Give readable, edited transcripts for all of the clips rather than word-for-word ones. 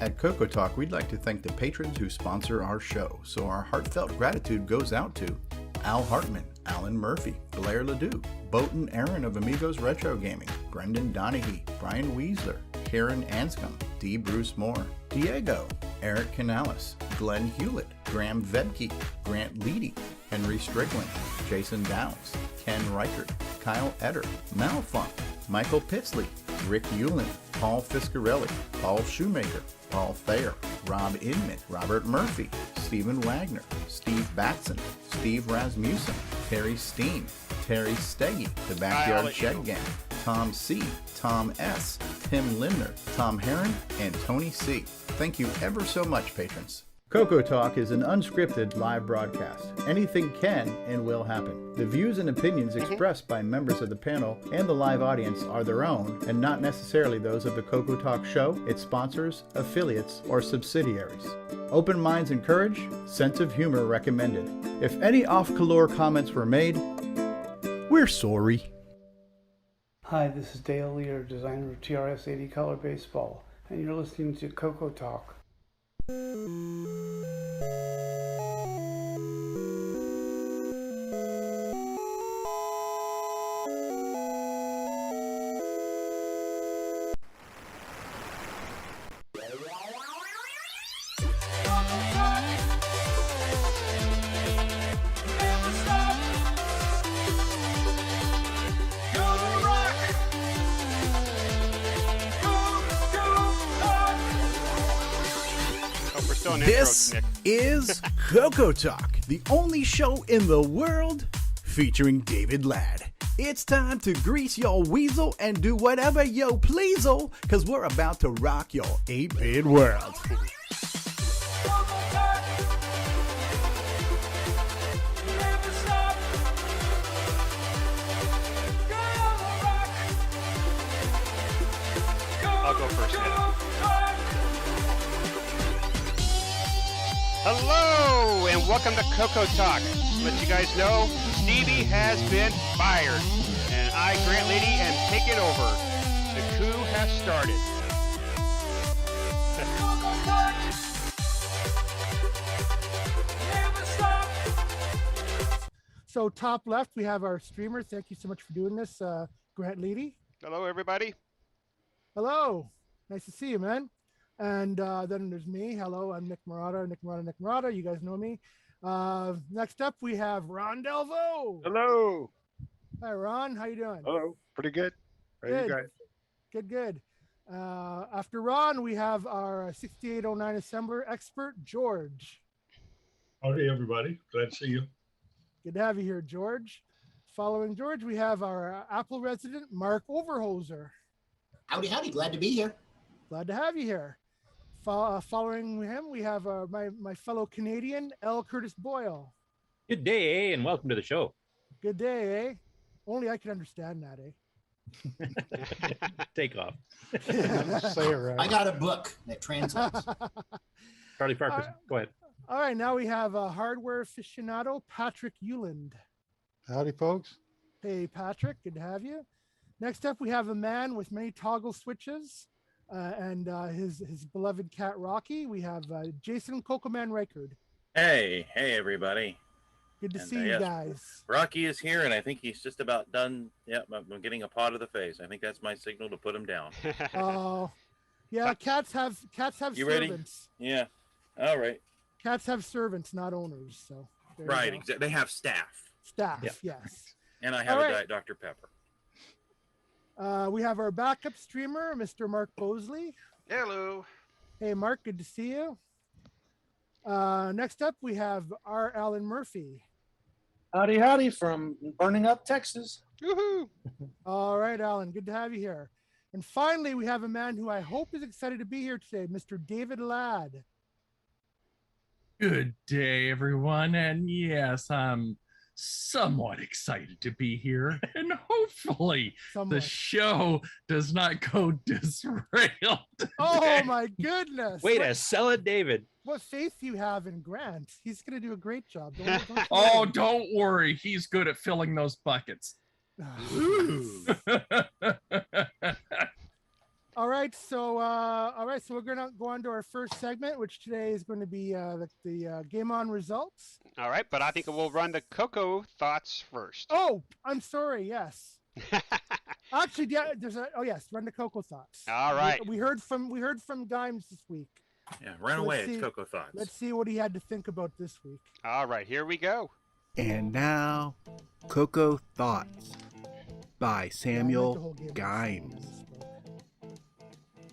At CoCoTALK, we'd like to thank the patrons who sponsor our show, so our heartfelt gratitude goes out to Al Hartman, Alan Murphy, Blair Ledoux, Boaton Aaron of Amigos Retro Gaming, Brendan Donaghy, Brian Weasler, Karen Anscombe, D. Bruce Moore, Diego, Eric Canales, Glenn Hewlett, Graham Vedke, Grant Leighty, Henry Strickland, Jason Downs, Ken Reichert, Kyle Etter, Malfunk, Michael Pitsley, Rick Hewlin, Paul Fiscarelli, Paul Shoemaker, Paul Thayer, Rob Inman, Robert Murphy, Stephen Wagner, Steve Batson, Steve Rasmussen, Terry Steen, Terry Steggy, The Backyard Shed Gang, Tom C., Tom S., Tim Lindner, Tom Heron, and Tony C. Thank you ever so much, patrons. CoCoTALK is an unscripted live broadcast. Anything can and will happen. The views and opinions expressed by members of the panel and the live audience are their own and not necessarily those of the CoCoTALK show, its sponsors, affiliates, or subsidiaries. Open minds encouraged, sense of humor recommended. If any off-color comments were made, we're sorry. Hi, this is Dale Lear, designer of TRS 80 Color Baseball, and you're listening to CoCoTALK. This is CoCoTALK, the only show in the world featuring David Ladd. It's time to grease your weasel and do whatever yo please'll, cause we're about to rock your 8-bit world. I'll go first, Nick. Hello, and welcome to CoCoTALK. Let you guys know, Stevie has been fired, and I, Grant Leighty, am taking over. The coup has started. So top left, we have our streamer. Thank you so much for doing this, Grant Leighty. Hello, everybody. Hello, nice to see you, man. And then there's me. Hello, I'm Nick Marotta. Nick Marotta. You guys know me. Next up, we have Ron Delvo. Hello. Hi, Ron. How you doing? Hello. Pretty good. How are you guys? Good. After Ron, we have our 6809 assembler expert, George. Howdy, everybody. Glad to see you. Good to have you here, George. Following George, we have our Apple resident, Mark Overhoser. Howdy. Glad to be here. Glad to have you here. Following him, we have my fellow Canadian, L. Curtis Boyle. Good day, and welcome to the show. Good day, eh? Only I can understand that, eh? Take off. Say it right. I got a book that translates. Charlie Parker, go ahead. All right, now we have a hardware aficionado, Patrick Euland. Howdy, folks. Hey, Patrick, good to have you. Next up, we have a man with many toggle switches. And his beloved cat Rocky. We have Jason Cocoman Reichard. Hey everybody. Good to see you guys. Rocky is here, and I think he's just about done. Yep, I'm getting a paw to the face. I think that's my signal to put him down. Oh, yeah. Cats have you servants. Ready? Yeah. All right. Cats have servants, not owners. So right, exactly. They have staff. Staff, yes. And I have a Diet Dr. Pepper. We have our backup streamer, Mr. Mark Bosley. Hello. Hey, Mark, good to see you. Next up, we have R. Alan Murphy. Howdy from Burning Up, Texas. Woohoo! All right, Alan, good to have you here. And finally, we have a man who I hope is excited to be here today, Mr. David Ladd. Good day, everyone. And yes, I'm somewhat excited to be here, and hopefully the show does not go disrailed today. Oh my goodness. Way to sell it, David. What faith do you have in Grant? He's going to do a great job. Don't worry. He's good at filling those buckets. All right, so we're gonna go on to our first segment, which today is going to be the game on results. All right, but I think we'll run the CoCo thoughts first. Oh, I'm sorry. Yes. Actually, yeah. Run the CoCo thoughts. All right. We heard from Gimes this week. Yeah, run away. It's CoCo thoughts. Let's see what he had to think about this week. All right, here we go. And now, CoCo Thoughts by Samuel Gimes.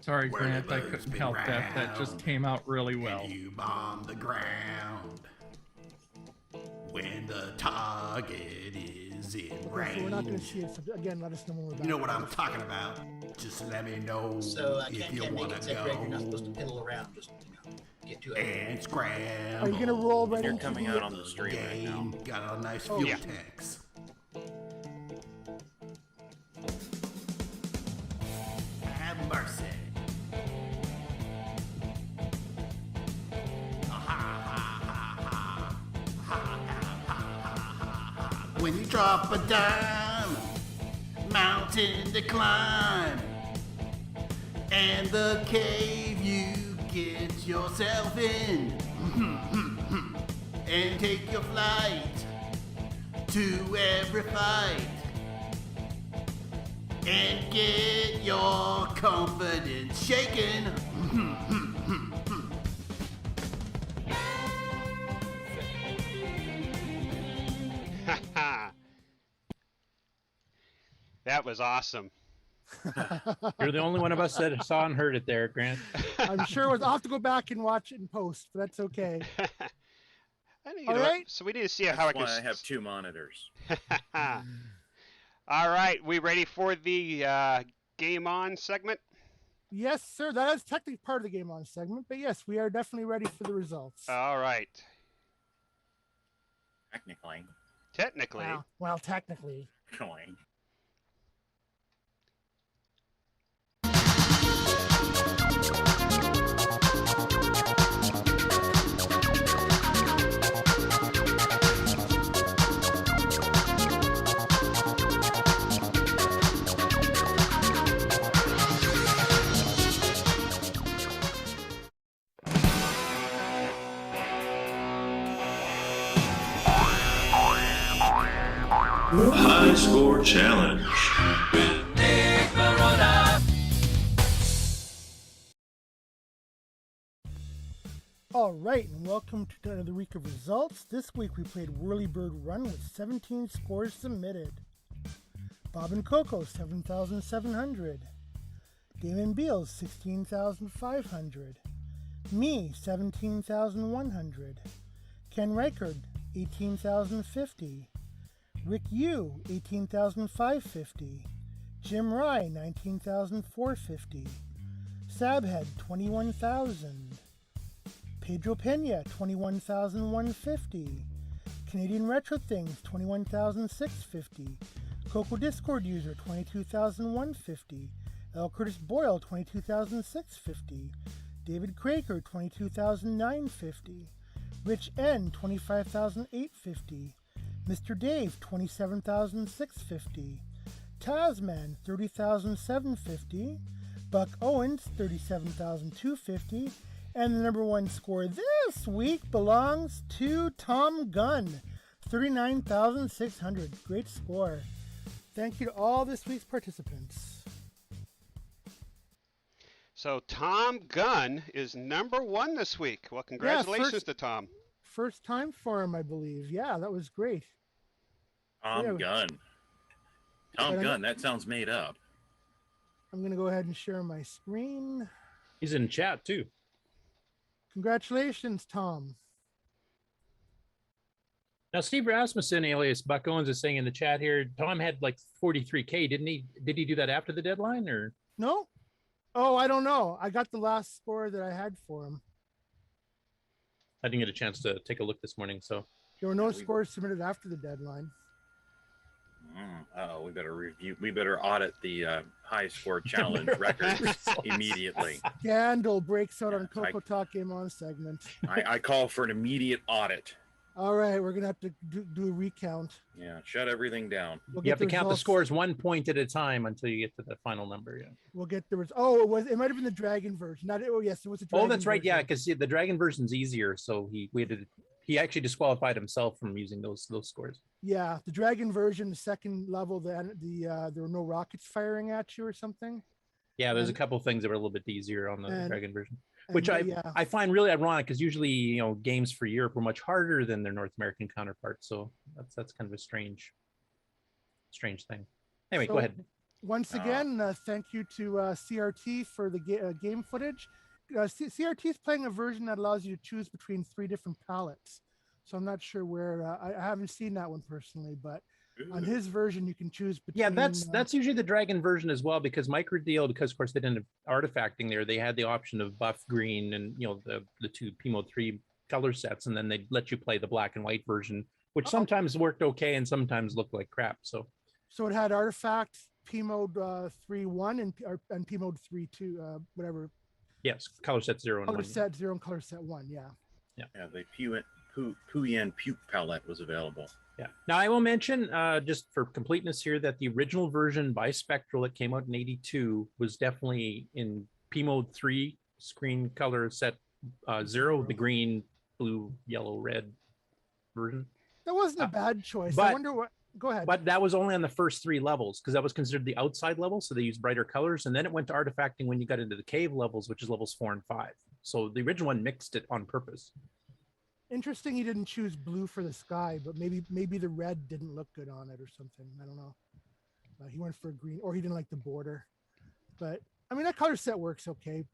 Sorry, Grant, I couldn't help that. That just came out really well. You bomb the ground when the target is in range. So we're not going to see it. So again, let us know when we're back. You know what I'm talking about. Just let me know if you want to go. You're not supposed to piddle around. Just get to it. And scramble. Are you going to roll right You're into coming out on the stream right now. Got a nice fuel tanks. Have mercy. When you drop a dime, mountain to climb, and the cave you get yourself in, and take your flight to every fight, and get your confidence shaken. That was awesome. You're the only one of us that saw and heard it there, Grant. I'm sure I'll have to go back and watch it in post, but that's okay. All right. So we need to see how I have two monitors. All right, we ready for the game on segment? Yes, sir. That is technically part of the game on segment, but yes, we are definitely ready for the results. All right. Technically. Well, technically. High Score Challenge with Nick Marotta. All right, and welcome to another week of results. This week we played Whirlybird Run with 17 scores submitted. Bob and Coco, 7,700. Damon Beals, 16,500. Me, 17,100. Ken Reichard, 18,050. Rick Yu, 18,550. Jim Rye, 19,450. Sabhead, 21,000. Pedro Pena, 21,150. Canadian Retro Things, 21,650. CoCo Discord user, 22,150. L. Curtis Boyle, 22,650. David Craker, 22,950. Rich N, 25,850. Mr. Dave, 27,650. Tasman, 30,750. Buck Owens, 37,250. And the number one score this week belongs to Tom Gunn, 39,600. Great score. Thank you to all this week's participants. So Tom Gunn is number one this week. Well, congratulations to Tom. First time for him, I believe. Yeah, that was great. Tom Gunn. Tom Gunn, that sounds made up. I'm going to go ahead and share my screen. He's in chat, too. Congratulations, Tom. Now, Steve Rasmussen, alias Buck Owens, is saying in the chat here, Tom had like 43K, didn't he? Did he do that after the deadline, or? No. Oh, I don't know. I got the last score that I had for him. I didn't get a chance to take a look this morning, so. There were no scores submitted after the deadline. We better review. We better audit the high score challenge records immediately. Scandal breaks out on CoCoTALK Game On segment. I call for an immediate audit. All right, we're gonna have to do a recount. Yeah, shut everything down. You have to count the scores 1 point at a time until you get to the final number. Yeah. We'll get the oh, it might have been the dragon version. Not oh yes, it was a dragon. Oh, that's right. version. Yeah, because the dragon version's easier. So he actually disqualified himself from using those scores. Yeah, the dragon version, the second level, there were no rockets firing at you or something. Yeah, there's a couple things that were a little bit easier on the dragon version, which I find really ironic because usually games for Europe were much harder than their North American counterparts. So that's kind of a strange thing. Anyway, go ahead. Once again, thank you to CRT for the game footage. CRT is playing a version that allows you to choose between 3 different palettes. So I'm not sure where I haven't seen that one personally, but on his version you can choose between. Yeah, that's usually the dragon version as well, because Microdeal, because of course they didn't have artifacting there, they had the option of buff, green, and the 2 PMO 3 color sets, and then they let you play the black and white version, which sometimes worked okay and sometimes looked like crap. So it had artifact, P mode 3.1 and P mode 3.2, whatever. Yes, color set 0 and 1. Color set 0 and color set 1, yeah. Yeah, the Puyen Puke palette was available. Yeah. Now I will mention, just for completeness here, that the original version by Spectral that came out in '82 was definitely in P mode 3 screen color set 0, the green, blue, yellow, red version. That wasn't a bad choice. I wonder what. Go ahead. But that was only on the first 3 levels because that was considered the outside level, so they used brighter colors, and then it went to artifacting when you got into the cave levels, which is levels 4 and 5. So the original one mixed it on purpose. Interesting, he didn't choose blue for the sky, but maybe the red didn't look good on it or something. I don't know. He went for green, or he didn't like the border. But I mean, that color set works okay.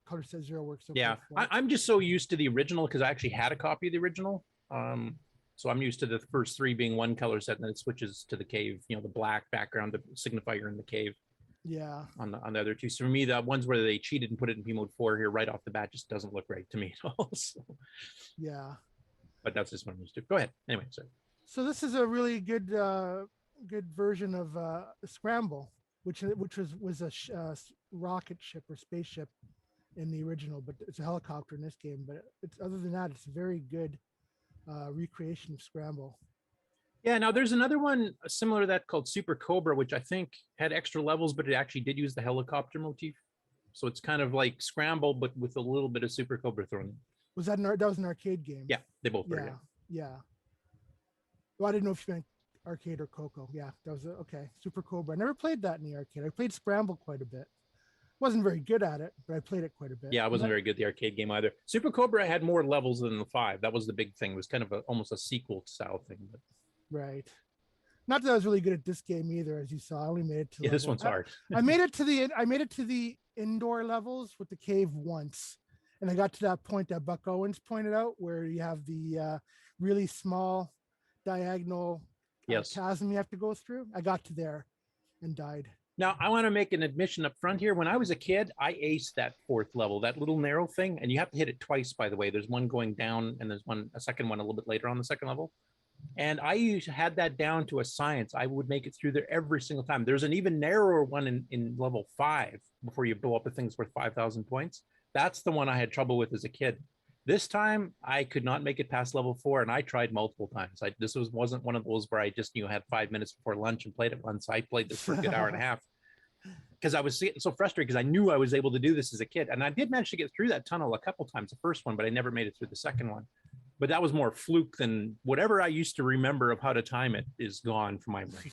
Color set 0 works okay. Yeah, I'm just so used to the original because I actually had a copy of the original. So I'm used to the first 3 being one color set, and then it switches to the cave. The black background to signify you're in the cave. Yeah. On the other 2. So for me, the ones where they cheated and put it in P mode 4 here right off the bat just doesn't look right to me at all. So. Yeah. But that's just what I'm used to. Go ahead. Anyway, sorry. So this is a really good version of Scramble, which was a rocket ship or spaceship in the original, but it's a helicopter in this game. But other than that, it's a very good recreation of Scramble. Yeah, now there's another one similar to that called Super Cobra, which I think had extra levels, but it actually did use the helicopter motif. So it's kind of like Scramble, but with a little bit of Super Cobra thrown in. Was that that was an arcade game? Yeah, they both were. Yeah. Well, I didn't know if you meant arcade or CoCo. Yeah, that was okay. Super Cobra. I never played that in the arcade. I played Scramble quite a bit. Wasn't very good at it, but I played it quite a bit. Yeah, I wasn't very good at the arcade game either. Super Cobra had more levels than the 5. That was the big thing. It was kind of almost a sequel style thing. But... Right. Not that I was really good at this game either, as you saw. I only made it to this one's hard. I made it to the indoor levels with the cave once, and I got to that point that Buck Owens pointed out, where you have the really small diagonal chasm you have to go through. I got to there and died. Now, I want to make an admission up front here. When I was a kid, I aced that 4th level, that little narrow thing, and you have to hit it twice, by the way. There's one going down, and there's a second one a little bit later on the second level. And I had that down to a science. I would make it through there every single time. There's an even narrower one in level 5 before you blow up a thing's worth 5,000 points. That's the one I had trouble with as a kid. This time, I could not make it past level 4, and I tried multiple times. This wasn't one of those where I just had 5 minutes before lunch and played it once. I played this for a good hour and a half because I was getting so frustrated because I knew I was able to do this as a kid. And I did manage to get through that tunnel a couple times, the first one, but I never made it through the second one. But that was more fluke than whatever I used to remember of how to time it is gone from my brain.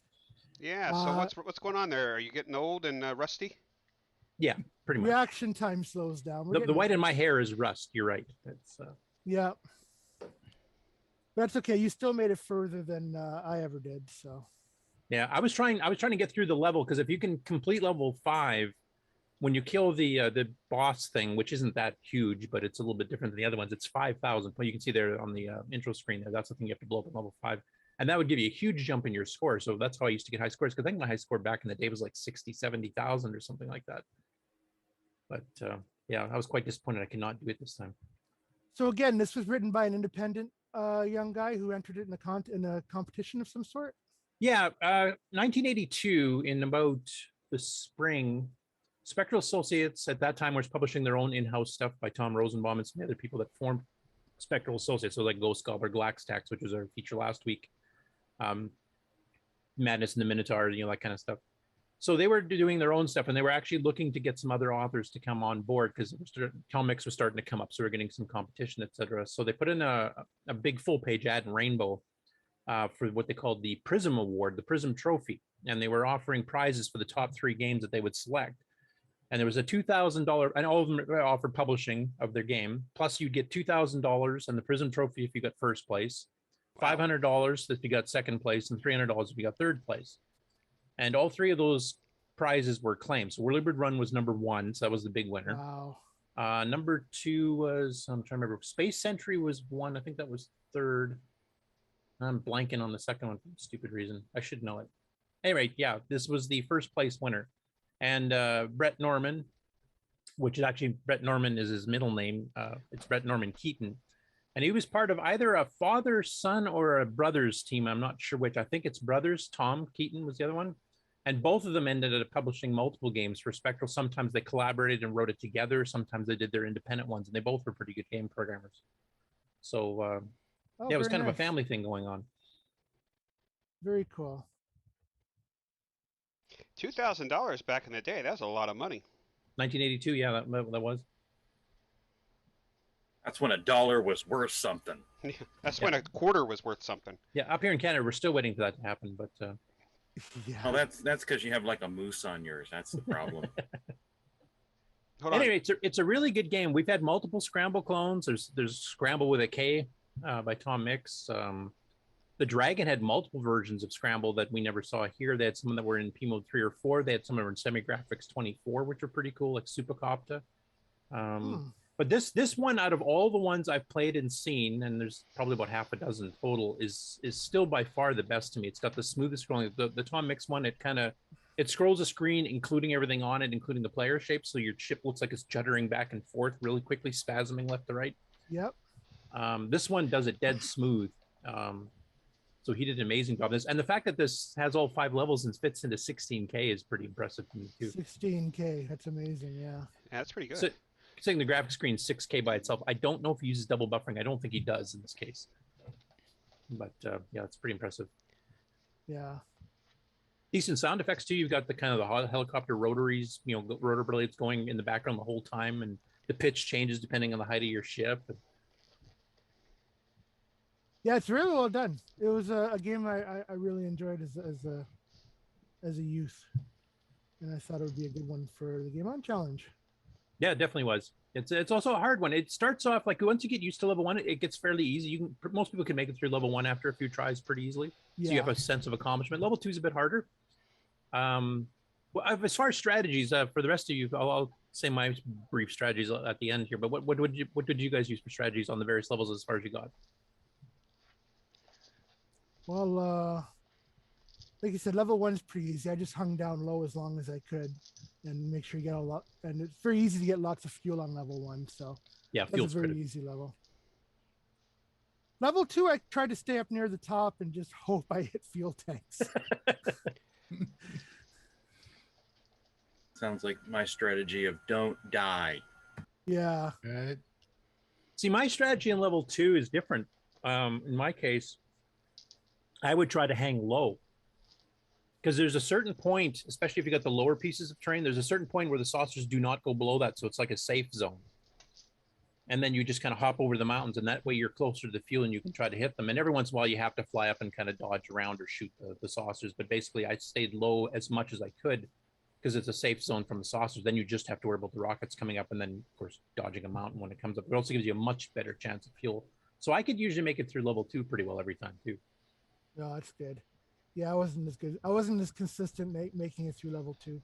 Yeah. So what's going on there? Are you getting old and rusty? Yeah, pretty much. Reaction time slows down. The white in my hair is rust. You're right. That's yeah. That's okay. You still made it further than I ever did. So. Yeah, I was trying to get through the level because if you can complete level 5, when you kill the boss thing, which isn't that huge, but it's a little bit different than the other ones, it's 5,000. You can see there on the intro screen there. That's the thing you have to blow up at level 5. And that would give you a huge jump in your score. So that's how I used to get high scores. Because I think my high score back in the day was like 60, 70,000 or something like that. But yeah, I was quite disappointed I could not do it this time. So again, this was written by an independent young guy who entered it in a competition of some sort? Yeah, 1982, in about the spring, Spectral Associates at that time was publishing their own in-house stuff by Tom Rosenbaum and some other people that formed. Spectral Associates, so like Ghost Gobbler, Glaxtax, which was our feature last week, Madness in the Minotaur, that kind of stuff. So they were doing their own stuff, and they were actually looking to get some other authors to come on board because comics was starting to come up, so we're getting some competition, etc. So they put in a big full-page ad in Rainbow for what they called the Prism Award, the Prism Trophy, and they were offering prizes for the top 3 games that they would select. And there was a $2,000, and all of them offered publishing of their game. Plus, you'd get $2,000 and the Prism Trophy if you got first place, $500 if you got second place, and $300 if you got third place. And all 3 of those prizes were claimed. So Whirlybird Run was number 1, so that was the big winner. Wow. Number 2 was, I'm trying to remember, Space Sentry was 1. I think that was 3rd. I'm blanking on the second one for a stupid reason. I should know it. Anyway, yeah, this was the first place winner. And Brett Norman, which is actually, Brett Norman is his middle name. It's Brett Norman Keaton. And he was part of either a father, son, or a brothers team. I'm not sure which. I think it's brothers. Tom Keaton was the other one. And both of them ended up publishing multiple games for Spectral. Sometimes they collaborated and wrote it together. Sometimes they did their independent ones. And they both were pretty good game programmers. So, yeah, it was kind of a family thing going on. Very cool. $2,000 back in the day. That was a lot of money. 1982, yeah, that was. That's when $1 was worth something. That's when a quarter was worth something. Yeah, up here in Canada, we're still waiting for that to happen, but yeah. Oh, that's because you have like a moose on yours. That's the problem. Anyway, it's a really good game. We've had multiple Scramble clones. There's Scramble with a K by Tom Mix. The Dragon had multiple versions of Scramble that we never saw here. They had some that were in P-Mode 3 or 4. They had some that were in Semi-Graphics 24, which are pretty cool, like Supacopta. But this one, out of all the ones I've played and seen, and there's probably about half a dozen total, is still by far the best to me. It's got the smoothest scrolling. The Tom Mix one, it scrolls a screen, including everything on it, including the player shape, so your chip looks like it's juddering back and forth really quickly, spasming left to right. Yep. This one does it dead smooth. So he did an amazing job. And the fact that this has all 5 levels and fits into 16K is pretty impressive to me too. 16K, that's amazing, yeah. Yeah, that's pretty good. So, saying the graphics screen 6K by itself, I don't know if he uses double buffering. I don't think he does in this case. But yeah, it's pretty impressive. Yeah. Decent sound effects too. You've got the kind of the helicopter rotaries, rotor blades going in the background the whole time, and the pitch changes depending on the height of your ship. Yeah, it's really well done. It was a game I really enjoyed as a youth, and I thought it would be a good one for the Game On Challenge. Yeah, it definitely was. It's also a hard one. It starts off like once you get used to level 1, it gets fairly easy. Most people can make it through level 1 after a few tries pretty easily. Yeah. So you have a sense of accomplishment. Level 2 is a bit harder. Well, as far as strategies, for the rest of you, I'll say my brief strategies at the end here. But what did you guys use for strategies on the various levels as far as you got? Well, like you said, level 1 is pretty easy. I just hung down low as long as I could and make sure you get a lot. And it's very easy to get lots of fuel on level 1. So yeah, that's a very easy level. Level 2, I tried to stay up near the top and just hope I hit fuel tanks. Sounds like my strategy of don't die. Yeah. Right. See, my strategy in level 2 is different. In my case, I would try to hang low. Because there's a certain point, especially if you got the lower pieces of terrain, there's a certain point where the saucers do not go below that. So it's like a safe zone. And then you just kind of hop over the mountains, and that way you're closer to the fuel and you can try to hit them. And every once in a while you have to fly up and kind of dodge around or shoot the saucers. But basically I stayed low as much as I could because it's a safe zone from the saucers. Then you just have to worry about the rockets coming up and then, of course, dodging a mountain when it comes up. It also gives you a much better chance of fuel. So I could usually make it through level 2 pretty well every time too. No, that's good. Yeah, I wasn't as good. I wasn't as consistent making it through level 2.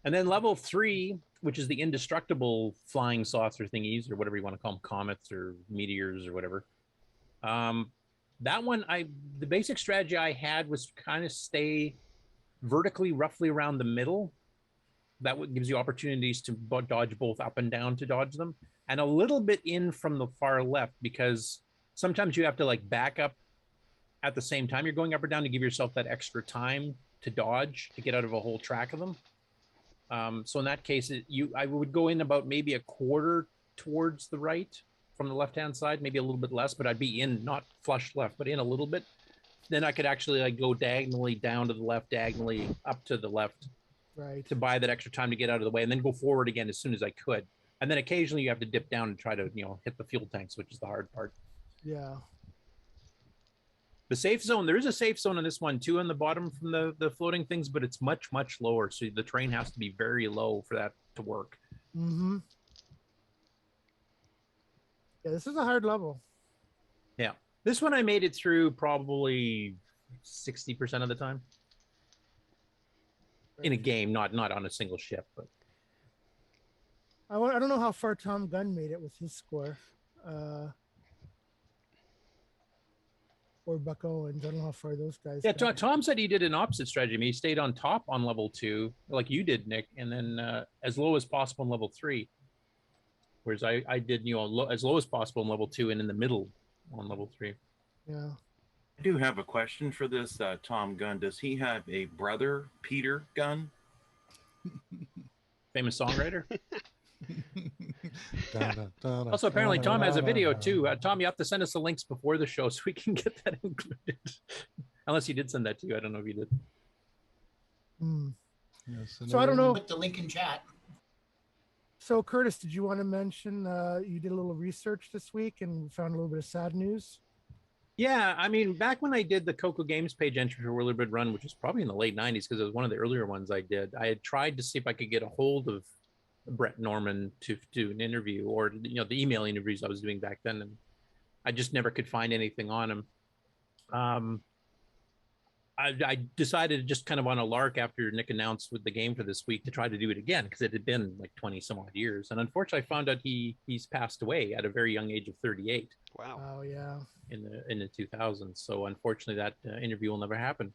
And then level 3, which is the indestructible flying saucer thingies, or whatever you want to call them, comets or meteors or whatever. That one, the basic strategy I had was kind of stay vertically roughly around the middle. That gives you opportunities to dodge both up and down to dodge them, and a little bit in from the far left, because sometimes you have to like back up at the same time you're going up or down to give yourself that extra time to dodge, to get out of a whole track of them. So in that case, I would go in about maybe a quarter towards the right from the left-hand side, maybe a little bit less, but I'd be in, not flush left, but in a little bit. Then I could actually like go diagonally down to the left, diagonally up to the left, right, to buy that extra time to get out of the way, and then go forward again as soon as I could. And then occasionally you have to dip down and try to, hit the fuel tanks, which is the hard part. Yeah. The safe zone, there is a safe zone on this one too on the bottom from the floating things, but it's much, much lower. So the train has to be very low for that to work. Mm-hmm. Yeah, this is a hard level. Yeah. This one I made it through probably 60% of the time. In a game, not on a single ship, but I don't know how far Tom Gunn made it with his score. Or Buck Owens. I don't know how far those guys. Yeah, Tom said he did an opposite strategy. I mean, he stayed on top on level 2, like you did, Nick, and then as low as possible in level 3. Whereas I did, as low as possible in level 2 and in the middle on level 3. Yeah. I do have a question for this Tom Gunn. Does he have a brother, Peter Gunn? Famous songwriter. Also, apparently, Tom has a video too. Tom, you have to send us the links before the show so we can get that included. Unless you did send that to you. I don't know if you did. Yes, so I don't know. Put the link in chat. So Curtis, did you want to mention you did a little research this week and found a little bit of sad news? Yeah, I mean, back when I did the CoCo Games page entry for Whirly Bird Run, which was probably in the late 90s because it was one of the earlier ones I did, I had tried to see if I could get a hold of Brett Norman to do an interview, or the email interviews I was doing back then, and I just never could find anything on him. I decided just kind of on a lark after Nick announced with the game for this week to try to do it again because it had been like 20 some odd years, and unfortunately I found out he's passed away at a very young age of 38. Wow. Oh yeah. In the 2000s. So unfortunately that interview will never happen,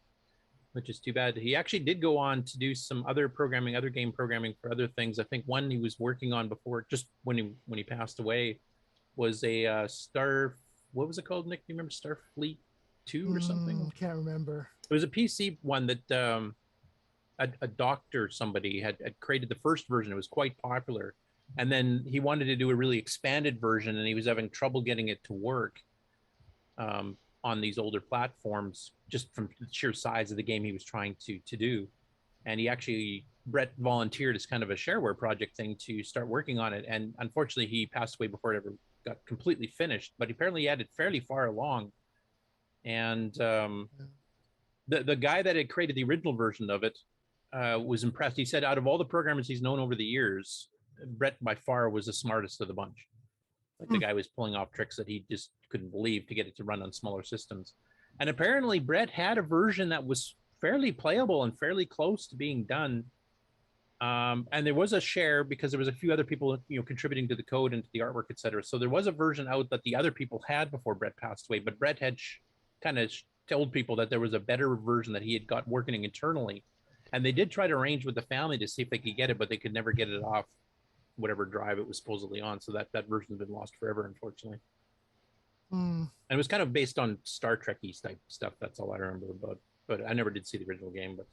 which is too bad. He actually did go on to do some other game programming for other things. I think one he was working on before, just when he passed away, was a what was it called, Nick? Do you remember Starfleet 2 or something? Can't remember. It was a PC one that a doctor, somebody had created the first version. It was quite popular. And then he wanted to do a really expanded version, and he was having trouble getting it to work on these older platforms, just from the sheer size of the game he was trying to do. And Brett volunteered as kind of a shareware project thing to start working on it. And unfortunately, he passed away before it ever got completely finished, but apparently he had it fairly far along. And the guy that had created the original version of it was impressed. He said out of all the programmers he's known over the years, Brett by far was the smartest of the bunch. Like the guy was pulling off tricks that he just couldn't believe to get it to run on smaller systems. And apparently Brett had a version that was fairly playable and fairly close to being done. And there was a share because there was a few other people, contributing to the code and to the artwork, etc. So there was a version out that the other people had before Brett passed away, but Brett had kind of told people that there was a better version that he had got working internally. And they did try to arrange with the family to see if they could get it, but they could never get it off whatever drive it was supposedly on. So that version's been lost forever, unfortunately. And it was kind of based on Star Trek-y type stuff. That's all I remember about. But I never did see the original game. But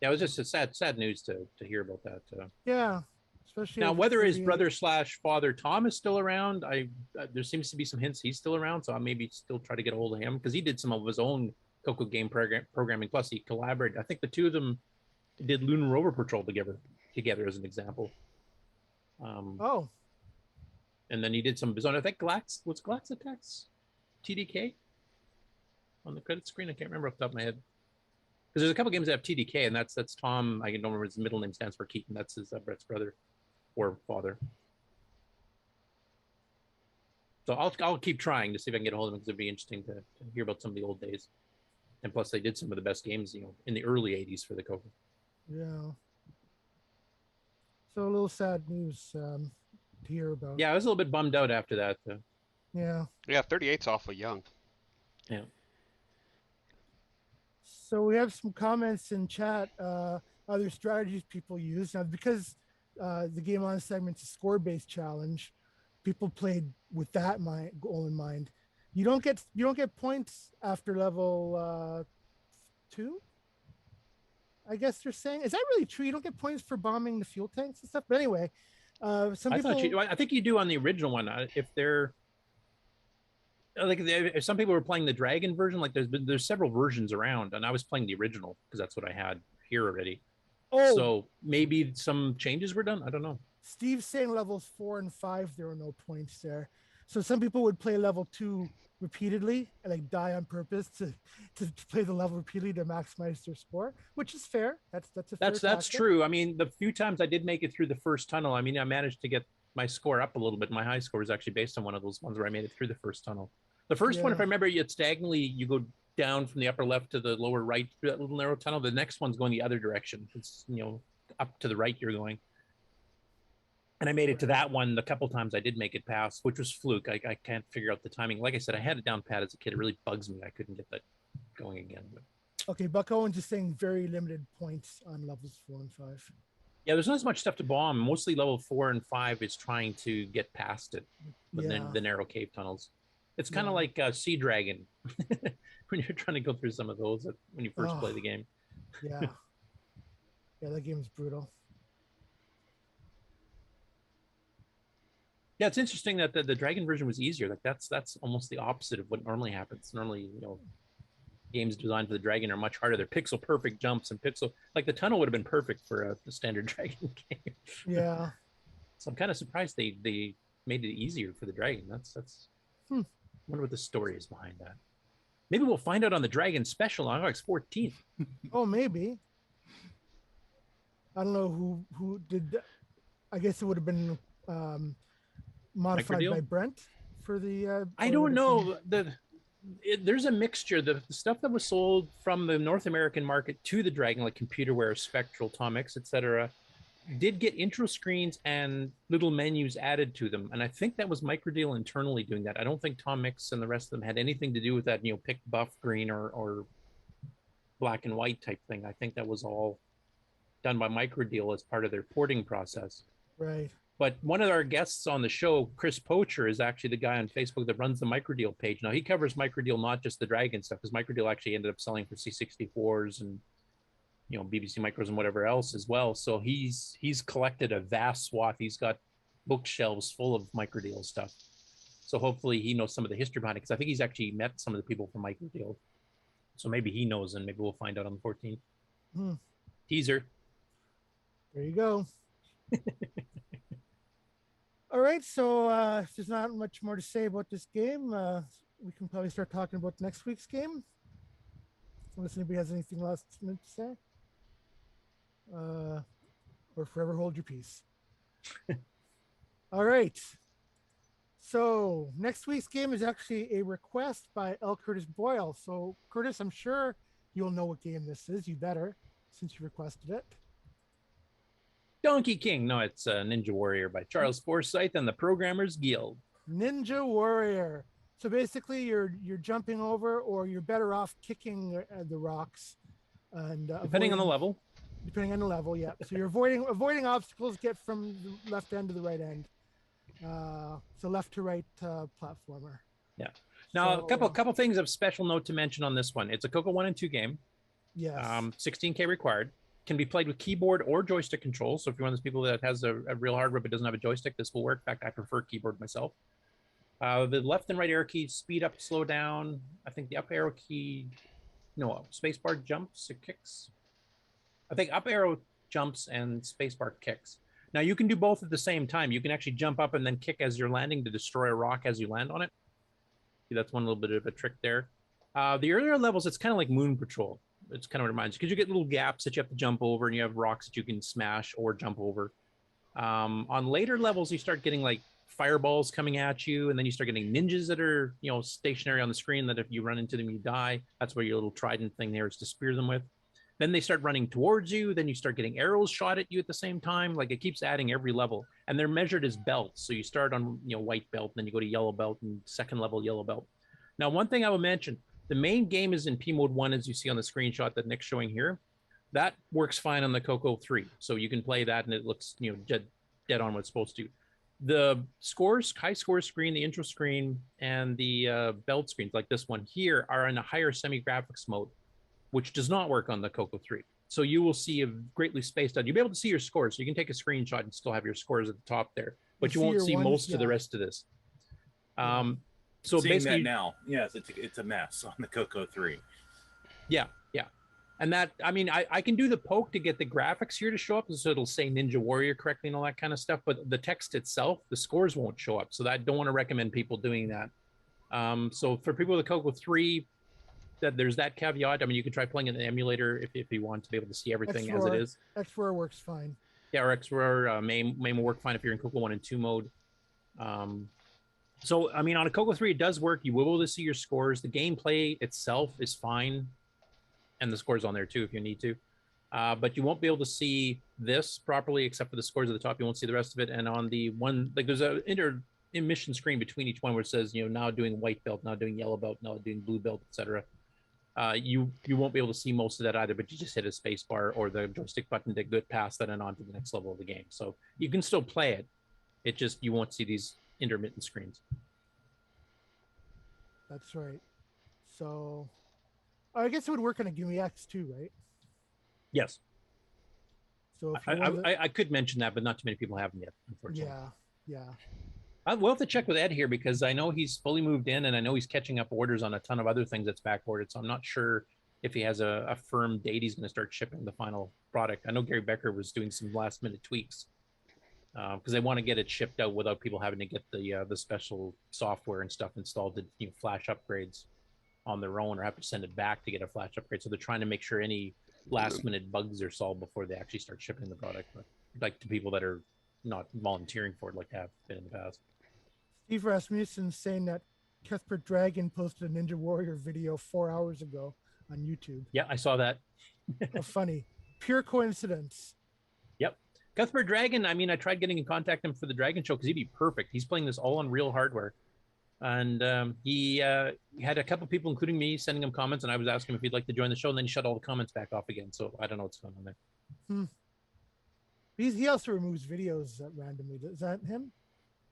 yeah, it was just a sad news to hear about that. Yeah, especially now whether his brother / father Tom is still around, there seems to be some hints he's still around. So I maybe still try to get a hold of him because he did some of his own CoCo game programming. Plus he collaborated. I think the two of them did Lunar Rover Patrol together as an example. And then he did some of his own. I think Glax Attacks TDK on the credit screen. I can't remember off the top of my head because there's a couple games that have TDK, and that's Tom. I don't remember his middle name stands for Keaton. That's his Brett's brother or father. So I'll keep trying to see if I can get a hold of him because it'd be interesting to hear about some of the old days. And plus, they did some of the best games, in the early '80s for the CoCo. Yeah. So a little sad news to hear about. Yeah, I was a little bit bummed out after that. Yeah. Yeah, 38's awfully young. Yeah. So we have some comments in chat. Other strategies people use now because the game on segment's a score-based challenge. People played with that goal in mind. You don't get points after level 2. I guess they're saying, is that really true? You don't get points for bombing the fuel tanks and stuff. But anyway, Some I people. thought I think you do on the original one. If they're like, if some people were playing the dragon version, like there's several versions around, and I was playing the original because that's what I had here already. Oh, so maybe some changes were done. I don't know. Steve's saying levels 4 and 5, there are no points there. So some people would play level 2 repeatedly and like die on purpose to play the level repeatedly to maximize their score, which is fair. That's That's true. I mean, the few times I did make it through the first tunnel, I mean, I managed to get my score up a little bit. My high score was actually based on one of those ones where I made it through the first tunnel. The first one, if I remember, it's diagonally, you go down from the upper left to the lower right through that little narrow tunnel. The next one's going the other direction. It's, up to the right you're going. And I made it to that one the couple times I did make it past, which was fluke. I can't figure out the timing. Like I said, I had it down pat as a kid. It really bugs me. I couldn't get that going again. But. Okay, Buck Owen's just saying very limited points on levels 4 and 5. Yeah, there's not as much stuff to bomb. Mostly level 4 and 5 is trying to get past it, but then the narrow cave tunnels. It's kind of like Sea Dragon when you're trying to go through some of those when you first play the game. Yeah. Yeah, that game is brutal. Yeah, it's interesting that the Dragon version was easier. Like that's almost the opposite of what normally happens. Normally, games designed for the Dragon are much harder. They're pixel perfect jumps and like the tunnel would have been perfect for a standard Dragon game. Yeah. So I'm kind of surprised they made it easier for the Dragon. That's I wonder what the story is behind that. Maybe we'll find out on the Dragon special on August 14th. Oh, maybe. I don't know who did. I guess it would have been modified by Brent for the. I don't know. There's a mixture. The stuff that was sold from the North American market to the Dragon, like Computerware, Spectral, Tomix, etc., did get intro screens and little menus added to them. And I think that was Microdeal internally doing that. I don't think Tomix and the rest of them had anything to do with that, pick buff green or black and white type thing. I think that was all done by Microdeal as part of their porting process. Right. But one of our guests on the show, Chris Poacher, is actually the guy on Facebook that runs the Microdeal page. Now, he covers Microdeal, not just the Dragon stuff, because Microdeal actually ended up selling for C64s and BBC Micros and whatever else as well. So he's collected a vast swath. He's got bookshelves full of Microdeal stuff. So hopefully he knows some of the history behind it, because I think he's actually met some of the people from Microdeal. So maybe he knows, and maybe we'll find out on the 14th. Teaser. There you go. All right, so if there's not much more to say about this game, we can probably start talking about next week's game. Unless anybody has anything else to say. Or forever hold your peace. All right. So next week's game is actually a request by L. Curtis Boyle. So Curtis, I'm sure you'll know what game this is. You better, since you requested it. Donkey King. No, it's Ninja Warrior by Charles Forsyth and the Programmers Guild. Ninja Warrior. So basically, you're jumping over, or you're better off kicking the rocks, and depending on the level. Depending on the level, yeah. So you're avoiding obstacles. Get from the left end to the right end. So left to right platformer. Yeah. Now, a couple things of special note to mention on this one. It's a CoCo 1 and 2 game. Yes. 16K required. Can be played with keyboard or joystick controls. So if you're one of those people that has a real hardware but doesn't have a joystick, this will work. In fact, I prefer keyboard myself. The left and right arrow keys speed up, slow down. I think the up arrow key, spacebar jumps or kicks. I think up arrow jumps and spacebar kicks. Now you can do both at the same time. You can actually jump up and then kick as you're landing to destroy a rock as you land on it. See, that's one little bit of a trick there. The earlier levels, it's kind of like Moon Patrol. It's kind of what it reminds you, because you get little gaps that you have to jump over, and you have rocks that you can smash or jump over. On later levels, you start getting like fireballs coming at you, and then you start getting ninjas that are stationary on the screen, that if you run into them you die. That's where your little trident thing there is to spear them with. Then they start running towards you, then you start getting arrows shot at you at the same time. Like, it keeps adding every level, and they're measured as belts. So you start on white belt, and then you go to yellow belt, and second level yellow belt. Now, one thing I will mention, the main game is in P mode 1, as you see on the screenshot that Nick's showing here. That works fine on the CoCo 3, so you can play that and it looks dead on what it's supposed to. The scores, high score screen, the intro screen, and the belt screens like this one here are in a higher semi-graphics mode, which does not work on the CoCo 3. So you will see a greatly spaced out. You'll be able to see your scores. So you can take a screenshot and still have your scores at the top there, but you won't see most of the rest of this. So Seeing basically that now, yes, it's a mess on the CoCo 3. Yeah. And that, I mean, I can do the poke to get the graphics here to show up, so it'll say Ninja Warrior correctly and all that kind of stuff, but the text itself, the scores won't show up. So I don't want to recommend people doing that. So for people with the CoCo 3, there's that caveat. I mean, you can try playing in an emulator if you want to be able to see everything as it is. XROR works fine. Yeah, or XROR MAME will work fine if you're in CoCo 1 and 2 mode. So, I mean, on a CoCo 3, it does work. You will be able to see your scores. The gameplay itself is fine. And the scores on there too, if you need to. But you won't be able to see this properly, except for the scores at the top. You won't see the rest of it. And on the one, like there's a intermission screen between each one where it says, you know, now doing white belt, now doing yellow belt, now doing blue belt, etc. You won't be able to see most of that either, but you just hit a space bar or the joystick button to get past that and on to the next level of the game. So you can still play it. It just, you won't see these intermittent screens. That's right. So I guess it would work on a Gimme X too, right? Yes. So if I could mention that, but not too many people have them yet, unfortunately. Yeah. We'll have to check with Ed here because I know he's fully moved in and I know he's catching up orders on a ton of other things that's backordered. So I'm not sure if he has a firm date he's going to start shipping the final product. I know Gary Becker was doing some last minute tweaks because they want to get it shipped out without people having to get the special software and stuff installed to flash upgrades on their own or have to send it back to get a flash upgrade. So they're trying to make sure any last minute bugs are solved before they actually start shipping the product. But like to people that are not volunteering for it like have been in the past. Steve Rasmussen saying that Cuthbert Dragon posted a Ninja Warrior video 4 hours ago on YouTube. Yeah, I saw that. How funny. Pure coincidence. Yep. Cuthbert Dragon, I mean, I tried getting in contact with him for the Dragon Show because he'd be perfect. He's playing this all on real hardware. And he had a couple people, including me, sending him comments, and I was asking him if he'd like to join the show, and then he shut all the comments back off again. So I don't know what's going on there. He also removes videos randomly. Is that him?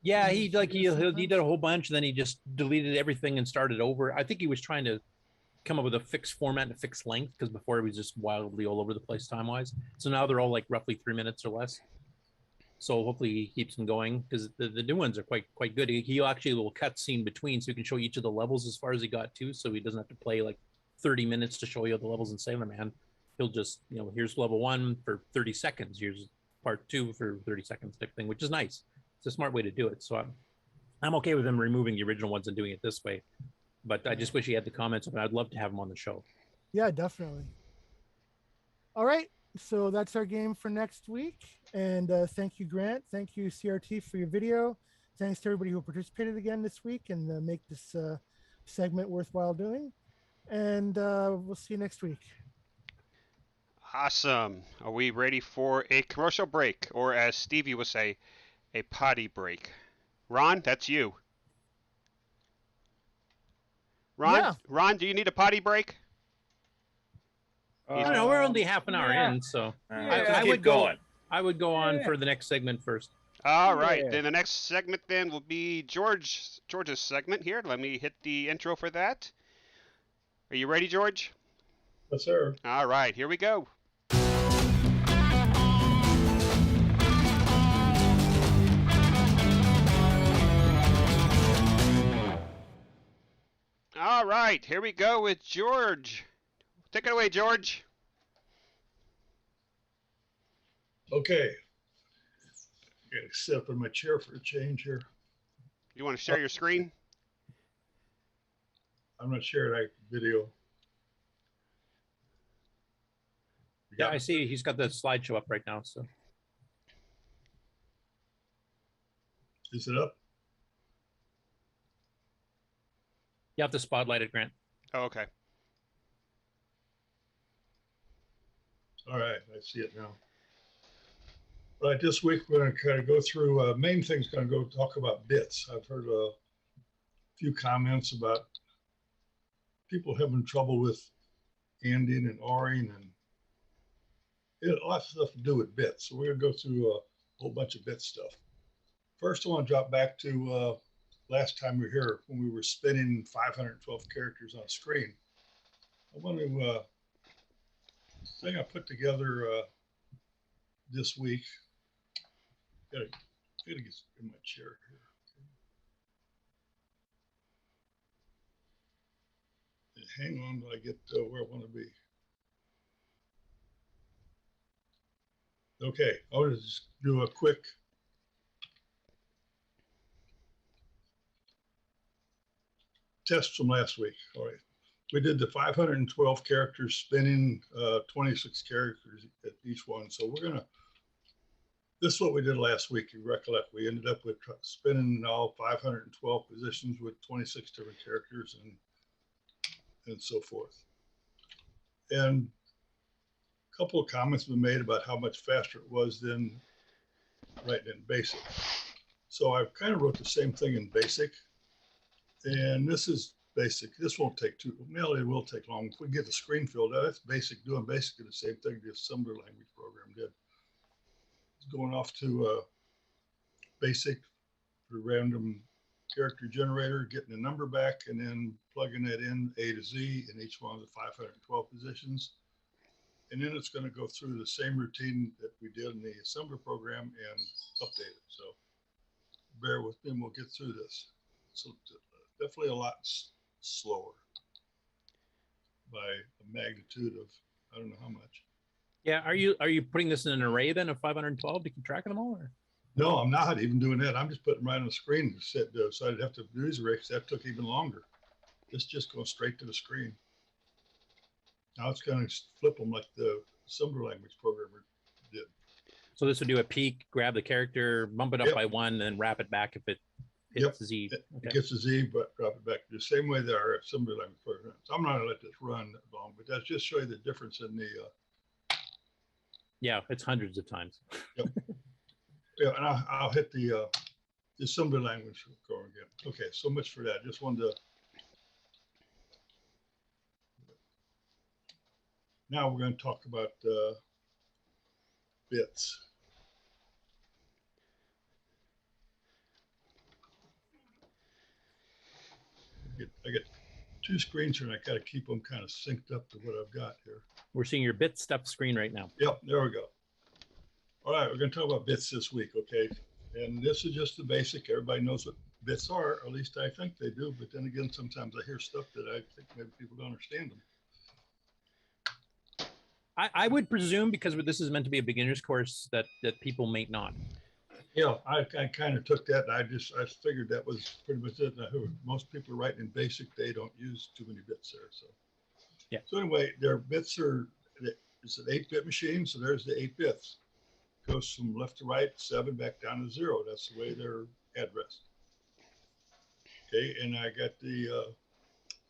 Yeah, he did a whole bunch, and then he just deleted everything and started over. I think he was trying to come up with a fixed format and a fixed length because before it was just wildly all over the place time-wise. So now they're all like roughly 3 minutes or less. So hopefully he keeps them going because the new ones are quite good. He actually will cut scene between so he can show each of the levels as far as he got to, so he doesn't have to play like 30 minutes to show you the levels in Sailor Man. He'll just, here's level 1 for 30 seconds. Here's part 2 for 30 seconds type thing, which is nice. It's a smart way to do it. So I'm okay with him removing the original ones and doing it this way. But I just wish he had the comments, and I'd love to have him on the show. Yeah, definitely. All right. So that's our game for next week. And thank you, Grant. Thank you, CRT, for your video. Thanks to everybody who participated again this week and make this segment worthwhile doing. And we'll see you next week. Awesome. Are we ready for a commercial break, or as Stevie would say, a potty break? Ron, that's you. Ron, do you need a potty break? I don't know, we're only half an hour in, so I would go on for the next segment first. All right, then the next segment then will be George's segment here. Let me hit the intro for that. Are you ready, George? Yes, sir. All right, here we go. All right, here we go with George. Take it away, George. Okay. I gotta sit up in my chair for a change here. You want to share your screen? I'm not sharing that video. Yeah, I see he's got the slideshow up right now. So is it up? You have to spotlight it, Grant. Oh, okay. All right, I see it now. All right, this week we're going to kind of go through, main thing's going to go talk about bits. I've heard a few comments about people having trouble with ending and ORing, and it lots of stuff to do with bits. So we're going to go through a whole bunch of bit stuff. First, I want to drop back to last time we were here when we were spinning 512 characters on screen. I want to thing I put together this week. Gotta get in my chair here. Hang on till I get where I want to be. Okay, I'll just do a quick test from last week. All right, we did the 512 characters, spinning 26 characters at each one. So we're gonna, this is what we did last week. You recollect, we ended up with spinning all 512 positions with 26 different characters and so forth. And a couple of comments have been made about how much faster it was than writing in BASIC. So I kind of wrote the same thing in BASIC. And this is BASIC. This won't take too, well, it will take long. If we get the screen filled out, that's BASIC, doing basically the same thing the assembly language program did. It's going off to BASIC, the random character generator, getting a number back, and then plugging that in A to Z in each one of the 512 positions. And then it's going to go through the same routine that we did in the assembly program and update it. So bear with me and we'll get through this. So definitely a lot slower by a magnitude of, I don't know how much. Yeah, are you putting this in an array then of 512 to keep track of them all? Or? No, I'm not even doing that. I'm just putting them right on the screen to set, so I'd have to do these arrays. That took even longer. This just goes straight to the screen. Now it's going to flip them like the assembly language programmer did. So this would do a peek, grab the character, bump it up by one, then wrap it back if it hits Z. Okay. It gets a Z, but drop it back the same way that our assembly language program. So I'm not going to let this run that long, but that's just show you the difference in the. Yeah, it's hundreds of times. Yep. Yeah, and I'll hit the assembly language go again. Okay, so much for that. Just wanted to. Now we're going to talk about bits. I get two screens here and I got to keep them kind of synced up to what I've got here. We're seeing your bit stuff screen right now. Yep, there we go. All right, we're going to talk about bits this week, okay? And this is just the basic. Everybody knows what bits are, or at least I think they do. But then again, sometimes I hear stuff that I think maybe people don't understand them. I would presume, because this is meant to be a beginner's course, that people may not. Yeah, I kind of took that. And I figured that was pretty much it. Now, most people are writing in BASIC. They don't use too many bits there. So yeah. So anyway, their bits are, it's an 8-bit machine. So there's the 8 bits. Goes from left to right, 7 back down to 0. That's the way they're addressed. Okay, and I got the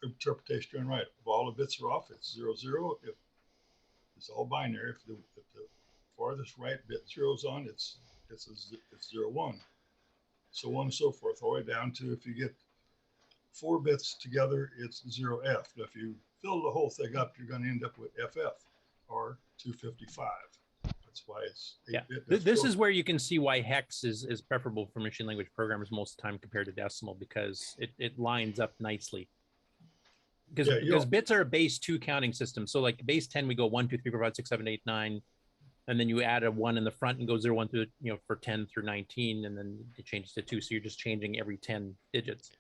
interpretation on right. If all the bits are off, it's 0, 0. If it's all binary, if the farthest right bit 0's on, it's 0, 1. So on and so forth, all the way down to if you get 4 bits together, it's 0F. Now, if you fill the whole thing up, you're going to end up with FF, or 255. That's why it's 8-bit. Yeah. This is where you can see why hex is preferable for machine language programmers most of the time compared to decimal, because it lines up nicely. Because bits are a base 2 counting system. So like base 10, we go 1, 2, 3, 4, 5, 6, 7, 8, 9. And then you add a 1 in the front and go 0, 1 through, for 10 through 19. And then it changes to 2. So you're just changing every 10 digits.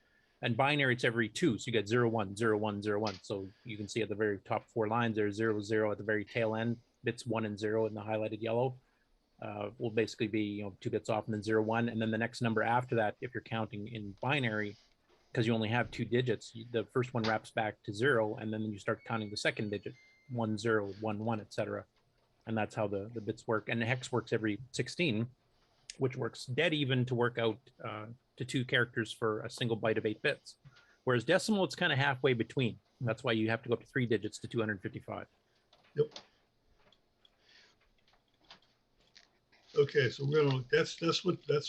And binary, it's every 2. So you get 0, 1, 0, 1, 0, 1. So you can see at the very top 4 lines, there's 0, 0 at the very tail end. Bits 1 and 0 in the highlighted yellow will basically be 2 bits off and then 0, 1. And then the next number after that, if you're counting in binary, because you only have 2 digits, the first one wraps back to 0, and then you start counting the second digit, 1, 0, 1, 1, etc. And that's how the bits work. And the hex works every 16, which works dead even to work out to 2 characters for a single byte of 8 bits. Whereas decimal, it's kind of halfway between. That's why you have to go up to 3 digits to 255. Yep. Okay, so we're gonna look. That's what the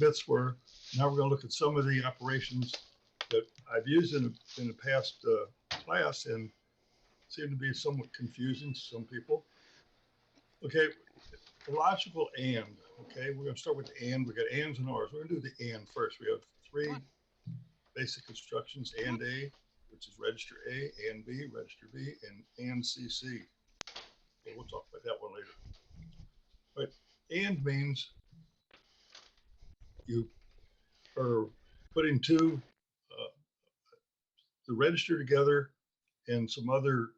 bits were. Now we're gonna look at some of the operations that I've used in the past class and seem to be somewhat confusing to some people. Okay, the logical and. Okay, we're gonna start with the and. We got ands and ors. We're gonna do the and first. We have 3 basic instructions: and A, which is register A and B, register B, and CC. So we'll talk about that one later. But and means you are putting two the register together and some other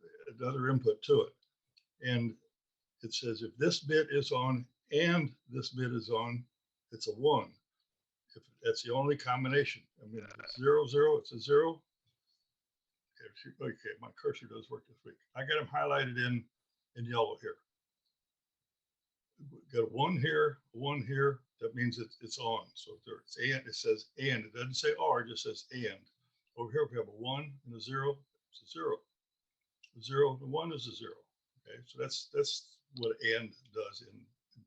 input to it. And it says if this bit is on and this bit is on, it's a 1. If that's the only combination. I mean, if it's 0, 0, it's a 0. Okay, my cursor does work this week. I got them highlighted in yellow here. Got a 1 here, a 1 here. That means it's on. So if it's and, it says and. It doesn't say or, it just says and. Over here we have a 1 and a 0. It's a 0. The 0 and the 1 is a 0. Okay, so that's what and does in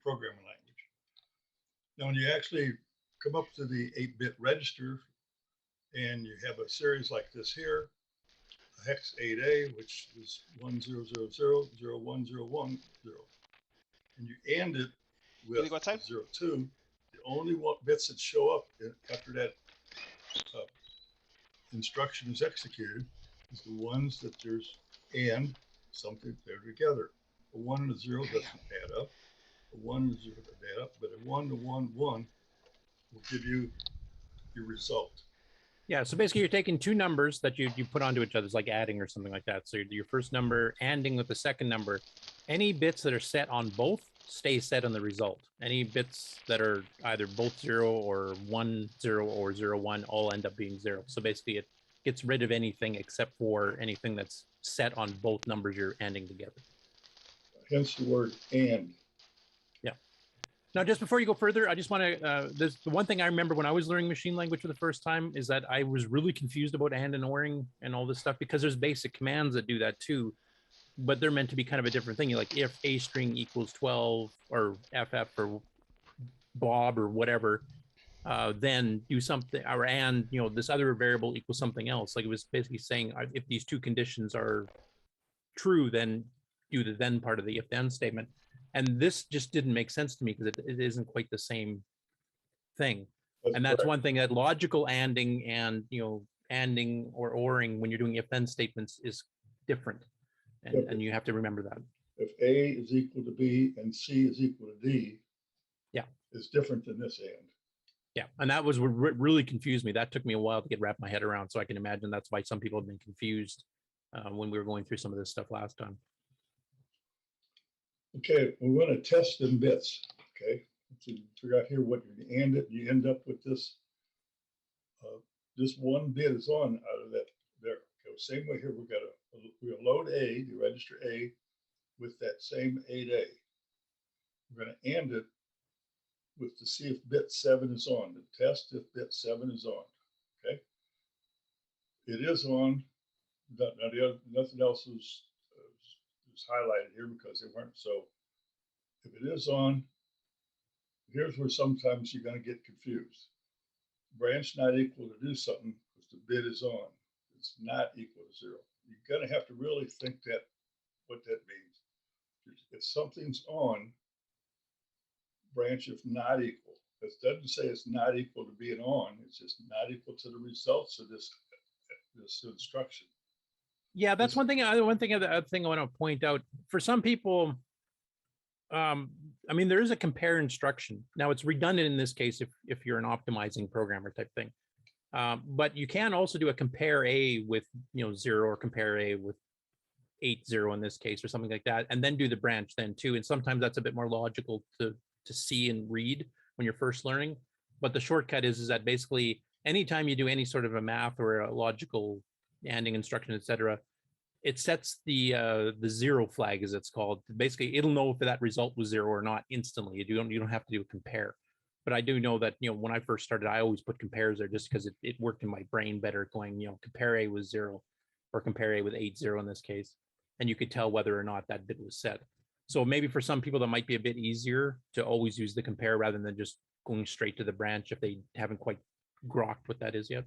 programming language. Now, when you actually come up to the 8-bit register, and you have a series like this here, a hex 8A, which is 1000 0101 0, and you AND it with 02. The only bits that show up after that instruction is executed is the ones that there's and something there together. A 1 and a 0 doesn't add up. A 1 and a 0 doesn't add up, but a 1 to 1 1 will give you your result. Yeah, so basically you're taking two numbers that you put onto each other, it's like adding or something like that. So your first number ANDing with the second number. Any bits that are set on both stay set on the result. Any bits that are either both 0 or 1 0 or 0 1 all end up being 0. So basically it gets rid of anything except for anything that's set on both numbers you're ANDing together. Hence the word and. Yeah. Now, just before you go further, I just want to, the one thing I remember when I was learning machine language for the first time is that I was really confused about AND and ORing and all this stuff, because there's basic commands that do that too, but they're meant to be kind of a different thing. You're like, if A string equals 12 or FF or Bob or whatever, then do something, or and, you know, this other variable equals something else. Like it was basically saying, if these two conditions are true, then do the then part of the if then statement. And this just didn't make sense to me because it isn't quite the same thing. And that's one thing, that logical ANDing and, you know, ANDing or ORing when you're doing if then statements is different. And you have to remember that. If A is equal to B and C is equal to D, yeah, it's different than this AND. Yeah, and that was what really confused me. That took me a while to get wrapped my head around. So I can imagine that's why some people have been confused when we were going through some of this stuff last time. Okay, we want to test in bits. Okay, to figure out here what you AND it, you end up with this. This one bit is on out of that there. Okay, same way here. We're gonna load A, the register A, with that same 8A. We're going to AND it with to see if bit 7 is on. To test if bit 7 is on. Okay, it is on. Nothing else is highlighted here because they weren't. So if it is on, here's where sometimes you're going to get confused. Branch not equal to do something because the bit is on. It's not equal to 0. You're going to have to really think that what that means. If something's on, branch if not equal. It doesn't say it's not equal to being on. It's just not equal to the results of this instruction. Yeah, that's one thing. Other thing I want to point out for some people. I mean, there is a compare instruction. Now it's redundant in this case if you're an optimizing programmer type thing. But you can also do a compare A with 0 or compare A with 8-0 in this case or something like that, and then do the branch then too. And sometimes that's a bit more logical to see and read when you're first learning. But the shortcut is that basically anytime you do any sort of a math or a logical ANDing instruction, etc., it sets the 0 flag, as it's called. Basically, it'll know if that result was 0 or not instantly. You don't have to do a compare. But I do know that when I first started, I always put compares there just because it worked in my brain better. Going compare A with 0 or compare A with 8-0 in this case, and you could tell whether or not that bit was set. So maybe for some people that might be a bit easier to always use the compare rather than just going straight to the branch if they haven't quite grokked what that is yet.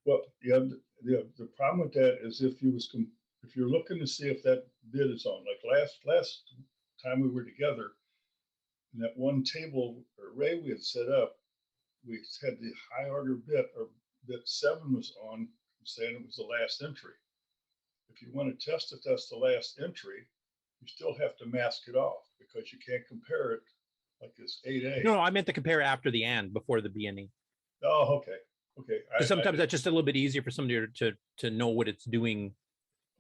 Well, the problem with that is if you're looking to see if that bit is on, like last time we were together, in that one table array we had set up, we had the high order bit, or bit 7 was on, saying it was the last entry. if you want to test if that's the last entry, you still have to mask it off because you can't compare it like this 8A. No, I meant to compare after the and before the B and E. Oh, okay. Okay. Sometimes that's just a little bit easier for somebody to know what it's doing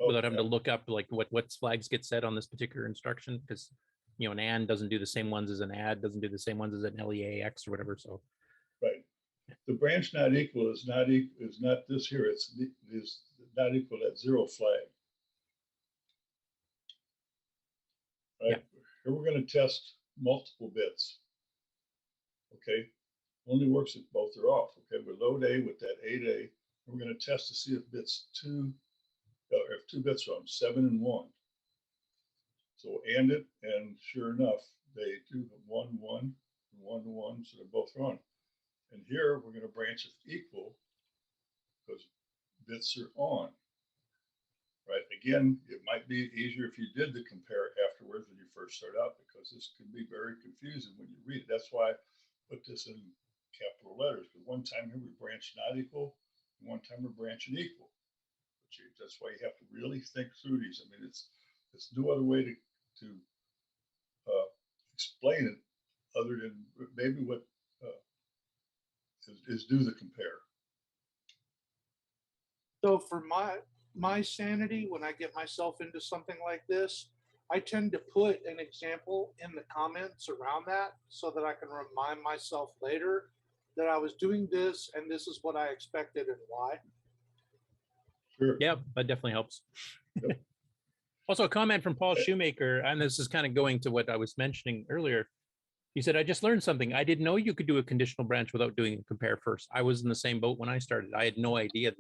without having to look up like what flags get set on this particular instruction, because an and doesn't do the same ones as an add, doesn't do the same ones as an LEAX or whatever. So right. The branch not equal is not this here. It's not equal to that 0 flag. Right. Yeah. Here we're going to test multiple bits. Okay. Only works if both are off. Okay. We're load A with that 8A. We're going to test to see if if 2 bits are on 7 and 1. So and it, and sure enough, they do 1, 1, 1, 1. So they're both wrong. And here we're going to branch it equal because bits are on. Right. Again, it might be easier if you did the compare afterwards when you first start out, because this can be very confusing when you read it. That's why I put this in capital letters. Because one time here we branch not equal, and one time we're branching equal. That's why you have to really think through these. I mean, it's no other way to explain it other than maybe what is do the compare. So for my sanity, when I get myself into something like this, I tend to put an example in the comments around that so that I can remind myself later that I was doing this and this is what I expected and why. Sure. Yeah, that definitely helps. Yep. Also, a comment from Paul Shoemaker, and this is kind of going to what I was mentioning earlier. He said, I just learned something. I didn't know you could do a conditional branch without doing a compare first. I was in the same boat when I started. I had no idea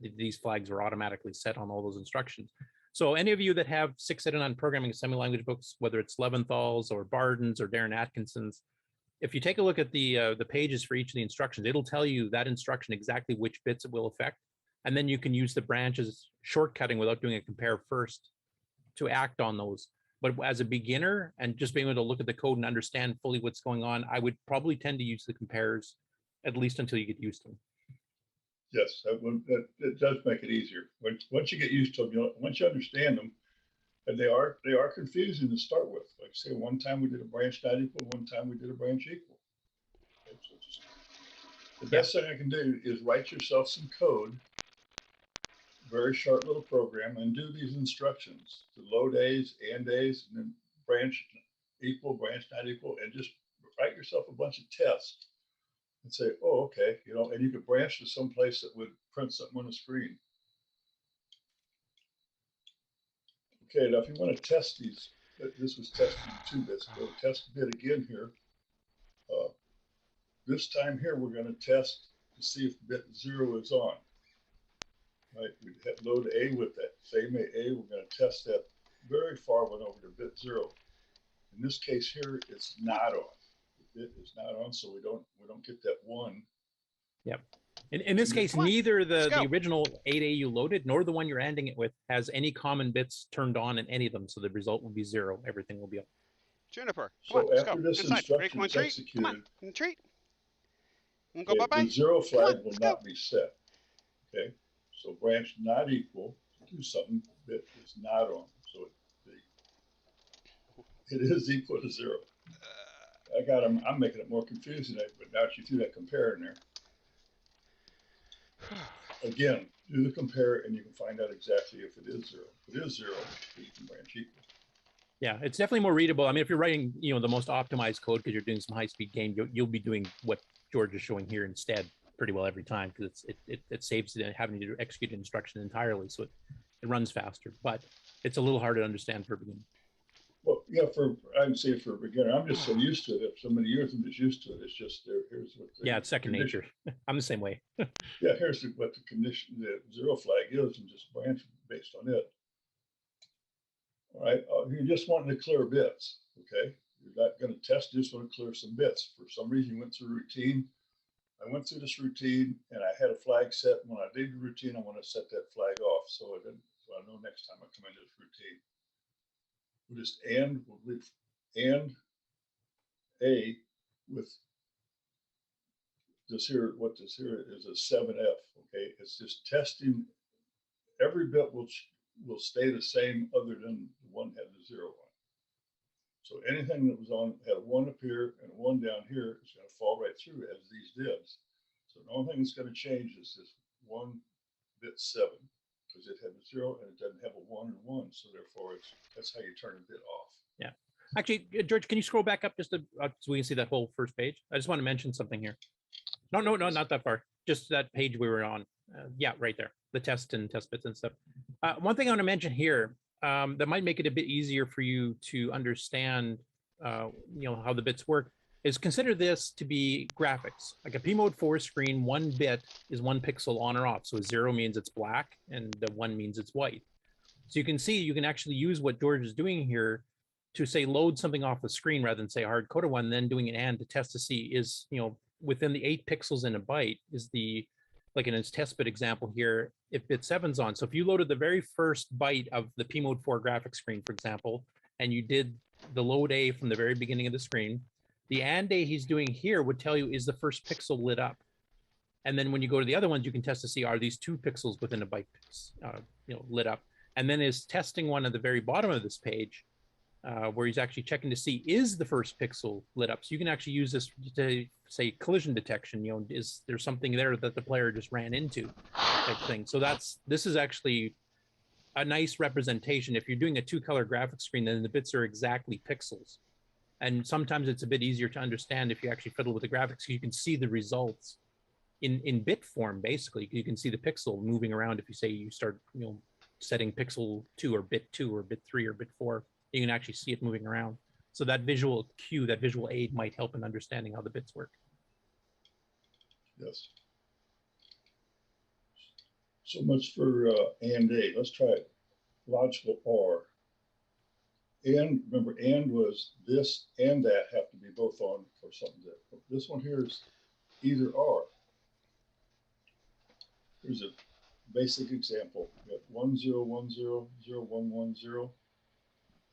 these flags were automatically set on all those instructions. So any of you that have 6, 7, 9 programming assembly language books, whether it's Leventhal's or Barden's or Darren Atkinson's, if you take a look at the pages for each of the instructions, it'll tell you that instruction exactly which bits it will affect. And then you can use the branches shortcutting without doing a compare first to act on those. But as a beginner and just being able to look at the code and understand fully what's going on, I would probably tend to use the compares at least until you get used to them. Yes, it does make it easier. Once you get used to them, once you understand them, and they are confusing to start with. Like say, one time we did a branch not equal, one time we did a branch equal. Okay, so the best thing I can do is write yourself some code, very short little program, and do these instructions to load A's, and A's, and then branch equal, branch not equal, and just write yourself a bunch of tests and say, oh, okay, and you could branch to some place that would print something on the screen. Okay, now if you want to test these, this was testing 2 bits. Go test bit again here. This time here, we're going to test to see if bit 0 is on. Right, we load A with that same A. We're going to test that very far one over to bit 0. In this case here, it's not on. The bit is not on, so we don't get that 1. Yep. In this case, neither the original 8A you loaded nor the one you're ending it with has any common bits turned on in any of them. So the result will be 0. Everything will be up. Jennifer, come on, let's go. Inside. Ready, come on, treat. Come on, treat. Go bye-bye. The 0 flag will not be set. Okay, so branch not equal to something bit is not on. So it is equal to 0. I'm making it more confusing, but now you threw that compare in there. Again, do the compare and you can find out exactly if it is 0. If it is 0, you can branch equal. Yeah, it's definitely more readable. I mean, if you're writing, the most optimized code because you're doing some high-speed game, you'll be doing what George is showing here instead pretty well every time because it saves it having to execute an instruction entirely, so it runs faster. But it's a little hard to understand for a beginner. Well, yeah, I'd say for a beginner, I'm just so used to it. If so many years I'm just used to it. It's just here's what. It's second nature. I'm the same way. Yeah, here's what the condition, the 0 flag is, and just branch based on it. All right, you're just wanting to clear bits. Okay, you're not going to test. You just want to clear some bits. For some reason, you went through routine. I went through this routine, and I had a flag set. When I did the routine, I want to set that flag off, so I know next time I come into this routine. We'll just we'll leave and A with this here. What this here is a 7F. Okay, it's just testing. Every bit will will stay the same other than the one had the 0 on. So anything that was on had a 1 up here and a 1 down here is going to fall right through as these divs. So the only thing that's going to change is this 1 bit 7 because it had a 0 and it doesn't have a 1 and 1. So therefore, that's how you turn a bit off. Yeah. Actually, George, can you scroll back up just so we can see that whole first page? I just want to mention something here. No, not that far. Just that page we were on. Yeah, right there. The test bits and stuff. One thing I want to mention here that might make it a bit easier for you to understand, how the bits work is consider this to be graphics. Like a P mode 4 screen, 1 bit is 1 pixel on or off. So 0 means it's black and the 1 means it's white. So you can see, you can actually use what George is doing here to say load something off the screen rather than say hard coded one, then doing an and to test to see is, within the 8 pixels in a byte is the, like in its test bit example here, if bit 7's on. So if you loaded the very first byte of the P mode 4 graphics screen, for example, and you did the load A from the very beginning of the screen, the and A he's doing here would tell you is the first pixel lit up. And then when you go to the other ones, you can test to see are these 2 pixels within a byte, lit up. And then is testing one at the very bottom of this page, where he's actually checking to see is the first pixel lit up. So you can actually use this to say collision detection. Is there something there that the player just ran into, type thing. So this is actually a nice representation. If you're doing a 2-color graphics screen, then the bits are exactly pixels. And sometimes it's a bit easier to understand if you actually fiddle with the graphics. You can see the results in bit form. Basically, you can see the pixel moving around. If you say you start, setting pixel 2 or bit 2 or bit 3 or bit 4. You can actually see it moving around. So that visual cue, that visual aid might help in understanding how the bits work. Yes. So much for and A. Let's try it. Logical OR. And remember, and was this and that have to be both on for something that. This one here is either or. Here's a basic example. We have 1 0 1 0 0 1 1 0.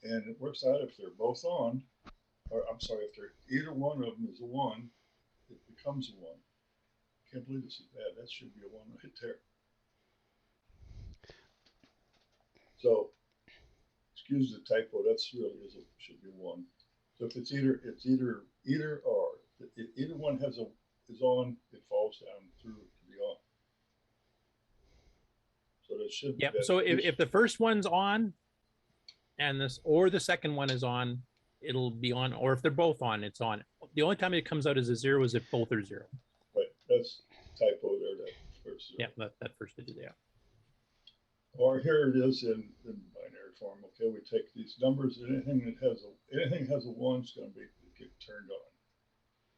And it works out if they're both on, or I'm sorry, if they're either one of them is a 1, it becomes a 1. Can't believe this is bad. That should be a 1 right there. So, excuse the typo. That's really should be 1. So if it's either or. If either one is on, it falls down through to be on. So that should be. Yep. So if the first one's on, and the second one is on, it'll be on, or if they're both on, it's on. The only time it comes out as a 0 is if both are 0. Right, that's typo there, that first 0. Yeah, that first digit, yeah. Or here it is in binary form. Okay, we take these numbers, and anything has a 1 is going to get turned on,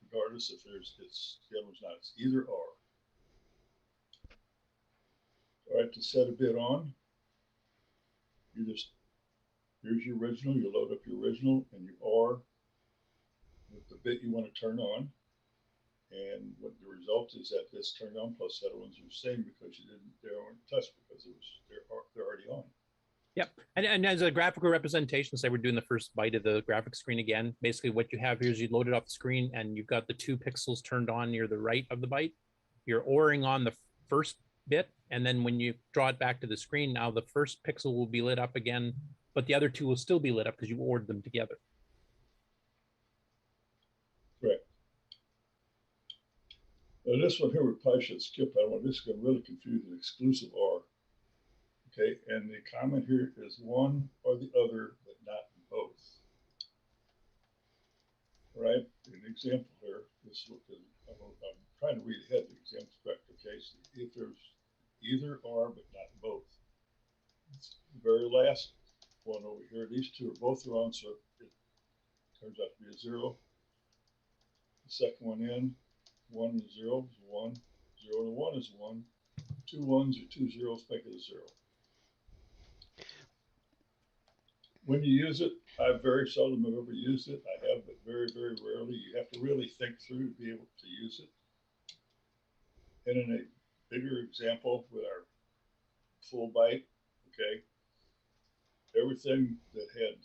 regardless if the other one's not. It's either or. All right, to set a bit on, here's your original, you load up your original, and you OR with the bit you want to turn on. And what the result is that this turned on plus that one's the same because they weren't touched because they're already on. Yep. And as a graphical representation, say we're doing the first byte of the graphic screen again, basically what you have here is you load it off the screen and you've got the 2 pixels turned on near the right of the byte. You're ORing on the first bit, and then when you draw it back to the screen, now the first pixel will be lit up again, but the other 2 will still be lit up because you ORed them together. Right. Now this one here we probably should skip that one. This is going to really confuse an exclusive OR. Okay, and the comment here is one or the other, but not both. Right? An example here. I'm trying to read ahead the example correct. Okay, so if there's either or, but not both. It's the very last one over here. These 2 are both on, so it turns out to be a 0. The second one in, 1 and 0 is 1, 0 and 1 is 1. 2 1s or 2 zeros make it a 0. When you use it, I very seldom have ever used it. I have, but very, very rarely. You have to really think through to be able to use it. And in a bigger example with our full byte, okay, everything that had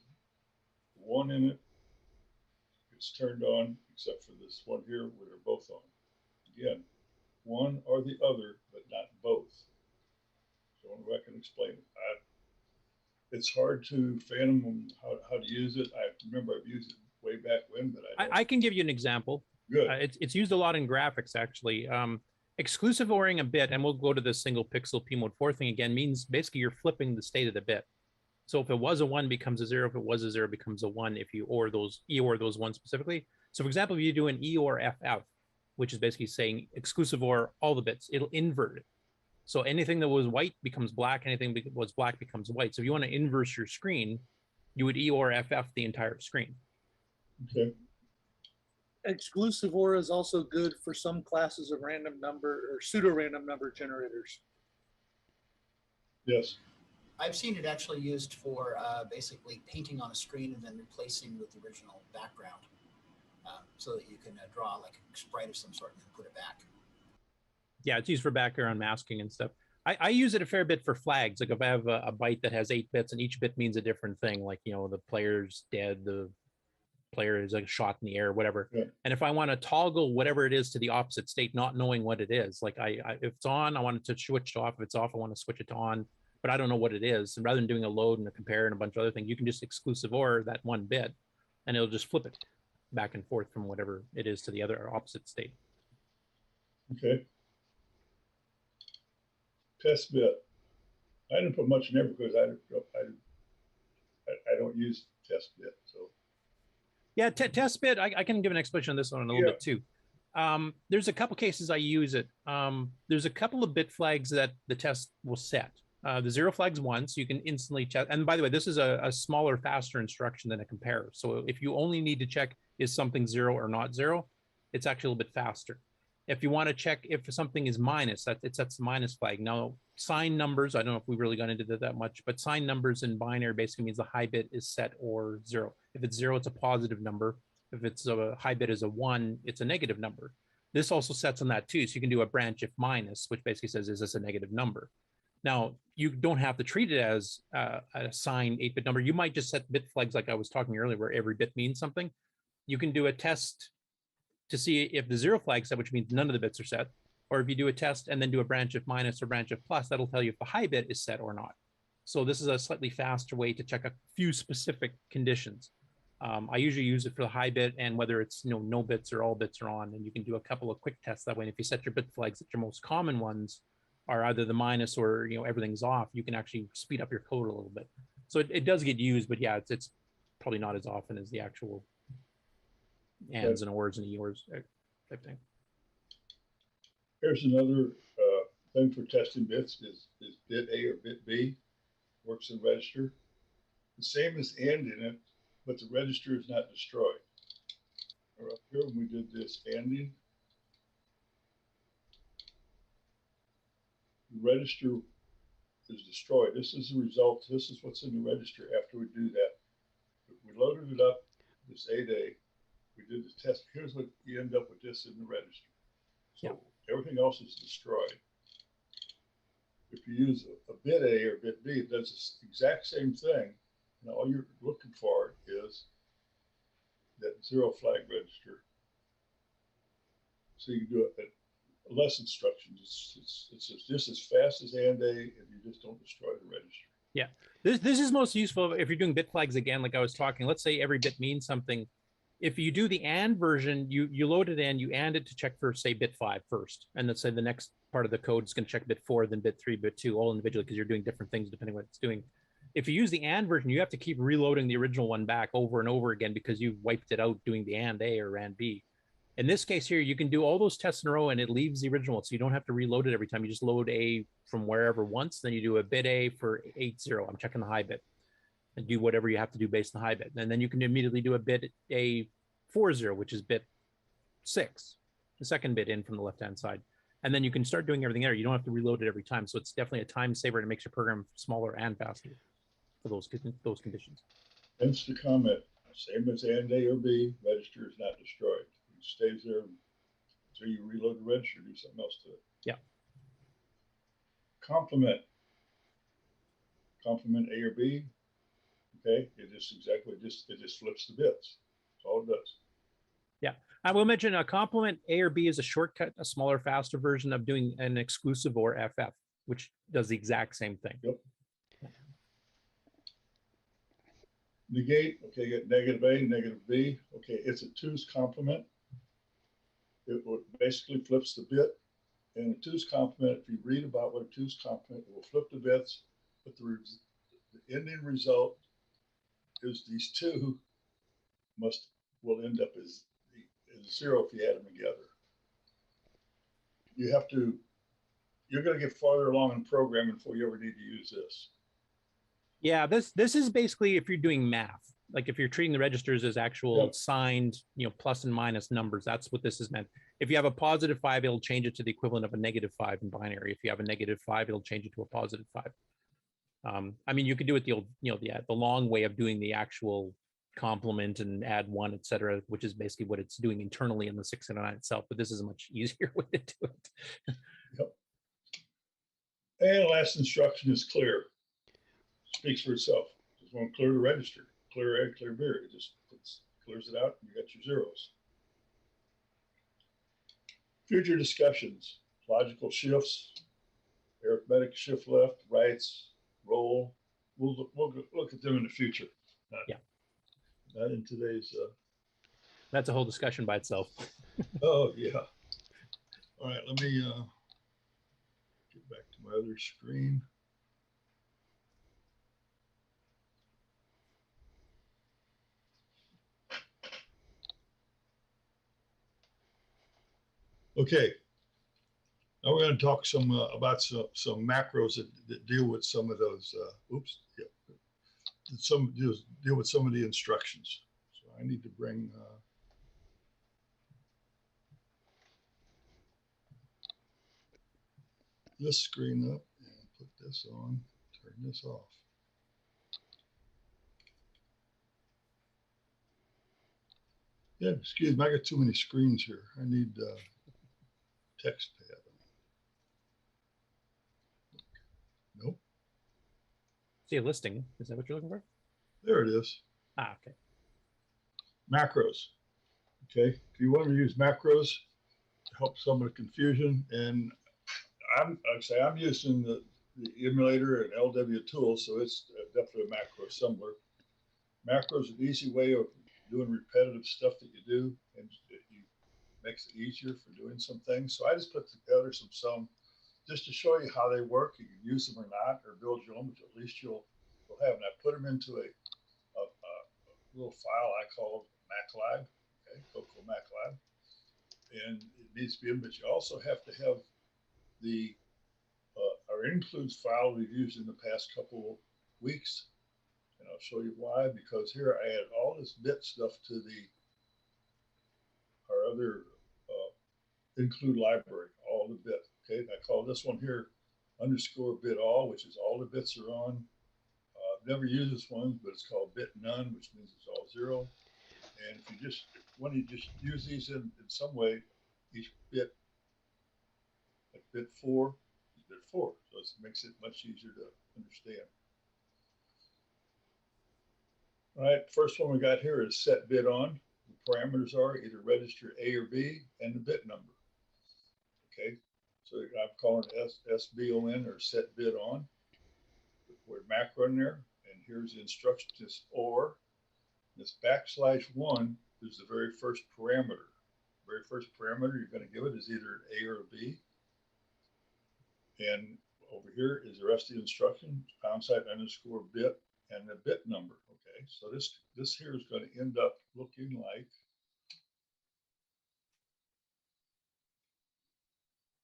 1 in it gets turned on, except for this one here where they're both on. Again, one or the other, but not both. So I can explain it. it's hard to fathom how to use it. I remember I've used it way back when, but I can give you an example. Good. It's used a lot in graphics, actually. Exclusive ORing a bit, and we'll go to the single pixel P mode 4 thing again, means basically you're flipping the state of the bit. So if it was a 1, it becomes a 0. If it was a 0, it becomes a 1 if you OR those, EOR those 1 specifically. So for example, if you do an EOR FF, which is basically saying exclusive OR all the bits, it'll invert it. So anything that was white becomes black, anything that was black becomes white. So if you want to inverse your screen, you would EOR FF the entire screen. Okay. Exclusive OR is also good for some classes of random number or pseudo-random number generators. Yes. I've seen it actually used for basically painting on a screen and then replacing with the original background, so that you can draw like a sprite of some sort and then put it back. Yeah, it's used for background masking and stuff. I use it a fair bit for flags. Like if I have a byte that has 8 bits and each bit means a different thing, like, you know, the player's dead, the player is like shot in the air, whatever. Yeah. And if I want to toggle whatever it is to the opposite state, not knowing what it is, like if it's on, I want it to switch to off. If it's off, I want to switch it to on, but I don't know what it is. And rather than doing a load and a compare and a bunch of other things, you can just exclusive OR that 1 bit and it'll just flip it back and forth from whatever it is to the other opposite state. Okay. Test bit. I didn't put much in there because I don't use test bit. So yeah, test bit. I can give an explanation on this one in a little bit too. There's a couple cases I use it. There's a couple of bit flags that the test will set. The 0 flag's 1, so you can instantly check. And by the way, this is a smaller, faster instruction than a compare. So if you only need to check is something 0 or not 0, it's actually a little bit faster. If you want to check if something is minus, it sets the minus flag. Now, sign numbers, I don't know if we really got into that much, but sign numbers in binary basically means the high bit is set or 0. If it's 0, it's a positive number. If it's a high bit is a 1, it's a negative number. This also sets on that too. So you can do a branch if minus, which basically says, is this a negative number? Now, you don't have to treat it as a signed 8-bit number. You might just set bit flags like I was talking earlier, where every bit means something. You can do a test to see if the 0 flag set, which means none of the bits are set, or if you do a test and then do a branch of minus or branch of plus, that'll tell you if the high bit is set or not. So this is a slightly faster way to check a few specific conditions. I usually use it for the high bit and whether it's no bits or all bits are on, and you can do a couple of quick tests that way. And if you set your bit flags that your most common ones are either the minus or everything's off, you can actually speed up your code a little bit. So it does get used, but yeah, it's probably not as often as the actual ands and ors and eors type thing. Here's another thing for testing bits is bit A or bit B, works in register. The same as AND in it, but the register is not destroyed. Or up here when we did this ANDing, the register is destroyed. This is the result. This is what's in the register after we do that. We loaded it up, this 8A. We did the test. Here's what you end up with this in the register. So everything else is destroyed. If you use a bit A or bit B, it does the exact same thing. And all you're looking for is that 0 flag register. So you can do it less instructions. It's just as fast as AND A, and you just don't destroy the register. Yeah, this is most useful if you're doing bit flags again, like I was talking. Let's say every bit means something. If you do the AND version, you load it in, you AND it to check for, say, bit 5 first. And let's say the next part of the code is going to check bit 4, then bit 3, bit 2, all individually, because you're doing different things depending on what it's doing. If you use the AND version, you have to keep reloading the original one back over and over again because you wiped it out doing the AND A or AND B. In this case here, you can do all those tests in a row and it leaves the original. So you don't have to reload it every time. You just load A from wherever once, then you do a bit A for 8-0. I'm checking the high bit. And do whatever you have to do based on the high bit. And then you can immediately do a bit A 4-0, which is bit 6, the second bit in from the left-hand side. And then you can start doing everything there. You don't have to reload it every time. So it's definitely a time saver and it makes your program smaller and faster for those conditions. Hence the comment, same as AND A or B, register is not destroyed. It stays there until you reload the register, do something else to it. Yeah. Complement A or B, okay, it just flips the bits. That's all it does. Yeah, I will mention a complement A or B is a shortcut, a smaller, faster version of doing an exclusive or FF, which does the exact same thing. Yep. Negate, okay, you got negative A, negative B. Okay, it's a 2's complement. It basically flips the bit. And a 2's complement, if you read about what a 2's complement, it will flip the bits, but the ending result is these two will end up as 0 if you add them together. You're going to get farther along in programming before you ever need to use this. Yeah, this is basically if you're doing math, like if you're treating the registers as actual signed, plus and minus numbers, that's what this is meant. If you have a +5, it'll change it to the equivalent of a -5 in binary. If you have a -5, it'll change it to a +5. I mean, you could do it the old, the long way of doing the actual complement and add 1, etc., which is basically what it's doing internally in the 609 itself. But this is a much easier way to do it. Yep. And last instruction is clear. Speaks for itself. Just want to clear the register. Clear A, clear B. It just clears it out and you got your zeros. Future discussions, logical shifts, arithmetic shift left, rights, roll. We'll look at them in the future. Not in today's. That's a whole discussion by itself. Oh, yeah. All right, let me get back to my other screen. Okay, now we're going to talk about some macros that deal with some of those. Deal with some of the instructions. So I need to bring. This screen up and put this on. Turn this off. Yeah, excuse me, I got too many screens here. I need text pad. Nope. See a listing. Is that what you're looking for? There it is. Ah, okay. Macros. Okay, if you want to use macros to help some of the confusion, and I'm using the emulator and LW tool, so it's definitely a macro assembler. Macro is an easy way of doing repetitive stuff that you do, and it makes it easier for doing some things. So I just put together some just to show you how they work. You can use them or not, or build your own, but at least you'll have them. I put them into a little file I call MacLab, okay, CoCo MacLab, and it needs to be in, but you also have to have the our includes file we've used in the past couple weeks, and I'll show you why. Because here I add all this bit stuff to our other include library, all the bit. Okay, I call this one here _bit all, which is all the bits are on. Never use this one, but it's called bit none, which means it's all 0. And if you when you just use these in some way, each bit, like bit 4 is bit 4, so it makes it much easier to understand. All right, first one we got here is set bit on. The parameters are either register A or B and the bit number. Okay, so I'm calling it SBON or set bit on. Put a macro in there, and here's the instruction, just OR. This \1 is the very first parameter. The very first parameter you're going to give it is either an A or a B. And over here is the rest of the instruction, #_bit and the bit number. Okay, so this here is going to end up looking like,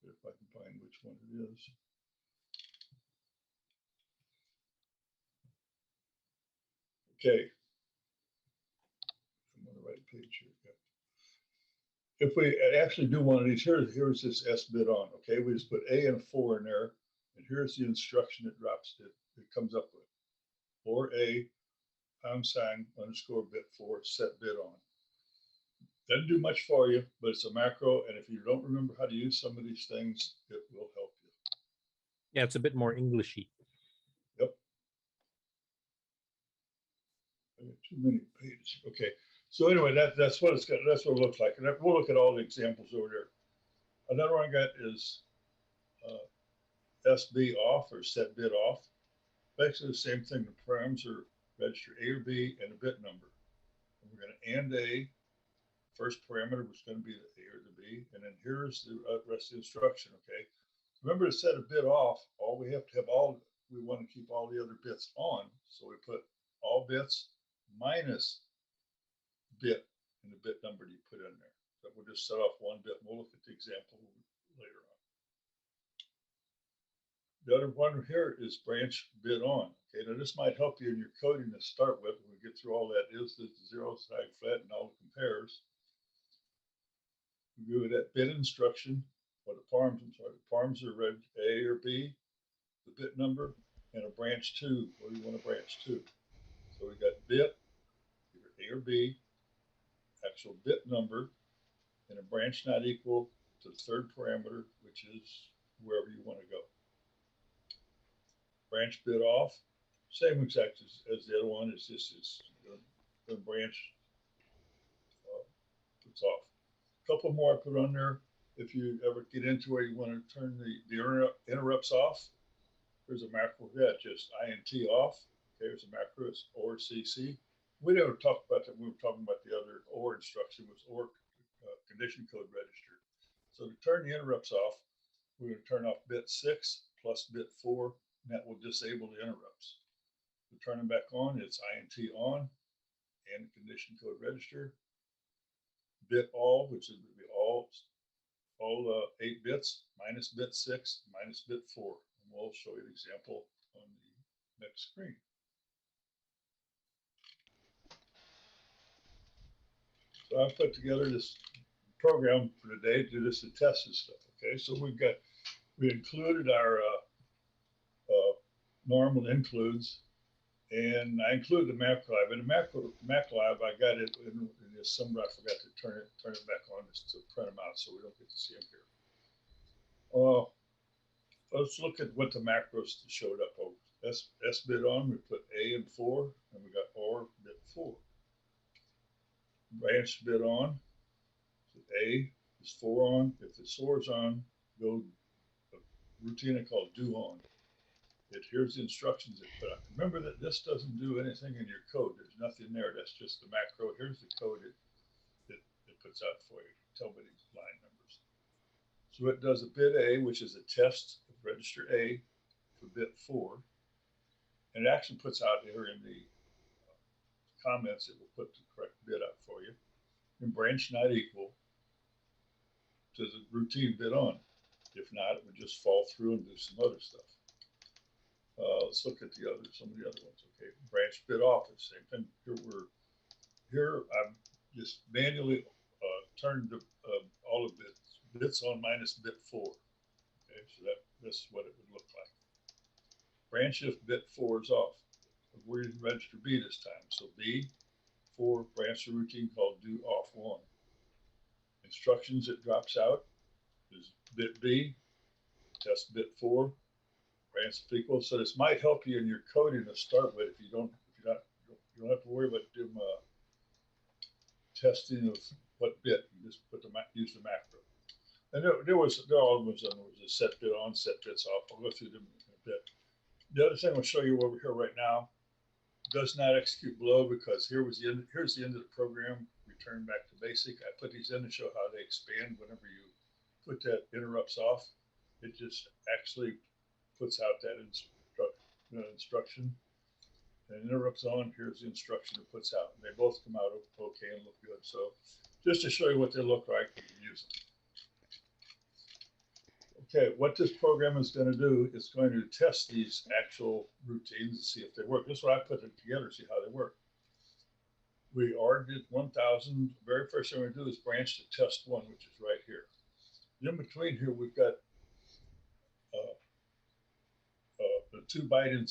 if I can find which one it is. Okay, I'm on the right page here. Yeah. If we actually do one of these, here's this S bit on. Okay, we just put A and 4 in there, and here's the instruction it drops. It comes up with or A #_bit 4 set bit on. Doesn't do much for you, but it's a macro, and if you don't remember how to use some of these things, it will help you. Yeah, it's a bit more Englishy. Yep. I got too many pages. Okay. So anyway, that's what it's got. That's what it looks like, and we'll look at all the examples over there. Another one I got is SB off or set bit off. Basically the same thing. The params are register A or B, and a bit number. And we're going to AND A. First parameter was going to be the A or the B, and then here's the rest of the instruction, okay? Remember to set a bit off. All we have to have we want to keep all the other bits on, so we put all bits minus bit and the bit number you put in there. So we'll just set off one bit. We'll look at the example later on. The other one here is branch bit on. Okay, now this might help you in your coding to start with. When we get through all that is the zero, side, flat, and all the compares. We go with that bit instruction, or the params, the params are read A or B, the bit number, and a branch to, what do you want to branch to? So we got bit, either A or B, actual bit number, and a branch not equal to the third parameter, which is wherever you want to go. Branch bit off, same exact as the other one, it's just the branch puts off. A couple more I put on there. If you ever get into where you want to turn the interrupts off, there's a macro for that, just INT off. Okay, there's a macro, it's OR CC. We never talked about that. We were talking about the other OR instruction, was OR condition code register. So to turn the interrupts off, we're going to turn off bit 6 plus bit 4, and that will disable the interrupts. To turn them back on, it's INT on and condition code register. Bit all, which is going to be all 8 bits, minus bit 6, minus bit 4. And we'll show you an example on the next screen. So I've put together this program for today to do this to test this stuff. Okay, so we included our normal includes, and I included the MacLab. In the MacLab, I got it in the assembly. I forgot to turn it back on just to print them out, so we don't get to see them here. Let's look at what the macros showed up over. S bit on, we put A and 4, and we got OR bit 4. Branch bit on, so A is 4 on. If the OR is on, go a routine I call do on. Here's the instructions it put out. Remember that this doesn't do anything in your code. There's nothing there. That's just the macro. Here's the code it puts out for you. Tell me these line numbers. So it does a bit A, which is a test of register A for bit 4. And it actually puts out here in the comments, it will put the correct bit out for you. And branch not equal to the routine bit on. If not, it would just fall through and do some other stuff. Let's look at some of the other ones. Okay, branch bit off, the same thing. Here I'm just manually turned all of bits on minus bit 4. Okay, so this is what it would look like. Branch if bit 4 is off. We're using register B this time. So B 4 branch the routine called do off 1. Instructions it drops out is bit B, test bit 4. Branch equal. So this might help you in your coding to start with. You don't have to worry about doing testing of what bit. You just use the macro. And there all was a set bit on, set bits off. I'll go through them in a bit. The other thing I'll show you over here right now does not execute below, because here's the end of the program. Return back to basic. I put these in to show how they expand whenever you put that interrupts off. It just actually puts out that instruction, and interrupts on. Here's the instruction it puts out. They both come out okay and look good. So just to show you what they look like, you can use them. Okay, what this program is going to do is going to test these actual routines and see if they work. This is what I put it together, see how they work. We already did 1000. Very first thing we do is branch to test 1, which is right here. In between here, we've got the 2-byte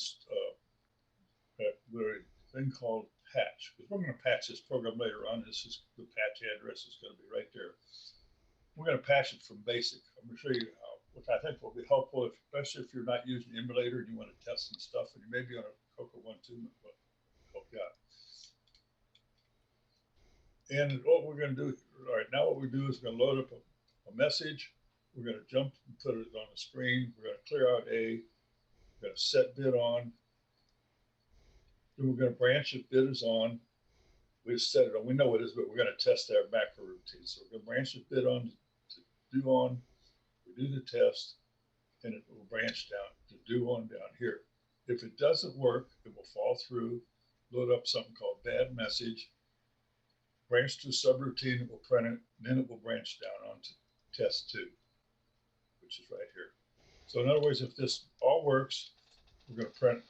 thing called patch, because we're going to patch this program later on. This is the patch address is going to be right there. We're going to patch it from basic. I'm going to show you what I think will be helpful, especially if you're not using the emulator and you want to test some stuff, and you may be on a CoCo 1.2, but help you out. And what we're going to do, all right, now what we do is we're going to load up a message. We're going to jump and put it on the screen. We're going to clear out A. We're going to set bit on. Then we're going to branch if bit is on. We set it on. We know what it is, but we're going to test our macro routine. So we're going to branch if bit on to do on. We do the test, and it will branch down to do on down here. If it doesn't work, it will fall through, load up something called bad message, branch to a subroutine, it will print it, and then it will branch down onto test 2, which is right here. So in other words, if this all works, we're going to print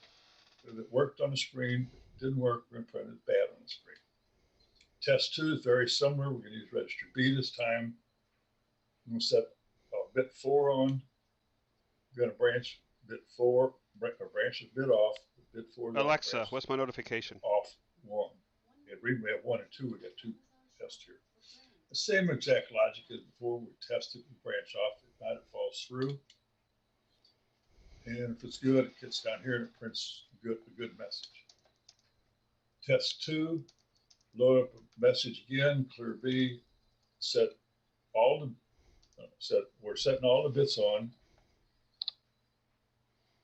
if it worked on the screen. If it didn't work, we're going to print it bad on the screen. Test 2 is very similar. We're going to use register B this time. I'm going to set bit 4 on. We're going to branch bit 4, branch the bit off. Bit 4. Alexa, what's my notification? Off 1. And we have 1 and 2. We got 2 tests here. The same exact logic as before. We test it, we branch off. If not, it falls through. And if it's good, it gets down here and it prints a good message. Test 2, load up a message again, clear B, set all the we're setting all the bits on,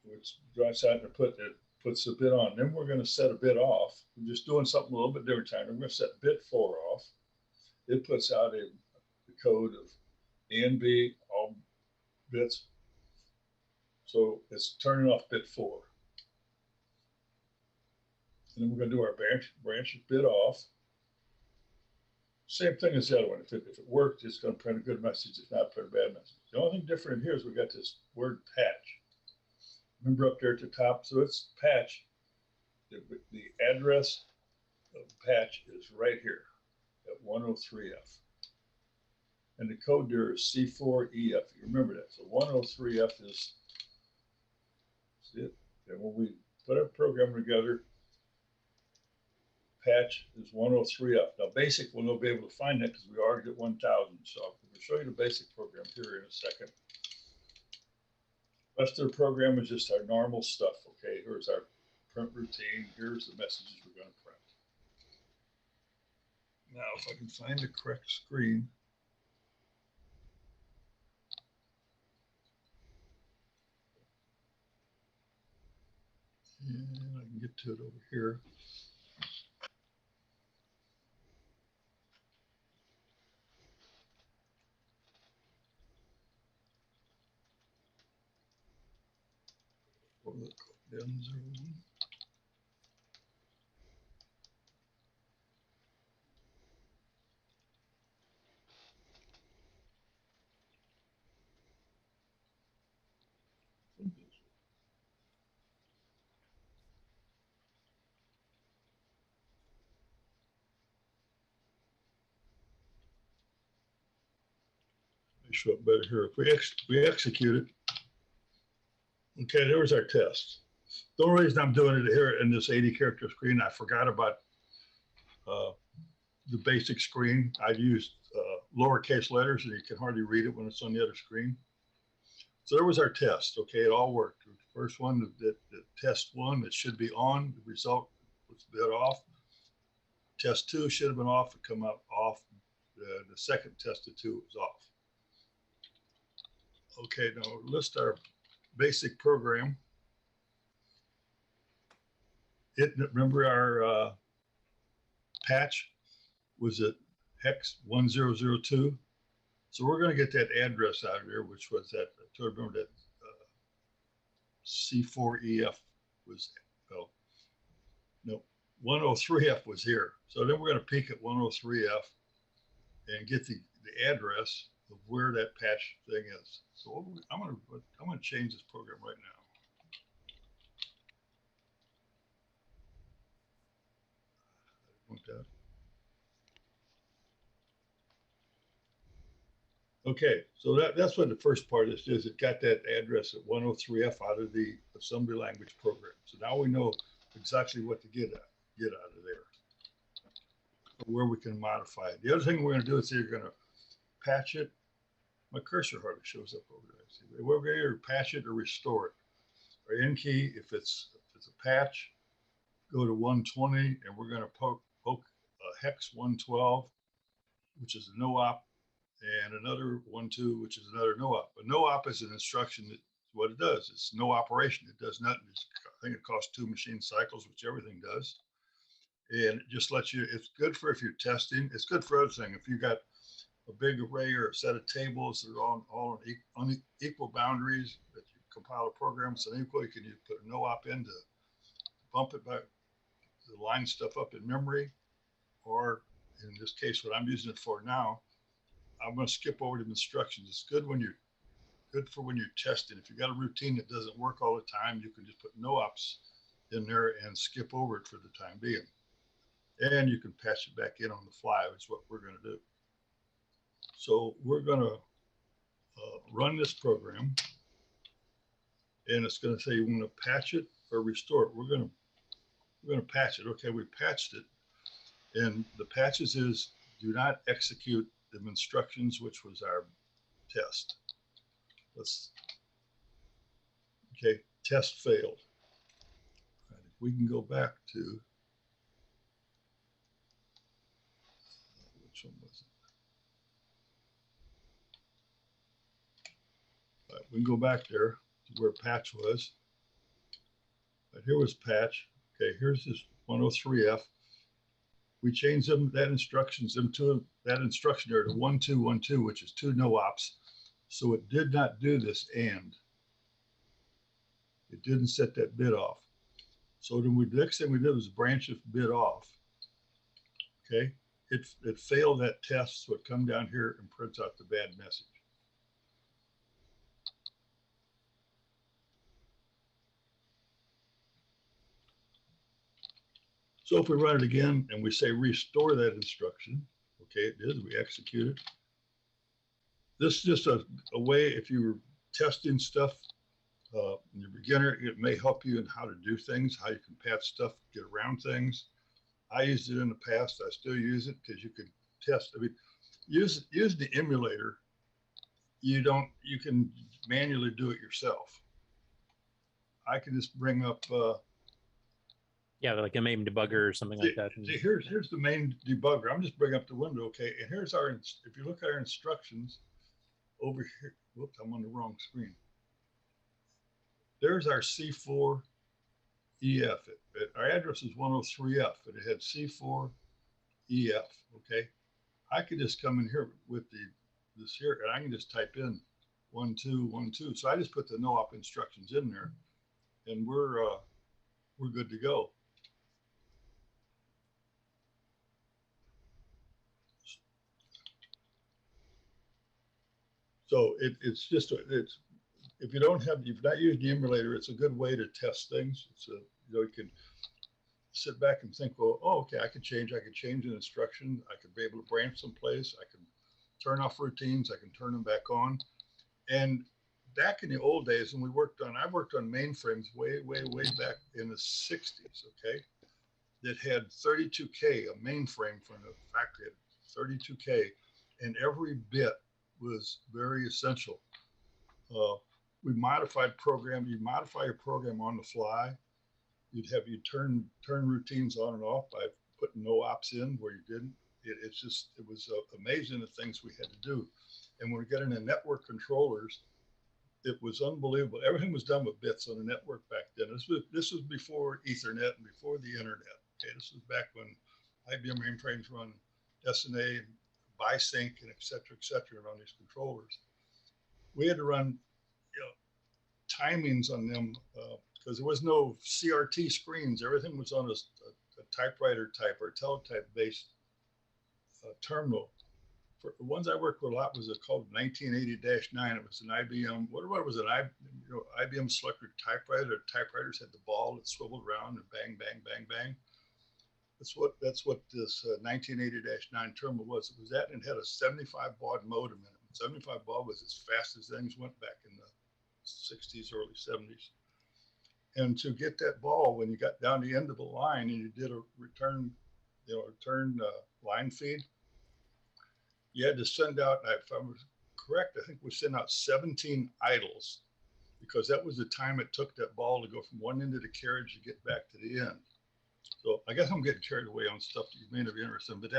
which drives out and puts the bit on. Then we're going to set a bit off. We're just doing something a little bit different time. We're going to set bit 4 off. It puts out the code of A and B, all bits. So it's turning off bit 4. And then we're going to do our branch bit off. Same thing as the other one. If it worked, it's going to print a good message. If not, print a bad message. The only thing different here is we got this word patch. Remember up there at the top? So it's patch. The address of the patch is right here at 103F. And the code there is C4EF. You remember that. So 103F is it. And when we put our program together, patch is 103F. Now basic, we'll not be able to find that because we already at 1000. So we'll show you the basic program here in a second. The rest of the program is just our normal stuff. Okay, here's our print routine. Here's the messages we're going to print. Now, if I can find the correct screen. And I can get to it over here. Show up better here. If we execute it, okay, there was our test. The only reason I'm doing it here in this 80 character screen, I forgot about the basic screen. I used lowercase letters and you can hardly read it when it's on the other screen. So there was our test. Okay, it all worked. The first one, the test 1, it should be on. The result was a bit off. Test 2 should have been off. It come out off. The second test of 2 was off. Okay, now list our basic program. Remember our patch was at hex 1002. So we're going to get that address out of there, which was that, I remember that C4EF was, well, no, 103F was here. So then we're going to peek at 103F and get the address of where that patch thing is. So I'm going to change this program right now. Okay, so that's what the first part is. It got that address at 103F out of the assembly language program. So now we know exactly what to get out of there, where we can modify it. The other thing we're going to do is you're going to patch it. My cursor hardly shows up over there. See, we're going to either patch it or restore it. Our N key, if it's a patch, go to 120, and we're going to poke hex 112, which is a no op, and another 12, which is another no op. A no op is an instruction that what it does. It's no operation. It does nothing. I think it costs 2 machine cycles, which everything does. And it just lets you, it's good for if you're testing. It's good for everything. If you got a big array or a set of tables that are all on equal boundaries that you compile a program so equal, you can put a no-op in to bump it back, to line stuff up in memory, or in this case, what I'm using it for now, I'm going to skip over the instructions. It's good for when you're testing. If you got a routine that doesn't work all the time, you can just put no-ops in there and skip over it for the time being. And you can patch it back in on the fly, which is what we're going to do. So we're going to run this program, and it's going to say you want to patch it or restore it. We're going to patch it. Okay, we patched it, and the patches is do not execute the instructions, which was our test. Okay, test failed. Right, if we can go back to which one was it? Right, we can go back there to where patch was. Right, here was patch. Okay, here's this 103F. We changed that instruction there to 1212, which is 2 no-ops. So it did not do this and. It didn't set that bit off. So then the next thing we did was branch this bit off. Okay, it failed that test, so it come down here and prints out the bad message. So if we run it again and we say restore that instruction, okay, it did, we execute it. This is just a way, if you were testing stuff in your beginner, it may help you in how to do things, how you can patch stuff, get around things. I used it in the past. I still use it because you could test. I mean, use the emulator. You can manually do it yourself. I can just bring up. Yeah, like a main debugger or something like that. See, here's the main debugger. I'm just bringing up the window, okay? And here's our, if you look at our instructions over here, whoops, I'm on the wrong screen. There's our C4 EF. Our address is 103F, and it had C4 EF, okay? I could just come in here with this here, and I can just type in 1212. So I just put the no-op instructions in there, and we're good to go. So it's just, if you don't have, you've not used the emulator, it's a good way to test things. It's you can sit back and think, well, oh, okay, I could change an instruction. I could be able to branch someplace. I can turn off routines. I can turn them back on. And back in the old days, when I worked on mainframes way back in the 60s, okay, that had 32K, a mainframe from the factory had 32K, and every bit was very essential. We modified program. You modify your program on the fly. You turn routines on and off by putting no ops in where you didn't. It was amazing the things we had to do. And when we got into network controllers, it was unbelievable. Everything was done with bits on the network back then. This was before Ethernet and before the internet. Okay, this was back when IBM mainframes run SNA and BiSync and et cetera, on these controllers. We had to run, timings on them because there was no CRT screens. Everything was on a typewriter type or teletype based terminal. For the ones I worked with a lot was called 1980-9. It was an IBM. What was it? IBM selected typewriter. Typewriters had the ball that swiveled around and bang, bang, bang, bang. That's what this 1980-9 terminal was. It was that, and it had a 75 baud modem in it. 75 baud was as fast as things went back in the 60s, early 70s. And to get that ball, when you got down the end of the line and you did a return line feed, you had to send out, if I was correct, I think we sent out 17 idles because that was the time it took that ball to go from one end of the carriage to get back to the end. So I guess I'm getting carried away on stuff that you may not be interested in, but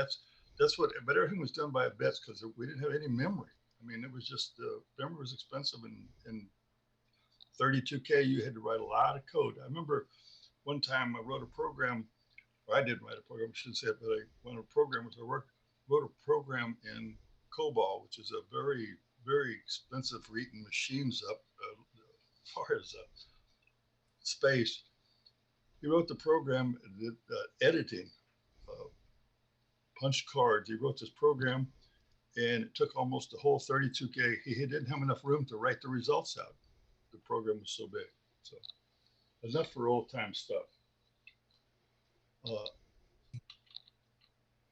but everything was done by bits because we didn't have any memory. I mean, it was just, memory was expensive and 32K, you had to write a lot of code. I remember one time I wrote a program, or I didn't write a program, I shouldn't say it, but I wrote a program, wrote a program in COBOL, which is a very, very expensive for eating machines up as far as space. He wrote the program, editing, punch cards. He wrote this program, and it took almost the whole 32K. He didn't have enough room to write the results out. The program was so big. So enough for old time stuff.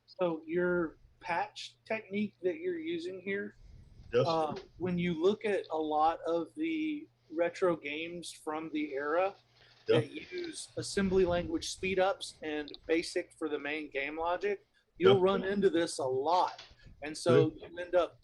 So your patch technique that you're using here, yes. When you look at a lot of the retro games from the era that use assembly language speed ups and basic for the main game logic, you'll run into this a lot. And so you end up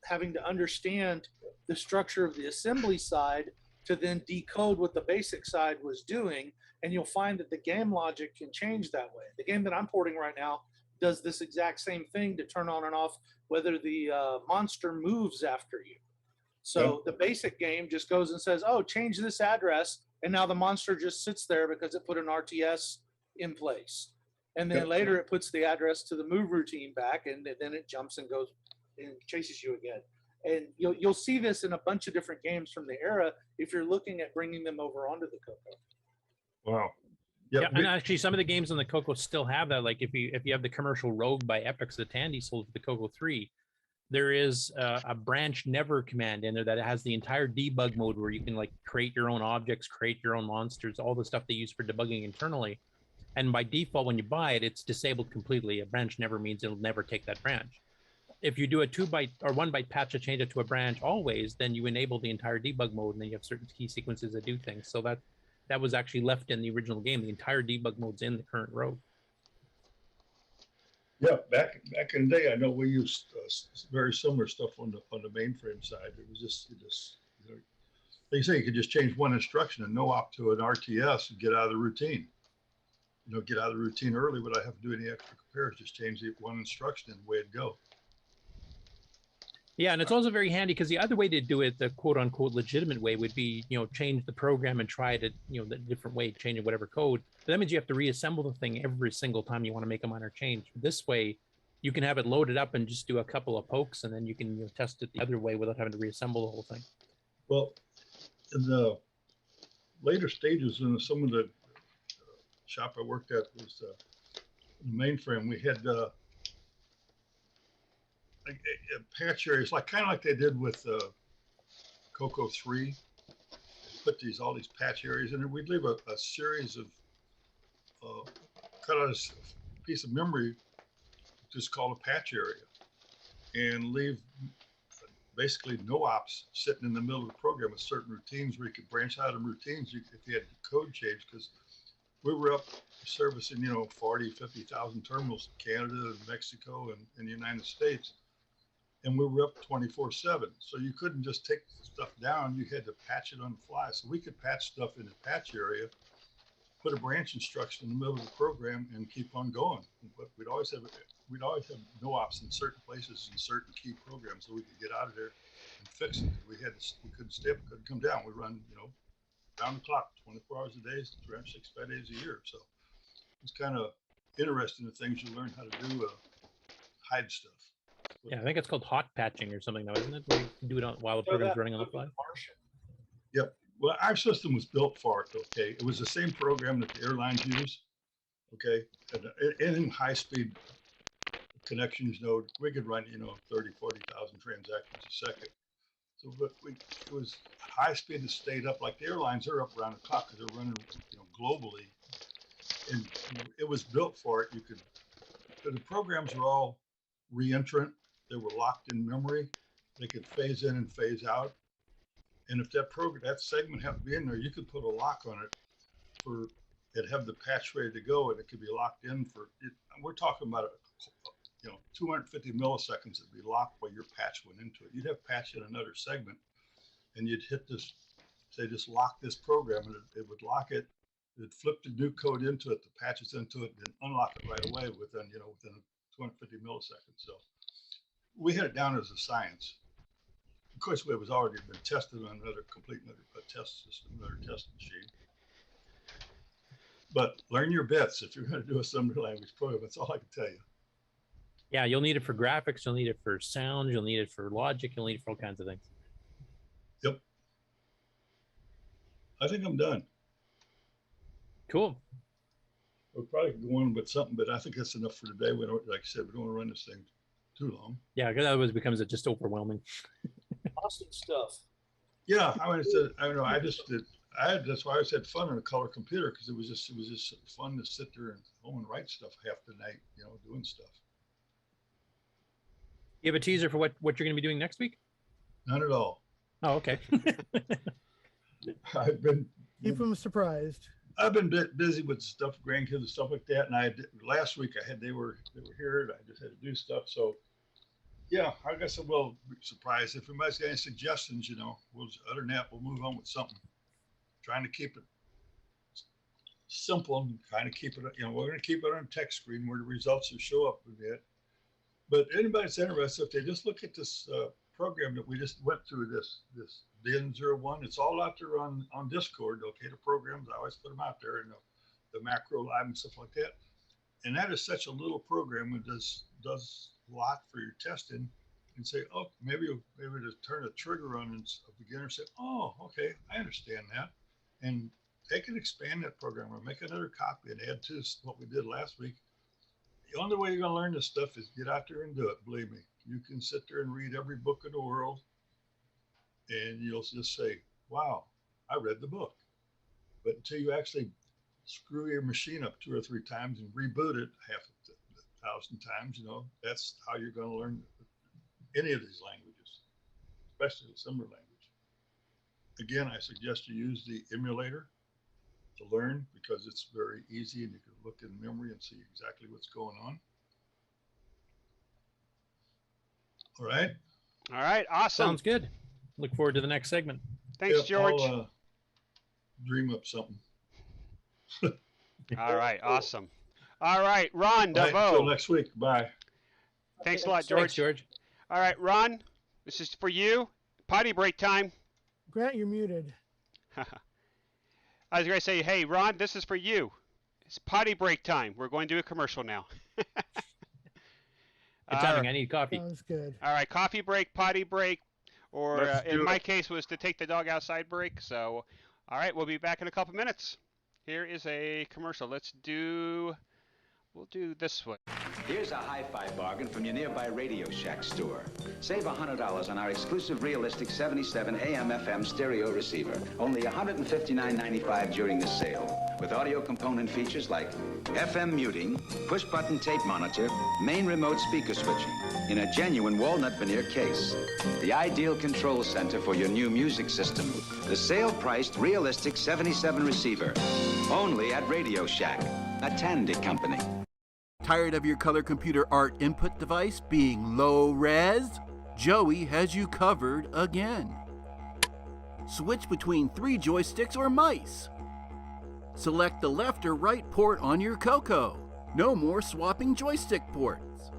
having to understand the structure of the assembly side to then decode what the basic side was doing. And you'll find that the game logic can change that way. The game that I'm porting right now does this exact same thing to turn on and off whether the monster moves after you. So the basic game just goes and says, oh, change this address. And now the monster just sits there because it put an RTS in place. And then later it puts the address to the move routine back, and then it jumps and goes and chases you again. And you'll see this in a bunch of different games from the era if you're looking at bringing them over onto the CoCo. Wow. Yeah, and actually some of the games on the CoCo still have that. Like if you have the commercial Rogue by Epix that Tandy sold for the CoCo 3, there is a branch never command in there that has the entire debug mode where you can like create your own objects, create your own monsters, all the stuff they use for debugging internally. And by default, when you buy it, it's disabled completely. A branch never means it'll never take that branch. If you do a 2-byte or 1-byte patch to change it to a branch always, then you enable the entire debug mode, and then you have certain key sequences that do things. So that was actually left in the original game. The entire debug mode's in the current Rogue. Yeah, back in the day, I know we used very similar stuff on the mainframe side. It was just you know, they say you could just change one instruction and no op to an RTS and get out of the routine. You know, get out of the routine early without having to do any extra compares. Just change the one instruction and away it go. Yeah, and it's also very handy because the other way to do it, the quote unquote legitimate way, would be, you know, change the program and try it, you know, the different way, changing whatever code. But that means you have to reassemble the thing every single time you want to make a minor change. This way, you can have it loaded up and just do a couple of pokes, and then you can, you know, test it the other way without having to reassemble the whole thing. Well, in the later stages in some of the shop I worked at was the mainframe. We had patch areas, kind of like they did with CoCo 3. Put all these patch areas in there. We'd leave a series of cut out a piece of memory, just called a patch area, and leave basically no ops sitting in the middle of the program with certain routines where you could branch out of routines if you had the code change, because we were up servicing, you know, 40, 50,000 terminals in Canada and Mexico and the United States. And we were up 24/7. So you couldn't just take stuff down. You had to patch it on the fly. So we could patch stuff in the patch area, put a branch instruction in the middle of the program, and keep on going. But we'd always have no ops in certain places in certain key programs so we could get out of there and fix it. We couldn't stay up, couldn't come down. We run, you know, down the clock, 24 hours a day, 365 days a year. So it's kind of interesting, the things you learn how to do, hide stuff. Yeah, I think it's called hot patching or something, though, isn't it? Where you can do it while the program's running on the fly. Yep. Well, our system was built for it, okay? It was the same program that the airlines use, okay? And anything high-speed connections, you know, we could run, you know, 30, 40,000 transactions a second. So but it was high speed that stayed up. Like the airlines are up around the clock because they're running, you know, globally. And you know, it was built for it. The programs were all reentrant. They were locked in memory. They could phase in and phase out. And if that segment happened to be in there, you could put a lock on it for it, have the patch ready to go, and it could be locked in for it. We're talking about 250 milliseconds would be locked while your patch went into it. You'd have patch in another segment, and you'd hit this, say, just lock this program, and it would lock it. It'd flip the new code into it, the patches into it, and then unlock it right away within 250 milliseconds. So we had it down as a science. course, it was already been tested on another test system, another test machine. But learn your bits if you're going to do assembly language program. That's all I can tell you. Yeah, you'll need it for graphics. You'll need it for sound. You'll need it for logic. You'll need it for all kinds of things. Yep. I think I'm done. Cool. We'll probably go on with something, but I think that's enough for today. We don't, like I said, we don't want to run this thing too long. Yeah, because otherwise it becomes just overwhelming. Awesome stuff. Yeah, I don't know. That's why I said fun on a color computer, because it was just fun to sit there and home and write stuff half the night, doing stuff. You have a teaser for what you're going to be doing next week? None at all. Oh, okay. I've been keep them surprised. I've been busy with stuff, grandkids and stuff like that. And last week they were here, and I just had to do stuff. So yeah, I guess I will be surprised if anybody's got any suggestions. Other than that, we'll move on with something. Trying to keep it simple and kind of keep it. We're going to keep it on text screen where the results will show up a bit. But anybody that's interested, if they just look at this program that we just went through, this bin01, it's all out there on Discord. Okay, the programs, I always put them out there, and the macro live and stuff like that. And that is such a little program that does a lot for your testing. And say, oh, maybe to turn a trigger on and a beginner say, oh, okay, I understand that. And they can expand that program or make another copy and add to what we did last week. The only way you're going to learn this stuff is get out there and do it. Believe me, you can sit there and read every book in the world, and you'll just say, wow, I read the book. But until you actually screw your machine up 2 or 3 times and reboot it 1,000 times, that's how you're going to learn any of these languages, especially the assembly language. Again, I suggest you use the emulator to learn, because it's very easy and you can look in memory and see exactly what's going on. All right. All right. Awesome. Sounds good. Look forward to the next segment. Thanks, George. I'll dream up something. All right. Awesome. All right, Ron DeVoe. Until next week. Bye. Thanks a lot, George. Thanks, George. All right, Ron, this is for you. Potty break time. Grant, you're muted. I was going to say, hey, Ron, this is for you. It's potty break time. We're going to do a commercial now. Good timing. I need coffee. Sounds good. All right, coffee break, potty break, or in my case was to take the dog outside break. So, all right, we'll be back in a couple minutes. Here is a commercial. We'll do this one. Here's a hi-fi bargain from your nearby Radio Shack store. Save $100 on our exclusive realistic 77 AM/FM stereo receiver. Only $159.95 during the sale. With audio component features like FM muting, push-button tape monitor, main remote speaker switching, in a genuine walnut veneer case. The ideal control center for your new music system. The sale-priced realistic 77 receiver. Only at Radio Shack, a Tandy company. Tired of your color computer art input device being low res? Joey has you covered again. Switch between 3 joysticks or mice. Select the left or right port on your CoCo. No more swapping joystick ports.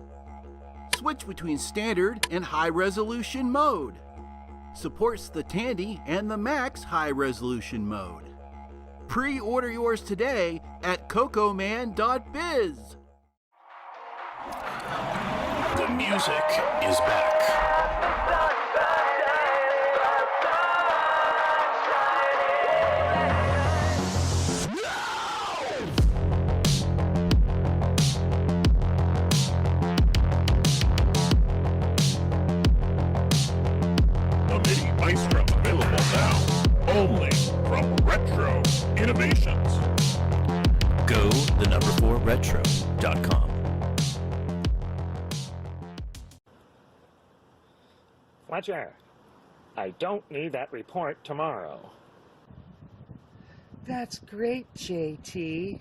Switch between standard and high resolution mode. Supports the Tandy and the Max high resolution mode. Pre-order yours today at cocoman.biz. The music is back. The MIDI Maestro available now, only from Retro Innovations. Go the number 4 retro.com. Fletcher, I don't need that report tomorrow. That's great, JT.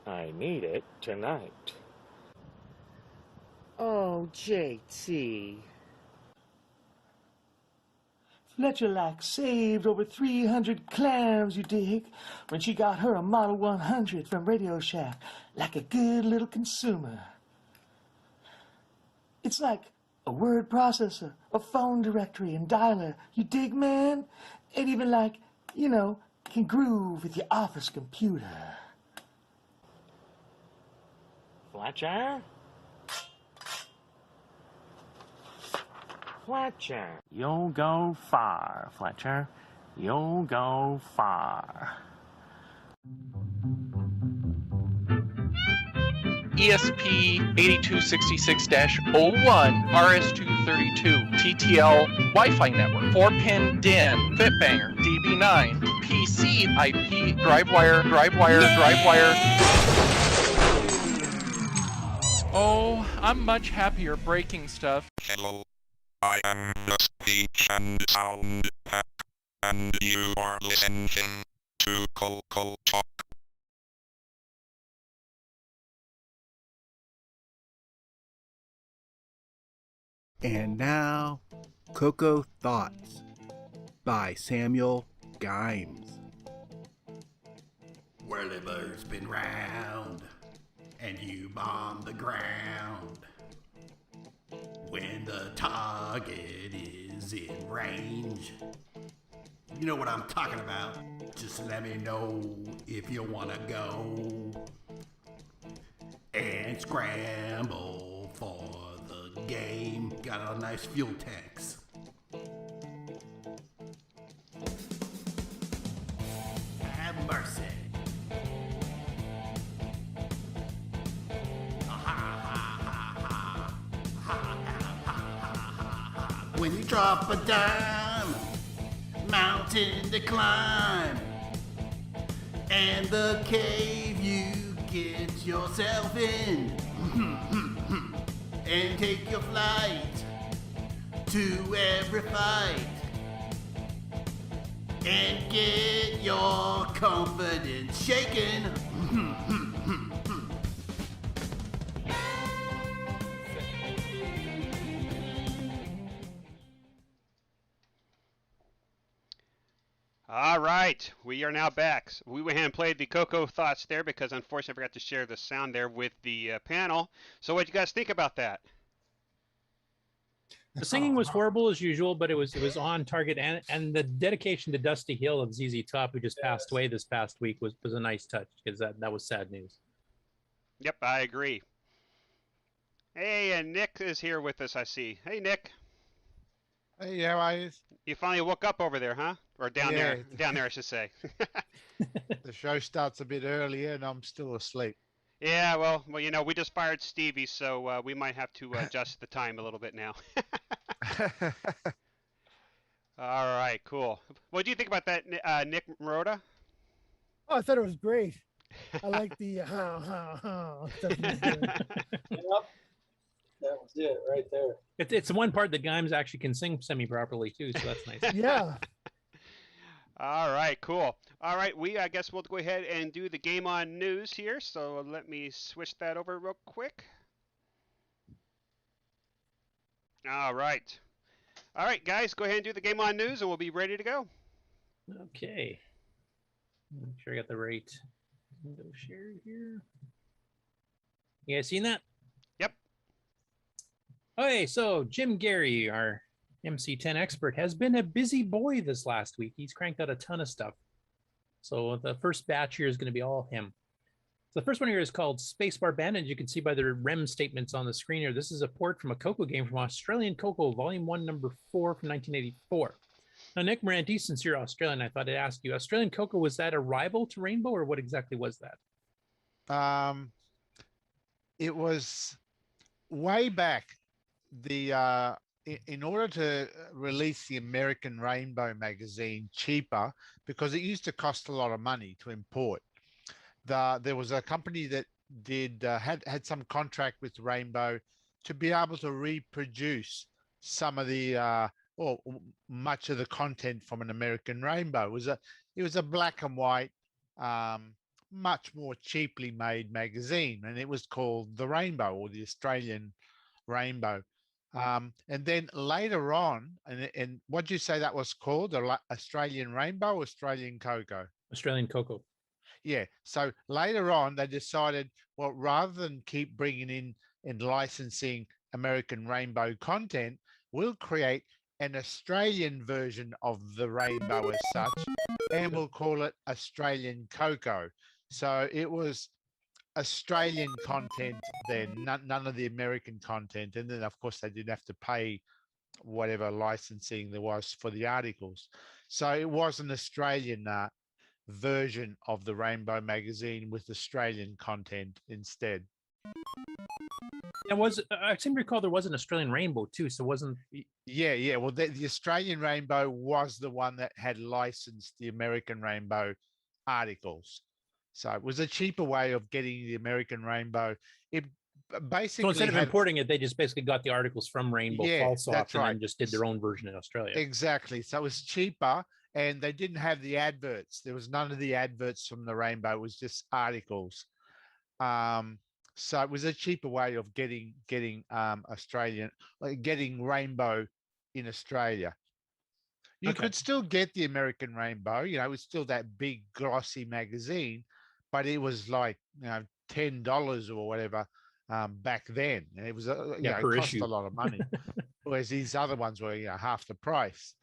I need it tonight. Oh, JT. Fletcher saved over 300 clams, you dig, when she got her a Model 100 from Radio Shack, like a good little consumer. It's like a word processor, a phone directory and dialer. You dig, man? And even like, can groove with your office computer. Fletcher? Fletcher. You'll go far, Fletcher. You'll go far. ESP 8266-01 RS232 TTL Wi-Fi network 4-pin DIN Fitbanger DB9 PC IP DriveWire. Oh, I'm much happier breaking stuff. Hello, I am the speech and sound pack, and you are listening to CoCoTALK. And now, CoCo Thoughts by Samuel Gimes. Well, the bird's been round, and you bomb the ground. When the target is in range, you know what I'm talking about. Just let me know if you want to go and scramble for the game. Got a nice fuel tanks. Have mercy. When you drop a dime, mountain to climb, and the cave you get yourself in, and take your flight to every fight, and get your confidence shaken. All right, we are now back. We went ahead and played the CoCo Thoughts there because unfortunately I forgot to share the sound there with the panel. So what do you guys think about that? The singing was horrible as usual, but it was on target, and the dedication to Dusty Hill of ZZ Top, who just passed away this past week, was a nice touch, because that was sad news. Yep, I agree. Hey, and Nick is here with us, I see. Hey, Nick. Hey, how are you? You finally woke up over there, huh? Or down Yeah. there. Down there, I should say. The show starts a bit earlier and I'm still asleep. Yeah, well, you know, we just fired Stevie, so we might have to adjust the time a little bit now. All right, cool. What do you think about that, Nick Marotta? Oh, I thought it was great. I like the stuff. Yep. That was it right there. It's the one part that Gimes actually can sing semi-properly too, so that's nice. Yeah. All right, cool. All right, I guess we'll go ahead and do the game on news here. So let me switch that over real quick. All right. All right, guys, go ahead and do the game on news and we'll be ready to go. Okay. Make sure I got the right window share here. You guys seen that? Yep. Okay, so Jim Gerrie, our MC10 expert, has been a busy boy this last week. He's cranked out a ton of stuff. So the first batch here is going to be all him. So the first one here is called Space Bar Bandit. You can see by the REM statements on the screen here, this is a port from a CoCo game from Australian CoCo, Volume 1, Number 4 from 1984. Now, Nick Marentes, since you're Australian, I thought I'd ask you, Australian CoCo, was that a rival to Rainbow, or what exactly was that? It was way back. In order to release the American Rainbow magazine cheaper, because it used to cost a lot of money to import, there was a company that had some contract with Rainbow to be able to reproduce some of the or much of the content from an American Rainbow. It was a black and white, much more cheaply made magazine, and it was called The Rainbow, or the Australian Rainbow. And then later on, and what did you say that was called? Australian Rainbow, Australian CoCo? Australian CoCo. Yeah. So later on, they decided, well, rather than keep bringing in and licensing American Rainbow content, we'll create an Australian version of the rainbow as such, and we'll call it Australian CoCo. So it was Australian content then, none of the American content. And then, of course, they didn't have to pay whatever licensing there was for the articles. So it was an Australian version of the Rainbow magazine with Australian content instead. And I seem to recall there was an Australian Rainbow too, so wasn't... Yeah. Well, the Australian Rainbow was the one that had licensed the American Rainbow articles. So it was a cheaper way of getting the American Rainbow. It basically... So instead of importing it, they just basically got the articles from Rainbow, false off, that's and right. then just did their own version in Australia. Exactly. So it was cheaper, and they didn't have the adverts. There was none of the adverts from the Rainbow. It was just articles. So it was a cheaper way of getting getting Rainbow in Australia. You could still get the American Rainbow. You know, it was still that big glossy magazine, but it was like, you know, $10 or whatever back then. And it was it cost a lot of money. Whereas these other ones were, you know, half the price.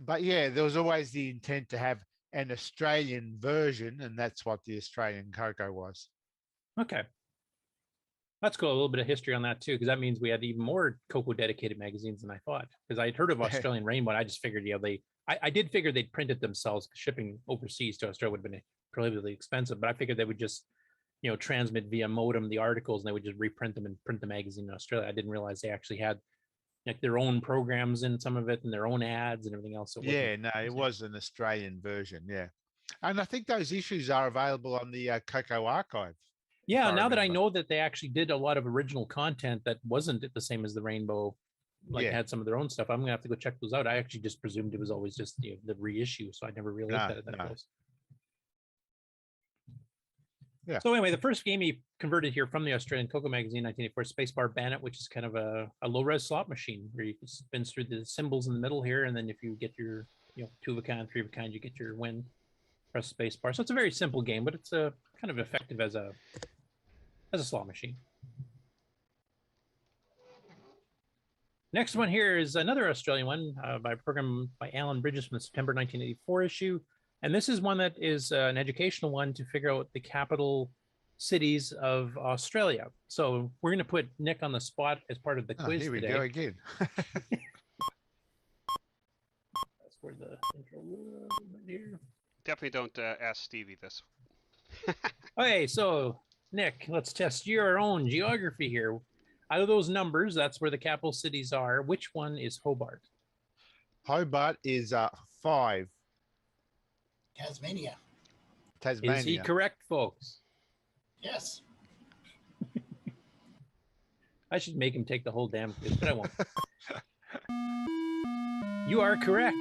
But yeah, there was always the intent to have an Australian version, and that's what the Australian CoCo was. Okay. That's cool. A little bit of history on that too, because that means we had even more CoCo dedicated magazines than I thought. Because I'd heard of Australian Rainbow, and I just figured, I did figure they'd print it themselves. Shipping overseas to Australia would have been prohibitively expensive, but I figured they would just, transmit via modem the articles, and they would just reprint them and print the magazine in Australia. I didn't realize they actually had like their own programs in some of it and their own ads and everything else. It was an Australian version. Yeah, and I think those issues are available on the CoCo archive. Yeah, now that I know that they actually did a lot of original content that wasn't the same as the Rainbow, had some of their own stuff, I'm gonna have to go check those out. I actually just presumed it was always just the reissue, so I never really looked at it that close. Yeah. So anyway, the first game he converted here from the Australian CoCo magazine, 1984, Space Bar Bandit, which is kind of a low-res slot machine where you can spin through the symbols in the middle here, and then if you get your 2 of a kind, 3 of a kind, you get your win. Press space bar. So it's a very simple game, but it's kind of effective as a slot machine. Next one here is another Australian one by a program by Alan Bridges from the September 1984 issue. And this is one that is an educational one to figure out the capital cities of Australia. So we're going to put Nick on the spot as part of the quiz here we today. go again. That's where the intro was right here. Definitely don't ask Stevie this. Okay, so Nick, let's test your own geography here. Out of those numbers, that's where the capital cities are. Which one is Hobart? Hobart is 5. Tasmania. Tasmania. Is he correct, folks? Yes. I should make him take the whole damn quiz, but I won't. You are correct.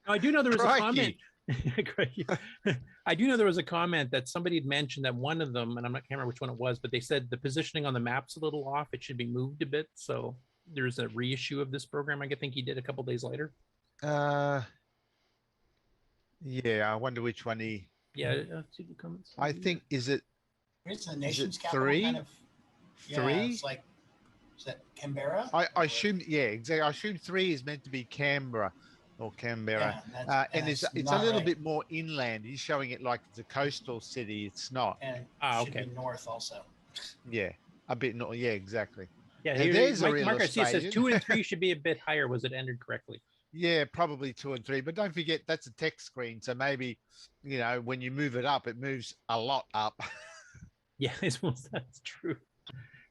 Now, I do know there was a comment. I do know there was a comment that somebody had mentioned that one of them, and I can't remember which one it was, but they said the positioning on the map's a little off. It should be moved a bit. So there's a reissue of this program. I think he did a couple days later. Yeah, I wonder which one he. Yeah, see the comments. I think is it the nation's capital 3? kind of. 3? Yeah, it's like, is that Canberra? I assume, yeah, exactly. I assume 3 is meant to be Canberra or Canberra, and it's a little bit more inland. He's showing it like it's a coastal city. It's not. And should be north also. Yeah, a bit north. Yeah, exactly. Yeah, and here, there's a real Mark Garcia says Australian. 2 and 3 should be a bit higher. Was it entered correctly? Yeah, probably 2 and 3. But don't forget that's a text screen, so maybe when you move it up, it moves a lot up. Yeah, that's true.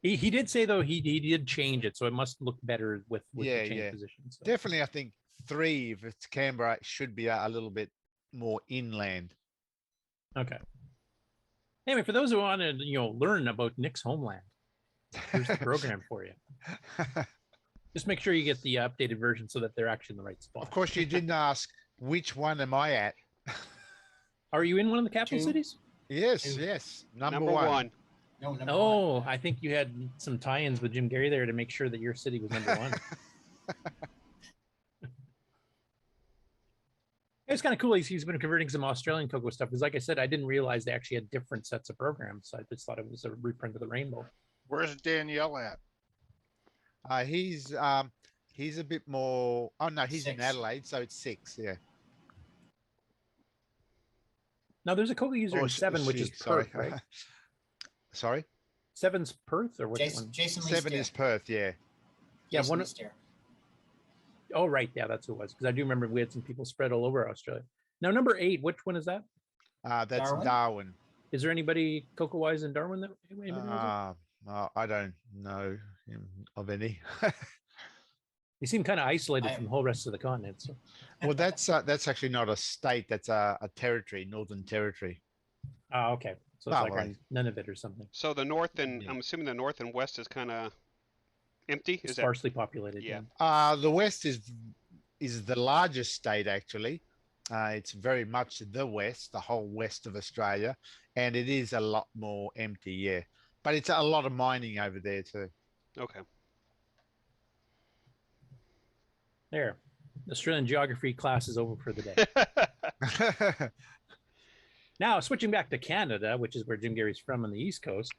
He did say though he did change it, so it must look better with the change position. So. Definitely, I think 3, if it's Canberra, it should be a little bit more inland. Okay. Anyway, for those who want to learn about Nick's homeland, here's the program for you. Just make sure you get the updated version so that they're actually in the right spot. Of course, you didn't ask which one am I at. Are you in one of the capital cities? Yes, yes. Number one. No, number one. I think you had some tie-ins with Jim Gerrie there to make sure that your city was number 1. Okay, It's kind of cool. He's been converting some Australian CoCo stuff because, like I said, I didn't realize they actually had different sets of programs. So I just thought it was a reprint of the Rainbow. Where's Dannielle at? He's a bit more. Oh no, he's 6. in Adelaide, so it's 6. Yeah. Now there's a CoCo user in 7, which is Perth, right? Sorry. 7's Perth or which one? Jason Lee 7 is Perth. Yeah. Yeah, Jason one. Lee Stair. Oh, right. Yeah, that's who it was. Because I do remember we had some people spread all over Australia. Now, number 8, which one is that? That's Darwin. Is there anybody CoCo-wise in Darwin that I don't know of any. You seem kind of isolated from the whole rest of the continent. So. Well, that's actually not a state. That's a territory, Northern Territory. Oh, okay. So it's like Nunavut or something. So the north and I'm assuming the north and west is kind of empty. It's sparsely populated. Yeah. The west is the largest state actually. It's very much the west, the whole west of Australia, and it is a lot more empty. Yeah, but it's a lot of mining over there too. Okay. There, Australian geography class is over for the day. Now, switching back to Canada, which is where Jim Gerrie's from on the East Coast,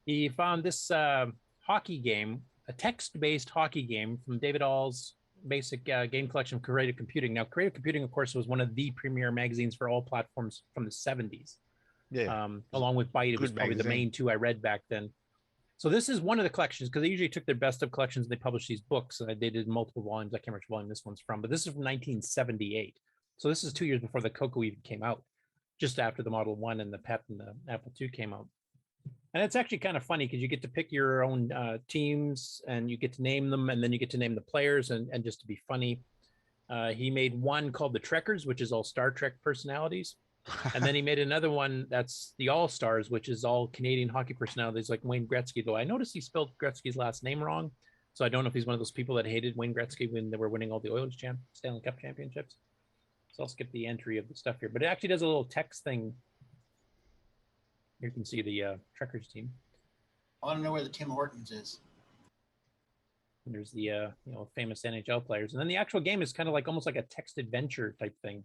he found this hockey game, a text-based hockey game from David All's basic game collection, Creative Computing. Now, Creative Computing, of course, was one of the premier magazines for all platforms from the 70s. Yeah. Along with Byte, it was probably the main two I read back then. So this is one of the collections, because they usually took their best of collections and they published these books. They did multiple volumes. I can't remember which volume this one's from, but this is from 1978. So this is 2 years before the CoCo even came out, just after the Model 1 and the PET and the Apple II came out. And it's actually kind of funny because you get to pick your own teams and you get to name them, and then you get to name the players, and just to be funny. He made one called the Trekkers, which is all Star Trek personalities. And then he made another one that's the All-Stars, which is all Canadian hockey personalities like Wayne Gretzky, though I noticed he spelled Gretzky's last name wrong. So I don't know if he's one of those people that hated Wayne Gretzky when they were winning all the Oilers Stanley Cup championships. So I'll skip the entry of the stuff here, but it actually does a little text thing. Here you can see the Trekkers team. I want to know where the Tim Hortons is. And there's the famous NHL players, and then the actual game is kind of like almost like a text adventure type thing.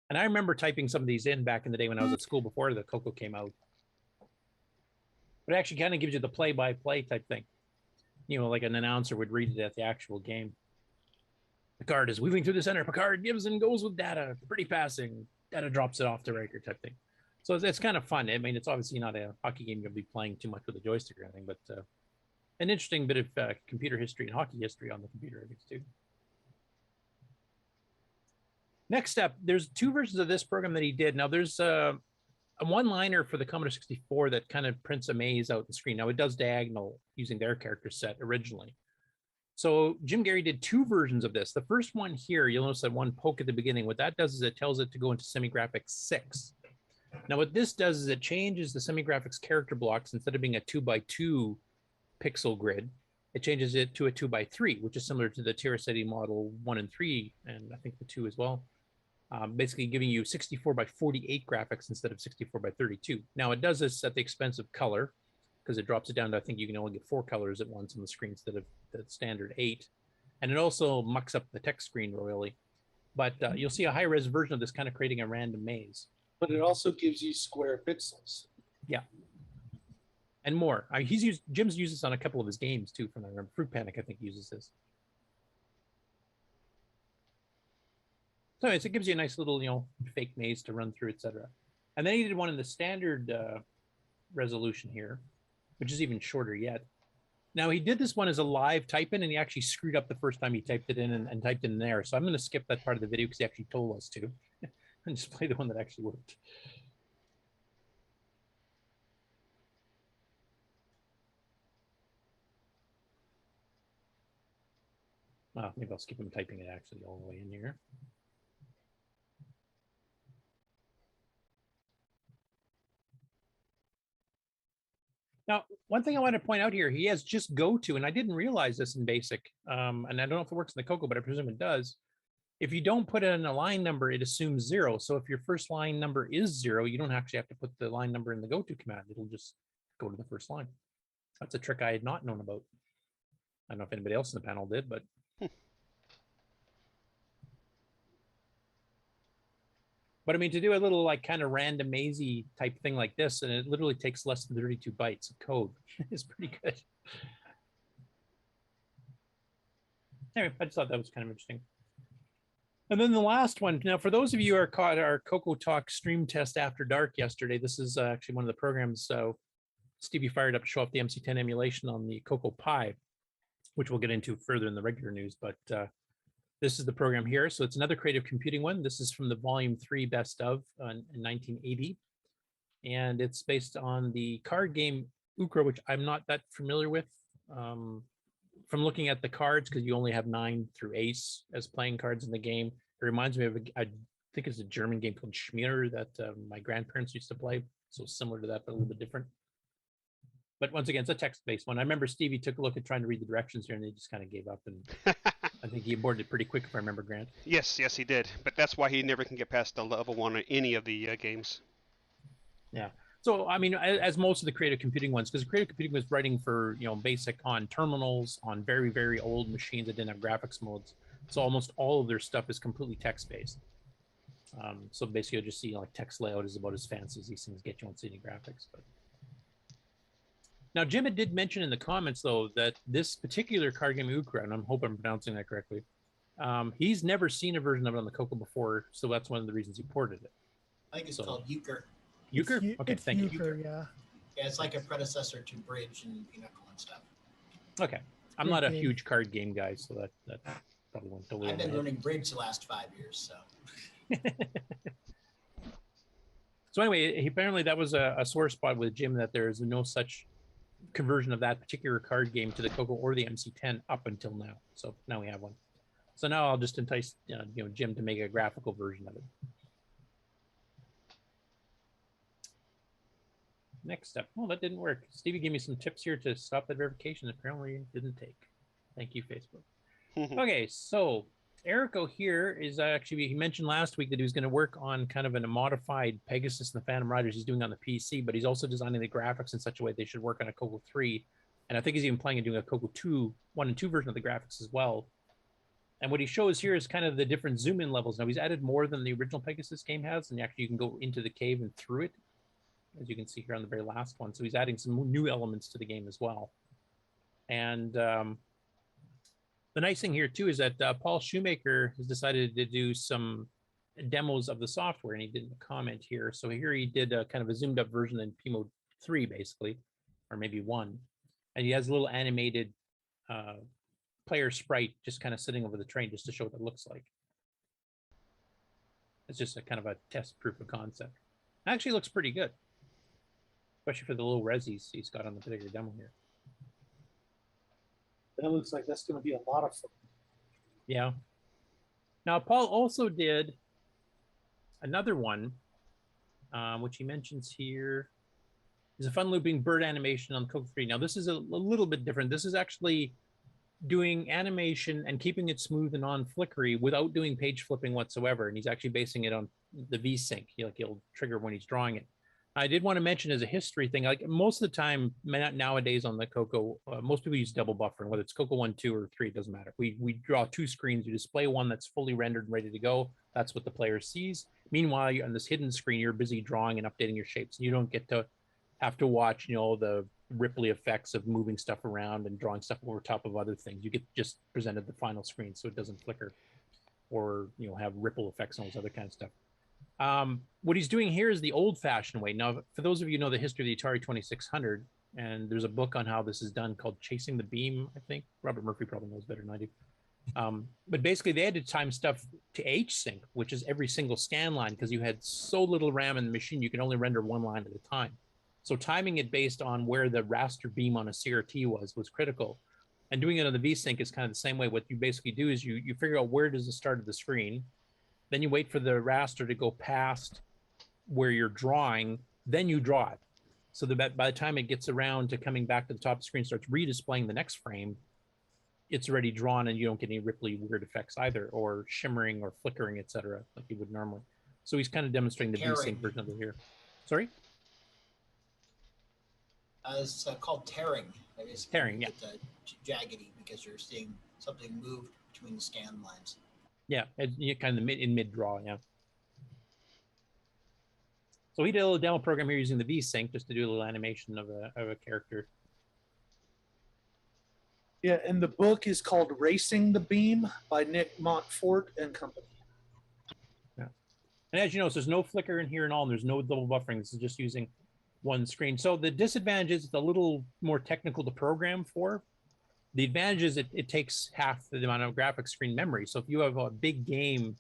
And I remember typing some of these in back in the day when I was at school before the CoCo came out. But it actually kind of gives you the play-by-play type thing. Like an announcer would read it at the actual game. Picard is weaving through the center. Picard gives and goes with Data. Pretty passing. Data drops it off to Riker type thing. So it's kind of fun. I mean, it's obviously not a hockey game you'll be playing too much with a joystick or anything, but an interesting bit of computer history and hockey history on the computer, I guess, too. Next up, there's 2 versions of this program that he did. Now, there's a one-liner for the Commodore 64 that kind of prints a maze out the screen. Now, it does diagonal using their character set originally. So Jim Gerrie did 2 versions of this. The first one here, you'll notice that one poke at the beginning. What that does is it tells it to go into SemiGraphics 6. Now, what this does is it changes the SemiGraphics character blocks. Instead of being a 2x2 pixel grid, it changes it to a 2x3, which is similar to the TRS-80 model 1 and 3, and I think the 2 as well. Basically giving you 64x48 graphics instead of 64x32. Now, it does this at the expense of color, because it drops it down to, I think you can only get 4 colors at once on the screen instead of the standard 8. And it also mucks up the text screen royally. But you'll see a high-res version of this kind of creating a random maze. But it also gives you square pixels. Yeah. And more. Jim's used this on a couple of his games, too, from I remember. Fruit Panic, I think, uses this. So it gives you a nice little, fake maze to run through, etc. And then he did one in the standard resolution here, which is even shorter yet. Now, he did this one as a live type-in, and he actually screwed up the first time he typed it in and typed it in there. So I'm going to skip that part of the video because he actually told us to, and just play the one that actually worked. Well, maybe I'll skip him typing it actually all the way in here. Now, one thing I want to point out here, he has just go to, and I didn't realize this in BASIC, and I don't know if it works in the CoCo, but I presume it does. If you don't put in a line number, it assumes 0. So if your first line number is 0, you don't actually have to put the line number in the go to command. It'll just go to the first line. That's a trick I had not known about. I don't know if anybody else in the panel did, but. But I mean, to do a little like kind of random mazy type thing like this, and it literally takes less than 32 bytes of code, is pretty good. Anyway, I just thought that was kind of interesting. And then the last one. Now, for those of you who are caught our CoCoTALK stream test after dark yesterday, this is actually one of the programs. So Stevie fired up to show off the MC10 emulation on the Coco Pi, which we'll get into further in the regular news. But this is the program here. So it's another creative computing one. This is from the Volume 3 Best of in 1980. And it's based on the card game Euchre, which I'm not that familiar with. From looking at the cards, because you only have 9 through ace as playing cards in the game. It reminds me of, I think it's a German game called Schmier that my grandparents used to play. So similar to that, but a little bit different. But once again, it's a text-based one. I remember Stevie took a look at trying to read the directions here and they just kind of gave up. And I think he aborted it pretty quick, if I remember, Grant. Yes, he did. But that's why he never can get past the level 1 on any of the games. Yeah. So, I mean, as most of the creative computing ones, because creative computing was writing for, basic on terminals, on very, very old machines that didn't have graphics modes. So almost all of their stuff is completely text-based. So basically, you'll just see like text layout is about as fancy as these things get. You won't see any graphics. But now, Jim did mention in the comments, though, that this particular card game, Euchre, and I hope I'm pronouncing that correctly, he's never seen a version of it on the Coco before, so that's one of the reasons he ported it. I think it's called Euchre. Euchre? Okay, thank you. Euchre, yeah. Yeah, it's like a predecessor to Bridge and Pinochle and stuff. Okay. I'm not a huge card game guy, so that probably won't totally. I've been learning Bridge the last 5 years, so. So anyway, apparently that was a sore spot with Jim, that there is no such conversion of that particular card game to the Coco or the MC10 up until now. So now we have one. So now I'll just entice Jim to make a graphical version of it. Next step. Oh, that didn't work. Stevie gave me some tips here to stop that verification. Apparently it didn't take. Thank you, Facebook. Okay, so Erico here is actually, he mentioned last week that he was going to work on kind of a modified Pegasus and the Phantom Riders he's doing on the PC, but he's also designing the graphics in such a way they should work on a Coco 3. And I think he's even planning on doing a Coco 2, 1 and 2 version of the graphics as well. And what he shows here is kind of the different zoom in levels. Now he's added more than the original Pegasus game has, and actually you can go into the cave and through it, as you can see here on the very last one. So he's adding some new elements to the game as well. And the nice thing here too is that Paul Shoemaker has decided to do some demos of the software, and he did a comment here. So here he did a kind of a zoomed up version in P-Mode 3 basically, or maybe 1. And he has a little animated player sprite just kind of sitting over the train just to show what it looks like. It's just a kind of a test proof of concept. Actually looks pretty good, especially for the little resis he's got on the particular demo here. That looks like that's going to be a lot of fun. Yeah. Now, Paul also did another one, which he mentions here. Is a fun looping bird animation on Coco 3. Now, this is a little bit different. This is actually doing animation and keeping it smooth and non-flickery without doing page flipping whatsoever. And he's actually basing it on the V-Sync. He'll trigger when he's drawing it. I did want to mention as a history thing, like most of the time nowadays on the Coco, most people use double buffering, whether it's Coco 1, 2, or 3, it doesn't matter. We draw 2 screens. You display one that's fully rendered and ready to go. That's what the player sees. Meanwhile, on this hidden screen, you're busy drawing and updating your shapes. You don't get to have to watch, the ripply effects of moving stuff around and drawing stuff over top of other things. You get just presented the final screen so it doesn't flicker or, have ripple effects and all this other kind of stuff. What he's doing here is the old-fashioned way. Now, for those of you who know the history of the Atari 2600, and there's a book on how this is done called Chasing the Beam, I think. Robert Murphy probably knows better than I do. But basically, they had to time stuff to H-Sync, which is every single scan line, because you had so little RAM in the machine, you can only render one line at a time. So timing it based on where the raster beam on a CRT was critical. And doing it on the V-Sync is kind of the same way. What you basically do is you figure out where does the start of the screen, then you wait for the raster to go past where you're drawing, then you draw it. So that by the time it gets around to coming back to the top of the screen, starts redisplaying the next frame, it's already drawn and you don't get any ripply weird effects either, or shimmering or flickering, etc., like you would normally. So he's kind of demonstrating the V-Sync version of it here. Sorry? It's called tearing. Tearing, yeah. Jaggedy because you're seeing something move between the scan lines. Yeah, you kind of in mid draw, yeah. So we did a little demo program here using the VSync just to do a little animation of a character. Yeah, and the book is called Racing the Beam by Nick Montfort and Company. Yeah. And as you notice, there's no flicker in here and all, and there's no double buffering. This is just using one screen. So the disadvantage is it's a little more technical to program for. The advantage is it takes half the amount of graphics screen memory. So if you have a big game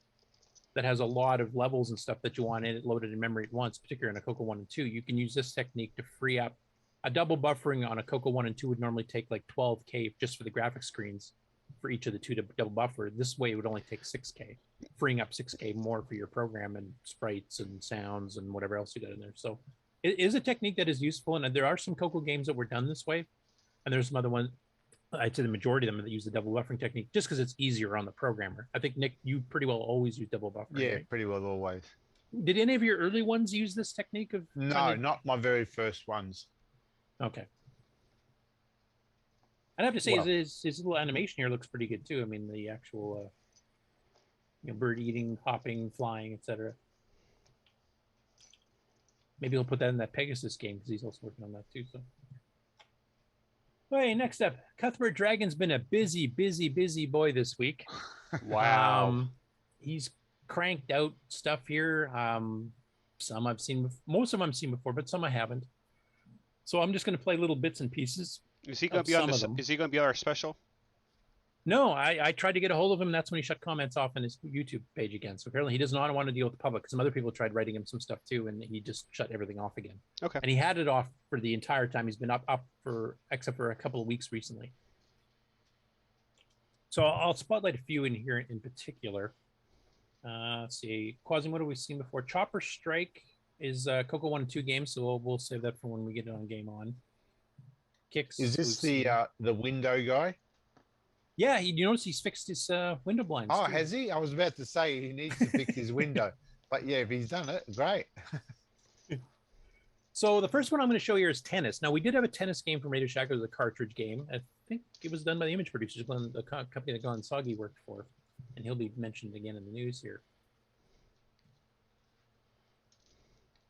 that has a lot of levels and stuff that you want in it loaded in memory at once, particularly on a CoCo 1 and 2, you can use this technique to free up. A double buffering on a CoCo 1 and 2 would normally take like 12K just for the graphics screens for each of the two to double buffer. This way it would only take 6K, freeing up 6K more for your program and sprites and sounds and whatever else you got in there. So it is a technique that is useful, and there are some CoCo games that were done this way, and there's some other ones. I'd say the majority of them that use the double buffering technique just because it's easier on the programmer. I think, Nick, you pretty well always use double buffering. Yeah, right? pretty well always. Did any of your early ones use this technique of? No, not my very first ones. Okay. I'd have to say Well, his little animation here looks pretty good too. I mean, the actual bird eating, hopping, flying, etc. Maybe he'll put that in that Pegasus game because he's also working on that too. So. Okay, next up, Cuthbert Dragon's been a busy boy this week. Wow. He's cranked out stuff here. Some I've seen, most of them I've seen before, but some I haven't. So I'm just going to play little bits and pieces. Is he going to be on this? Is he going to be on our special? No, I tried to get a hold of him. And that's when he shut comments off on his YouTube page again. So apparently he does not want to deal with the public. Some other people tried writing him some stuff too, and he just shut everything off again. Okay. And he had it off for the entire time. He's been up for, except for a couple of weeks recently. So I'll spotlight a few in here in particular. Let's see. Quazimodo we've seen before. Chopper Strike is CoCo 1 and 2 games, so we'll save that for when we get it on Game On. Kicks. Is this the window guy? Yeah, you notice he's fixed his window blinds. Oh, too. has he? I was about to say he needs to fix his window. But yeah, if he's done it, great. So the first one I'm going to show you is tennis. Now, we did have a tennis game from Radio Shack. It was a cartridge game. I think it was done by the image producers, the company that Glenn Sogge worked for. And he'll be mentioned again in the news here.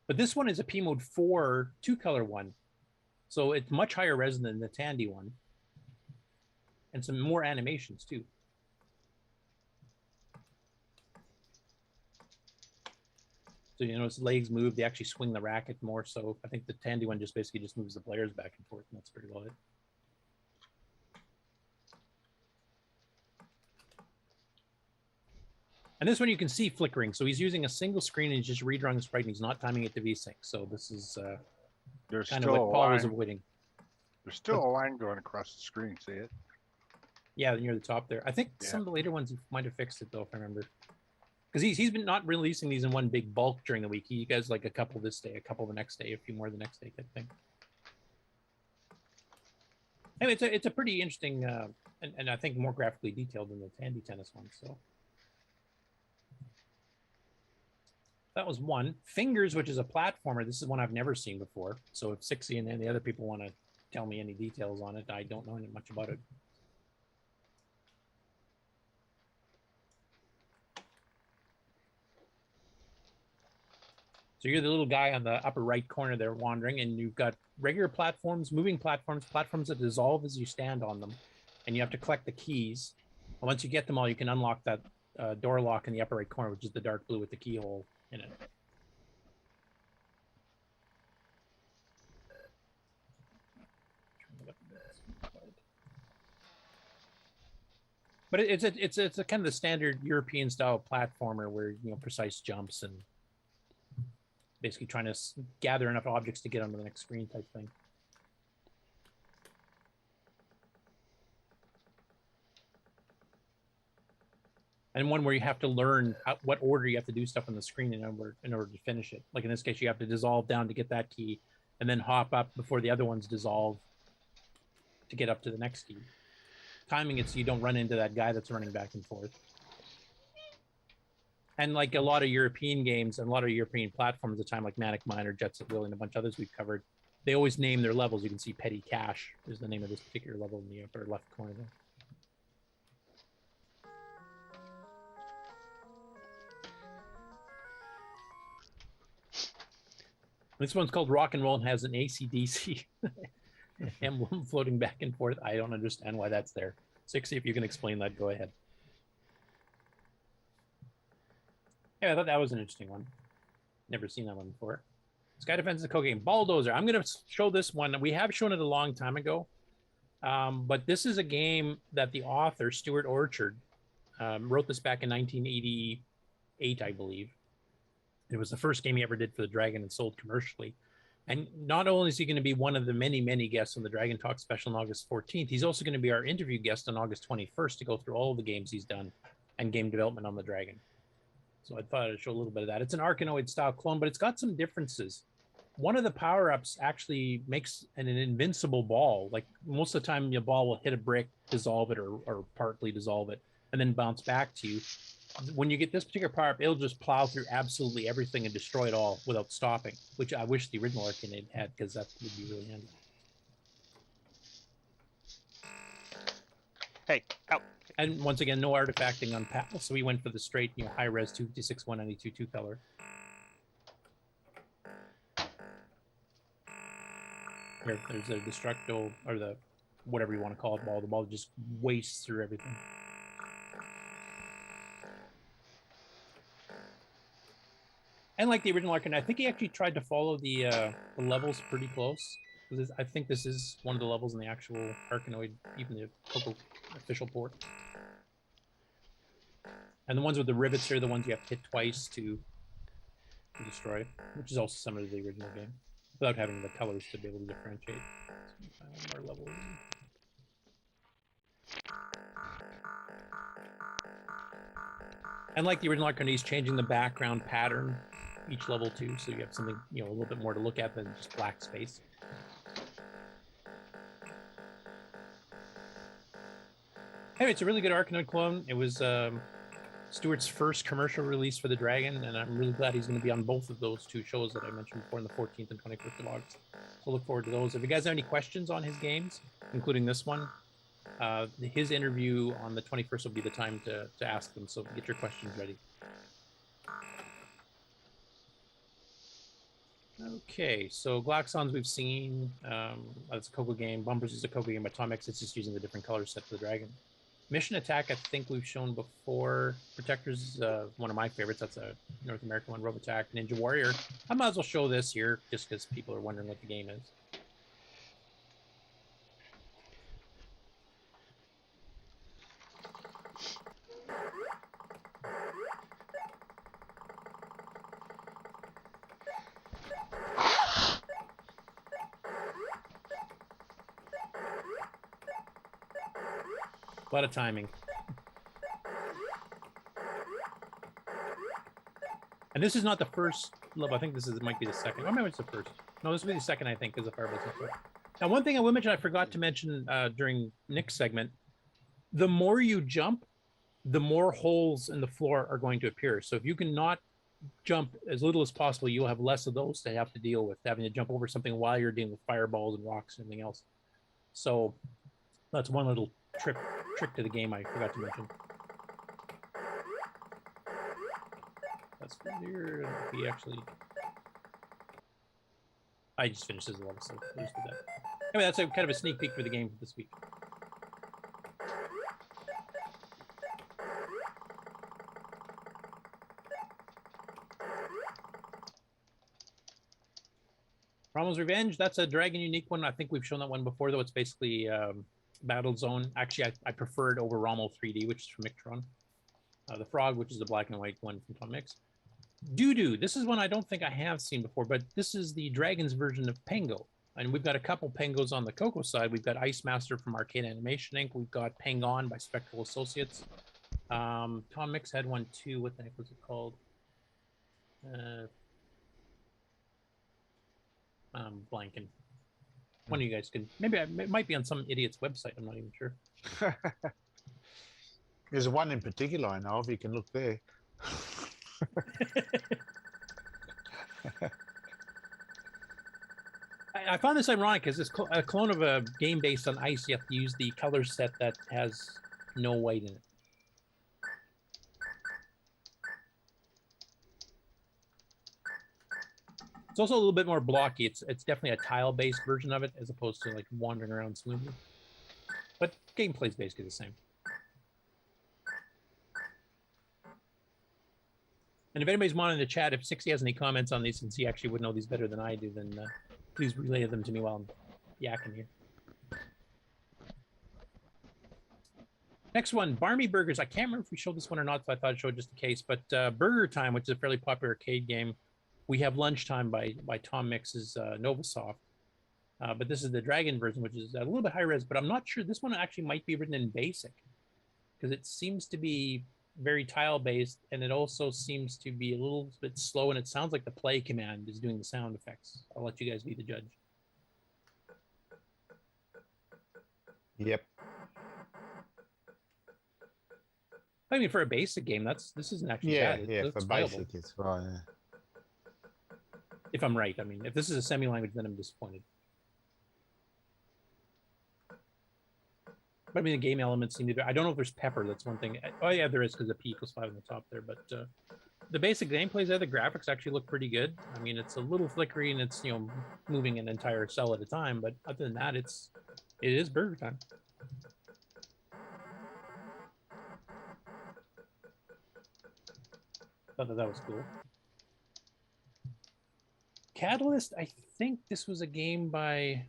But this one is a P Mode 4 two-color one. So it's much higher res than the Tandy one. And some more animations, too. So you notice legs move, they actually swing the racket more. So I think the Tandy one just basically just moves the players back and forth, and that's pretty well it. And this one you can see flickering. So he's using a single screen and he's just redrawing the sprite and he's not timing it to VSync. So this is There's kind of still what a Paul line. was avoiding. There's still a line going across the screen. See it? Yeah, near the top there. I think some of the later ones he might have fixed it though, if I remember. Because he's been not releasing these in one big bulk during the week. He does like a couple this day, a couple the next day, a few more the next day type thing. Anyway, it's a pretty interesting and I think more graphically detailed than the Tandy tennis one. So that was one. Fingers, which is a platformer. This is one I've never seen before. So if Sixie and the other people want to tell me any details on it, I don't know much about it. So you're the little guy on the upper right corner there wandering, and you've got regular platforms, moving platforms, platforms that dissolve as you stand on them, and you have to collect the keys. And once you get them all, you can unlock that door lock in the upper right corner, which is the dark blue with the keyhole in it. But it's a kind of the standard European style platformer where precise jumps and basically trying to gather enough objects to get onto the next screen type thing. And one where you have to learn what order you have to do stuff on the screen in order to finish it. Like in this case, you have to dissolve down to get that key and then hop up before the other ones dissolve to get up to the next key. Timing it so you don't run into that guy that's running back and forth. And like a lot of European games and a lot of European platforms at the time, like Manic Mine or Jets at Will and a bunch of others we've covered, they always name their levels. You can see Petty Cash is the name of this particular level in the upper left corner there. This one's called Rock and Roll and has an AC/DC emblem floating back and forth. I don't understand why that's there. Sixty, if you can explain that, go ahead. Yeah, I thought that was an interesting one. Never seen that one before. Sky Defense is a CoCo game. Balldozer. I'm going to show this one. We have shown it a long time ago, but this is a game that the author, Stuart Orchard, wrote this back in 1988, I believe. It was the first game he ever did for the Dragon and sold commercially. And not only is he going to be one of the many, many guests on the Dragon Talk special on August 14th, he's also going to be our interview guest on August 21st to go through all the games he's done and game development on the Dragon. So I thought I'd show a little bit of that. It's an Arkanoid style clone, but it's got some differences. One of the power-ups actually makes an invincible ball. Like most of the time, your ball will hit a brick, dissolve it, or partly dissolve it, and then bounce back to you. When you get this particular power-up, it'll just plow through absolutely everything and destroy it all without stopping, which I wish the original Arkanoid had, because that would be really handy. Hey, out. And once again, no artifacting on PAL, so we went for the straight, high-res 256 192 two-color. Here, there's a destructo, or the whatever you want to call it, ball. The ball just wastes through everything. And like the original Arkanoid, I think he actually tried to follow the levels pretty close. I think this is one of the levels in the actual Arkanoid, even the CoCo official port. And the ones with the rivets are the ones you have to hit twice to destroy, which is also similar to the original game, without having the colors to be able to differentiate. So one more level. And like the original Arkanoid, he's changing the background pattern each level too, so you have something a little bit more to look at than just black space. Anyway, it's a really good Arkanoid clone. It was Stuart's first commercial release for the Dragon, and I'm really glad he's going to be on both of those two shows that I mentioned before, on the 14th and 21st of August. So look forward to those. If you guys have any questions on his games, including this one, his interview on the 21st will be the time to ask them, so get your questions ready. Okay, so Glaxons we've seen. That's a CoCo game. Bumpers is a CoCo game. Atomics, it's just using the different color set for the Dragon. Mission Attack, I think we've shown before. Protectors is one of my favorites. That's a North American one. Robotac, Ninja Warrior. I might as well show this here just because people are wondering what the game is. A lot of timing. And this is not the first level. I think this might be the second. Or maybe it's the first. No, this will be the second, I think, because the fireball's in front. Now, one thing I will mention, I forgot to mention during Nick's segment, the more you jump, the more holes in the floor are going to appear. So if you can not jump as little as possible, you'll have less of those to have to deal with, having to jump over something while you're dealing with fireballs and rocks and everything else. So that's one little trick to the game I forgot to mention. That's weird. He actually, I just finished his level, so I just did that. Anyway, that's kind of a sneak peek for the game for this week. Rommel's Revenge, that's a Dragon unique one. I think we've shown that one before, though. It's basically Battle Zone. Actually, I prefer it over Rommel 3D, which is from Mictron. The Frog, which is the black and white one from Tom Mix. Doo-Doo, this is one I don't think I have seen before, but this is the Dragon's version of Pengo. And we've got a couple Pengos on the CoCo side. We've got Ice Master from Arcade Animation Inc. We've got Pengon by Spectral Associates. Tom Mix had one too. What the heck was it called? I'm blanking. One of you guys can, maybe it might be on some idiot's website. I'm not even sure. There's one in particular I know of. You can look there. I found this ironic because it's a clone of a game based on ice. You have to use the color set that has no white in it. It's also a little bit more blocky. It's definitely a tile-based version of it as opposed to like wandering around smoothly. But gameplay's basically the same. And if anybody's wanting to chat, if 60 has any comments on these, since he actually would know these better than I do, then please relay them to me while I'm yakking here. Next one, Barmy Burgers. I can't remember if we showed this one or not, so I thought I'd show it just in case. But Burger Time, which is a fairly popular arcade game. We have Lunchtime by Tom Mix's Novasoft. But this is the Dragon version, which is a little bit high res, but I'm not sure. This one actually might be written in BASIC because it seems to be very tile based, and it also seems to be a little bit slow, and it sounds like the play command is doing the sound effects. I'll let you guys be the judge. Yep. I mean, for a basic game, this isn't actually bad. Yeah, for basic, it's right. Yeah. If I'm right, I mean, if this is a semi-language, then I'm disappointed. But I mean, the game elements seem to be, I don't know if there's pepper. That's one thing. Oh yeah, there is, because the P equals 5 on the top there. But the basic gameplays there, the graphics actually look pretty good. I mean, it's a little flickery and it's, you know, moving an entire cell at a time. But other than that, it is Burger Time. Thought that was cool. Catalyst, I think this was a game by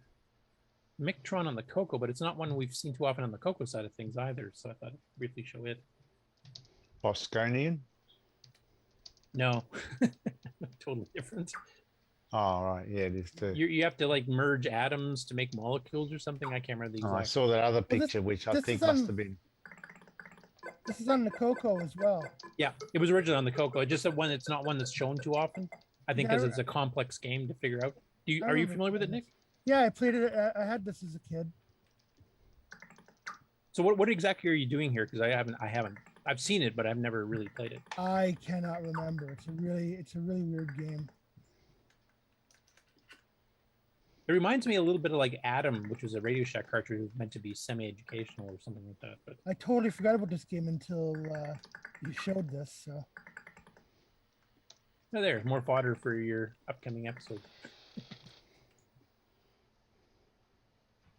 Mictron on the CoCo, but it's not one we've seen too often on the CoCo side of things either, so I thought I'd briefly show it. Bosconian? No. Totally different. Oh, right. Yeah, it is too. You have to like merge atoms to make molecules or something. I can't remember the exact. I saw that other picture, which I think must have been. This is on the CoCo as well. Yeah, it was originally on the CoCo. It's just that one, it's not one that's shown too often. I think because it's a complex game to figure out. Are you familiar with it, Nick? Yeah, I played it. I had this as a kid. So what exactly are you doing here? Because I've seen it, but I've never really played it. I cannot remember. It's a really weird game. It reminds me a little bit of like Atom, which was a Radio Shack cartridge. It was meant to be semi-educational or something like that. But I totally forgot about this game until you showed this. So. Oh, there, more fodder for your upcoming episode.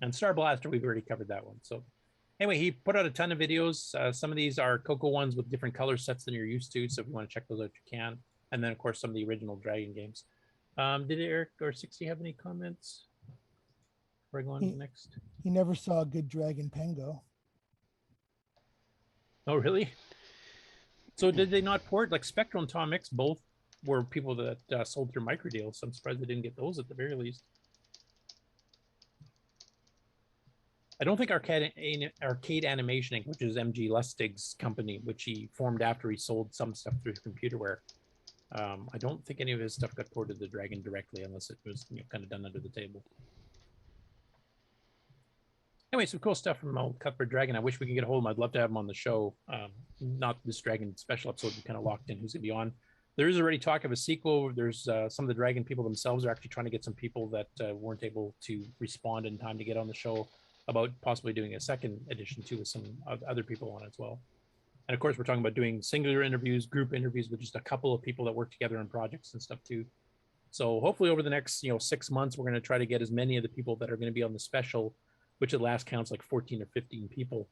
And Star Blaster, we've already covered that one. So anyway, he put out a ton of videos. Some of these are CoCo ones with different color sets than you're used to. So if you want to check those out, you can. And then, of course, some of the original Dragon games. Did Eric or 60 have any comments? Before I go on to the next. He never saw a good Dragon Pengo. Oh, really? So did they not port? Like Spectral and Tom Mix both were people that sold through microdeals. So I'm surprised they didn't get those at the very least. I don't think Arcade Animation Inc., which is MG Lustig's company, which he formed after he sold some stuff through Computerware. I don't think any of his stuff got ported to Dragon directly, unless it was kind of done under the table. Anyway, some cool stuff from old Cuthbert Dragon. I wish we could get a hold of him. I'd love to have him on the show. Not this Dragon special episode. We kind of locked in who's going to be on. There is already talk of a sequel. There's some of the Dragon people themselves are actually trying to get some people that weren't able to respond in time to get on the show about possibly doing a second edition too with some other people on it as well. And of course, we're talking about doing singular interviews, group interviews with just a couple of people that work together on projects and stuff too. So hopefully over the next 6 months, we're going to try to get as many of the people that are going to be on the special, which at last counts like 14 or 15 people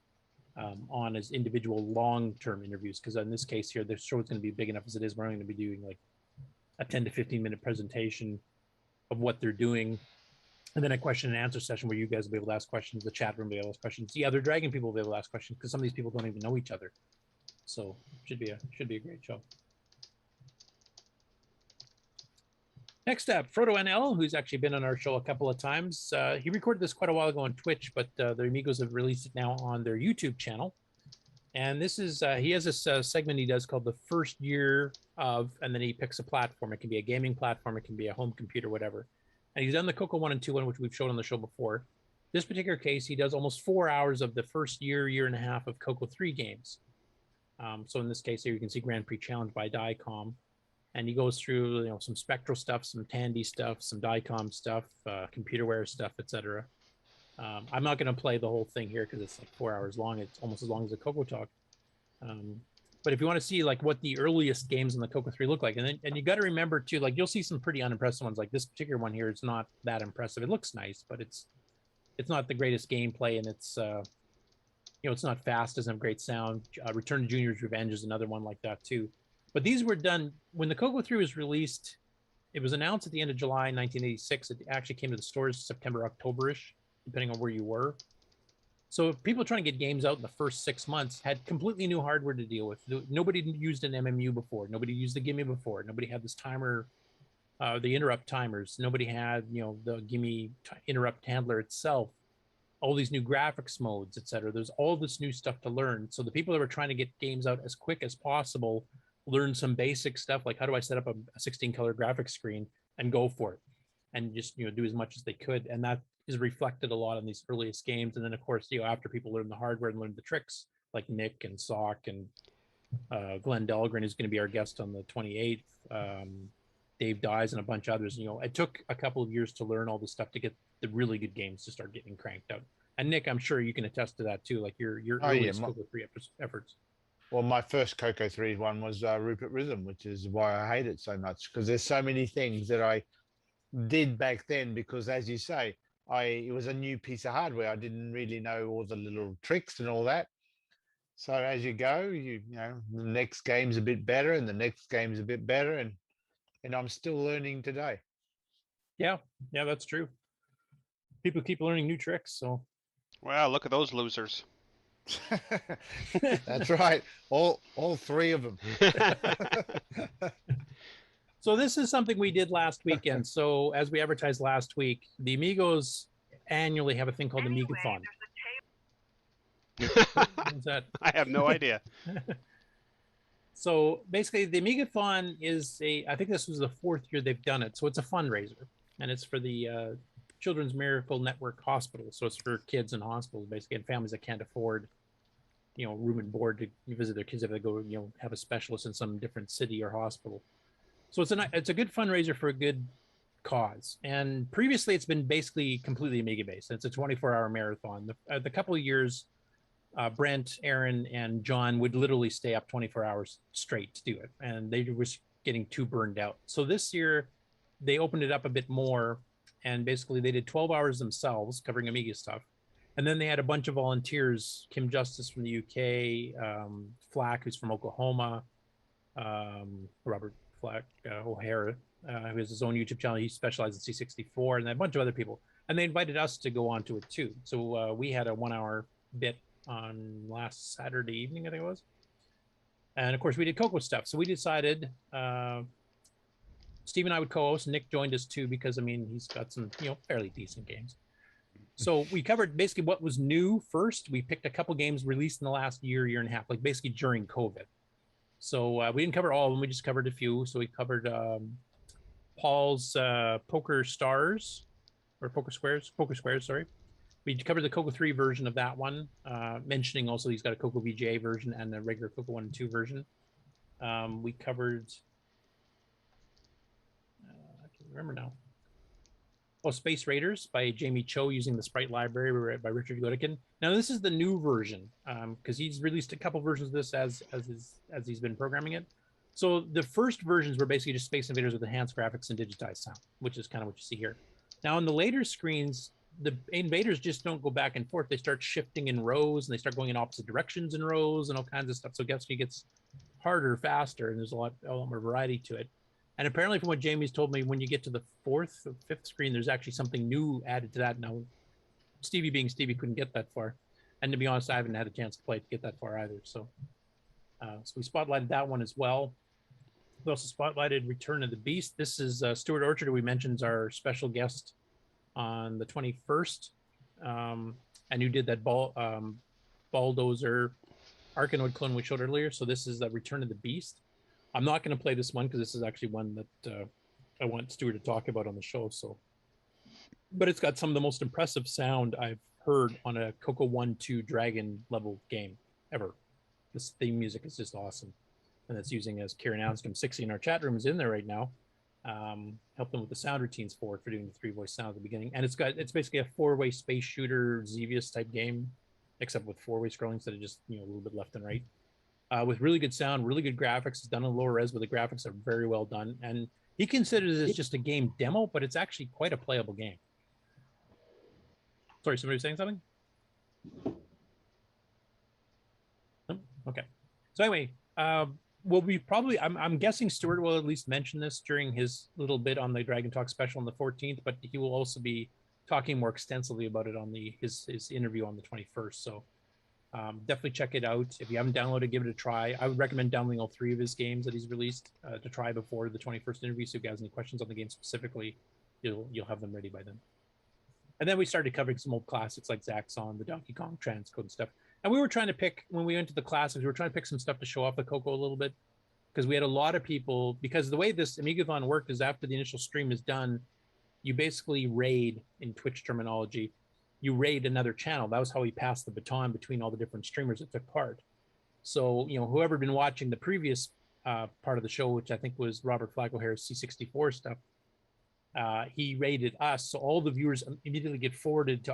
on as individual long-term interviews. Because in this case here, the show is going to be big enough as it is. We're only going to be doing like a 10 to 15 minute presentation of what they're doing. And then a question and answer session where you guys will be able to ask questions, the chat room will be able to ask questions. The other Dragon people will be able to ask questions because some of these people don't even know each other. So should be a great show. Next up, FrodoNL, who's actually been on our show a couple of times. He recorded this quite a while ago on Twitch, but the Amigos have released it now on their YouTube channel. And this is, he has this segment he does called the first year of, and then he picks a platform. It can be a gaming platform, it can be a home computer, whatever. And he's done the CoCo 1 and 2 one, which we've shown on the show before. This particular case, he does almost 4 hours of the first year and a half of CoCo 3 games. So in this case here, you can see Grand Prix Challenge by Diecom. And he goes through some Spectral stuff, some Tandy stuff, some Diecom stuff, Computerware stuff, etc. I'm not going to play the whole thing here because it's like 4 hours long. It's almost as long as a CoCoTALK. But if you want to see like what the earliest games on the CoCo 3 look like, and you got to remember too, like you'll see some pretty unimpressive ones. Like this particular one here is not that impressive. It looks nice, but it's not the greatest gameplay, and it's it's not fast, doesn't have great sound. Return to Junior's Revenge is another one like that too. But these were done when the CoCo 3 was released. It was announced at the end of July 1986. It actually came to the stores September, October-ish, depending on where you were. So people trying to get games out in the first 6 months had completely new hardware to deal with. Nobody used an MMU before. Nobody used the Gimme before. Nobody had this timer, the interrupt timers. Nobody had, the Gimme interrupt handler itself. All these new graphics modes, etc. There's all this new stuff to learn. So the people that were trying to get games out as quick as possible learn some basic stuff like how do I set up a 16-color graphics screen and go for it, and just do as much as they could. And that is reflected a lot in these earliest games. And then of course, after people learn the hardware and learn the tricks, like Nick and Sock and Glenn Dahlgren, who's going to be our guest on the 28th, Dave Dyes and a bunch of others. It took a couple of years to learn all this stuff to get the really good games to start getting cranked out. And Nick, I'm sure you can attest to that too, like your earliest CoCo 3 efforts. Well, my first CoCo 3 one was Rupert Rhythm, which is why I hate it so much, because there's so many things that I did back then, because as you say, it was a new piece of hardware. I didn't really know all the little tricks and all that. So as you go, the next game's a bit better and the next game's a bit better, and I'm still learning today. Yeah, that's true. People keep learning new tricks. So, well, look at those losers. That's right. All three of them. So this is something we did last weekend. So as we advertised last week, the Amigos annually have a thing called the Amigathon. What's that? I have no idea. So basically the Amigathon is I think this was the 4th year they've done it. So it's a fundraiser, and it's for the Children's Miracle Network Hospital. So it's for kids in hospitals, basically, and families that can't afford, room and board to visit their kids if they go, have a specialist in some different city or hospital. So it's a good fundraiser for a good cause. And previously it's been basically completely Amiga based. It's a 24-hour marathon. The couple of years, Brent, Aaron, and John would literally stay up 24 hours straight to do it. And they were getting too burned out. So this year they opened it up a bit more, and basically they did 12 hours themselves covering Amiga stuff. And then they had a bunch of volunteers, Kim Justice from the UK, Flack, who's from Oklahoma, Robert Flack O'Hara, who has his own YouTube channel. He specializes in C64, and a bunch of other people. And they invited us to go on to it too. So we had a 1-hour bit on last Saturday evening, I think it was. And of course we did CoCo stuff. So we decided Steve and I would co-host. Nick joined us too, because he's got some fairly decent games. So we covered basically what was new first. We picked a couple games released in the last year and a half, like basically during COVID. So we didn't cover all of them. We just covered a few. So we covered Paul's Poker Squares, sorry. We covered the CoCo 3 version of that one, mentioning also he's got a CoCo VGA version and a regular CoCo 1 and 2 version. We covered, I can't remember now. Space Raiders by Jamie Cho using the sprite library by Richard Godekin. Now this is the new version, because he's released a couple versions of this as he's been programming it. So the first versions were basically just Space Invaders with enhanced graphics and digitized sound, which is kind of what you see here. Now on the later screens, the invaders just don't go back and forth. They start shifting in rows, and they start going in opposite directions in rows and all kinds of stuff. So it gets harder, faster, and there's a lot more variety to it. And apparently from what Jamie's told me, when you get to the 4th or 5th screen, there's actually something new added to that. Now, Stevie being Stevie couldn't get that far. And to be honest, I haven't had a chance to get that far either. So we spotlighted that one as well. We also spotlighted Return of the Beast. This is Stuart Orchard, who we mentioned is our special guest on the 21st. And who did that Balldozer Arkanoid clone we showed earlier. So this is Return of the Beast. I'm not going to play this one because this is actually one that I want Stuart to talk about on the show. So, but it's got some of the most impressive sound I've heard on a CoCo 1-2 Dragon level game ever. This theme music is just awesome, and it's using, as Kieran Anscombe 60 in our chat room is in there right now. Help them with the sound routines for doing the 3-voice sound at the beginning, and it's basically a 4-way space shooter Xevious type game, except with 4-way scrolling instead of just a little bit left and right. with really good sound, really good graphics. It's done on lower res, but the graphics are very well done. And he considers this just a game demo, but it's actually quite a playable game. Sorry, somebody was saying something? No? Okay. So anyway, well, we probably, I'm guessing Stuart will at least mention this during his little bit on the Dragon Talk special on the 14th, but he will also be talking more extensively about it on his interview on the 21st. So definitely check it out. If you haven't downloaded, give it a try. I would recommend downloading all 3 of his games that he's released to try before the 21st interview. So if you guys have any questions on the game specifically, you'll have them ready by then. And then we started covering some old classics like Zaxxon, the Donkey Kong transcode and stuff. And we were trying to pick, when we went to the classics, we were trying to pick some stuff to show off the CoCo a little bit, because we had a lot of people, because the way this Amigathon worked is after the initial stream is done, you basically raid, in Twitch terminology, you raid another channel. That was how we passed the baton between all the different streamers that took part. So, whoever had been watching the previous part of the show, which I think was Robert Flacco Harris C64 stuff, he raided us. So all the viewers immediately get forwarded to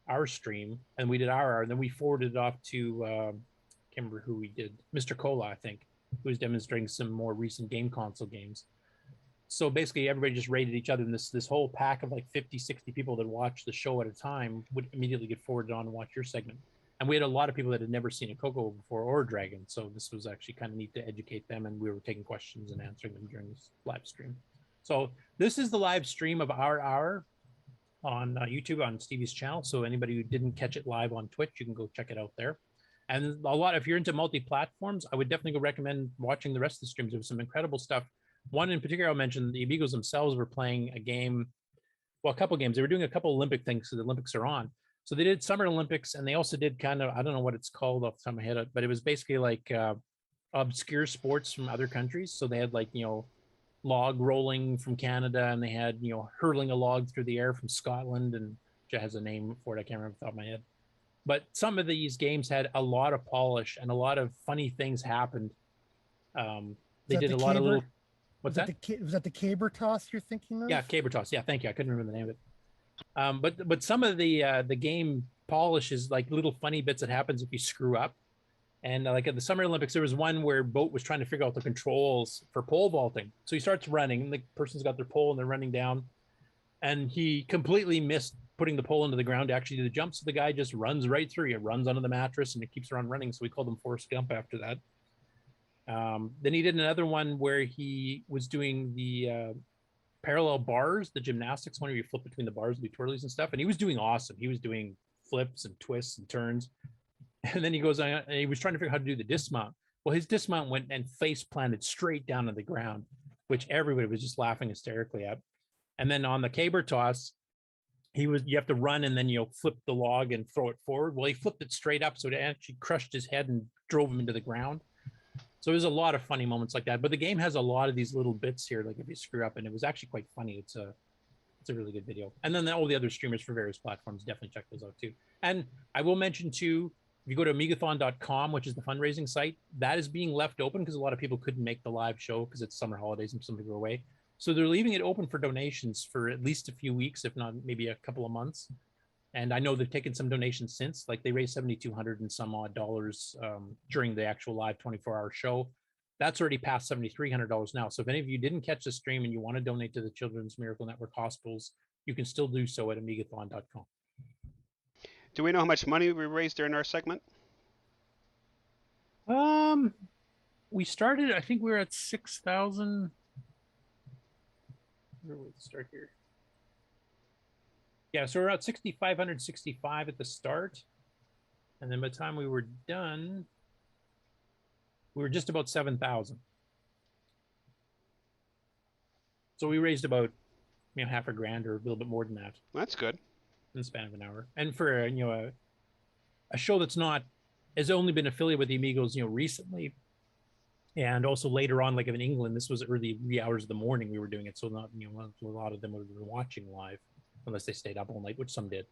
our stream, and we did and then we forwarded it off to, can't remember who we did, Mr. Cola, I think, who was demonstrating some more recent game console games. So basically everybody just raided each other, and this whole pack of like 50, 60 people that watched the show at a time would immediately get forwarded on and watch your segment. And we had a lot of people that had never seen a CoCo before or a Dragon. So this was actually kind of neat to educate them, and we were taking questions and answering them during this live stream. So this is the live stream of our hour on YouTube on Stevie's channel. So anybody who didn't catch it live on Twitch, you can go check it out there. And if you're into multi-platforms, I would definitely go recommend watching the rest of the streams. There was some incredible stuff. One in particular, I'll mention, the Amigos themselves were playing a game, well, a couple games. They were doing a couple Olympic things, so the Olympics are on. So they did Summer Olympics, and they also did kind of, I don't know what it's called off the top of my head, but it was basically like obscure sports from other countries. So they had like, log rolling from Canada, and they had, hurling a log through the air from Scotland, and which has a name for it. I can't remember off the top of my head. But some of these games had a lot of polish, and a lot of funny things happened. They did a lot of little... What's that? Was that the caber toss you're thinking of? Yeah, caber toss. Yeah, thank you. I couldn't remember the name of it. But some of the game polish is like little funny bits that happens if you screw up. And like at the Summer Olympics, there was one where Boat was trying to figure out the controls for pole vaulting. So he starts running, and the person's got their pole, and they're running down, and he completely missed putting the pole into the ground to actually do the jump. So the guy just runs right through. He runs under the mattress, and it keeps on running. So we called him Forrest Gump after that. Then he did another one where he was doing the parallel bars, the gymnastics one where you flip between the bars and do twirlies and stuff. And he was doing awesome. He was doing flips and twists and turns. And then he goes on, and he was trying to figure out how to do the dismount. Well, his dismount went and face planted straight down on the ground, which everybody was just laughing hysterically at. And then on the caber toss, you have to run and then flip the log and throw it forward. Well, he flipped it straight up, so it actually crushed his head and drove him into the ground. So there's a lot of funny moments like that. But the game has a lot of these little bits here, like if you screw up, and it was actually quite funny. It's a really good video. And then all the other streamers for various platforms, definitely check those out too. And I will mention too, if you go to amigathon.com, which is the fundraising site, that is being left open because a lot of people couldn't make the live show because it's summer holidays and some people are away. So they're leaving it open for donations for at least a few weeks, if not maybe a couple of months. And I know they've taken some donations since, like they raised $7,200 and some odd dollars during the actual live 24-hour show. That's already past $7,300 now. So if any of you didn't catch the stream and you want to donate to the Children's Miracle Network hospitals, you can still do so at amigathon.com. Do we know how much money we raised during our segment? We started, I think we were at 6,000. Where would we start here? Yeah, so we're at 6,565 at the start. And then by the time we were done, we were just about 7,000. So we raised about half a grand or a little bit more than that. That's good. In the span of an hour. And for a show that's has only been affiliated with the Amigos recently, and also later on, like in England, this was early wee hours of the morning we were doing it, so not a lot of them would have been watching live unless they stayed up all night, which some did.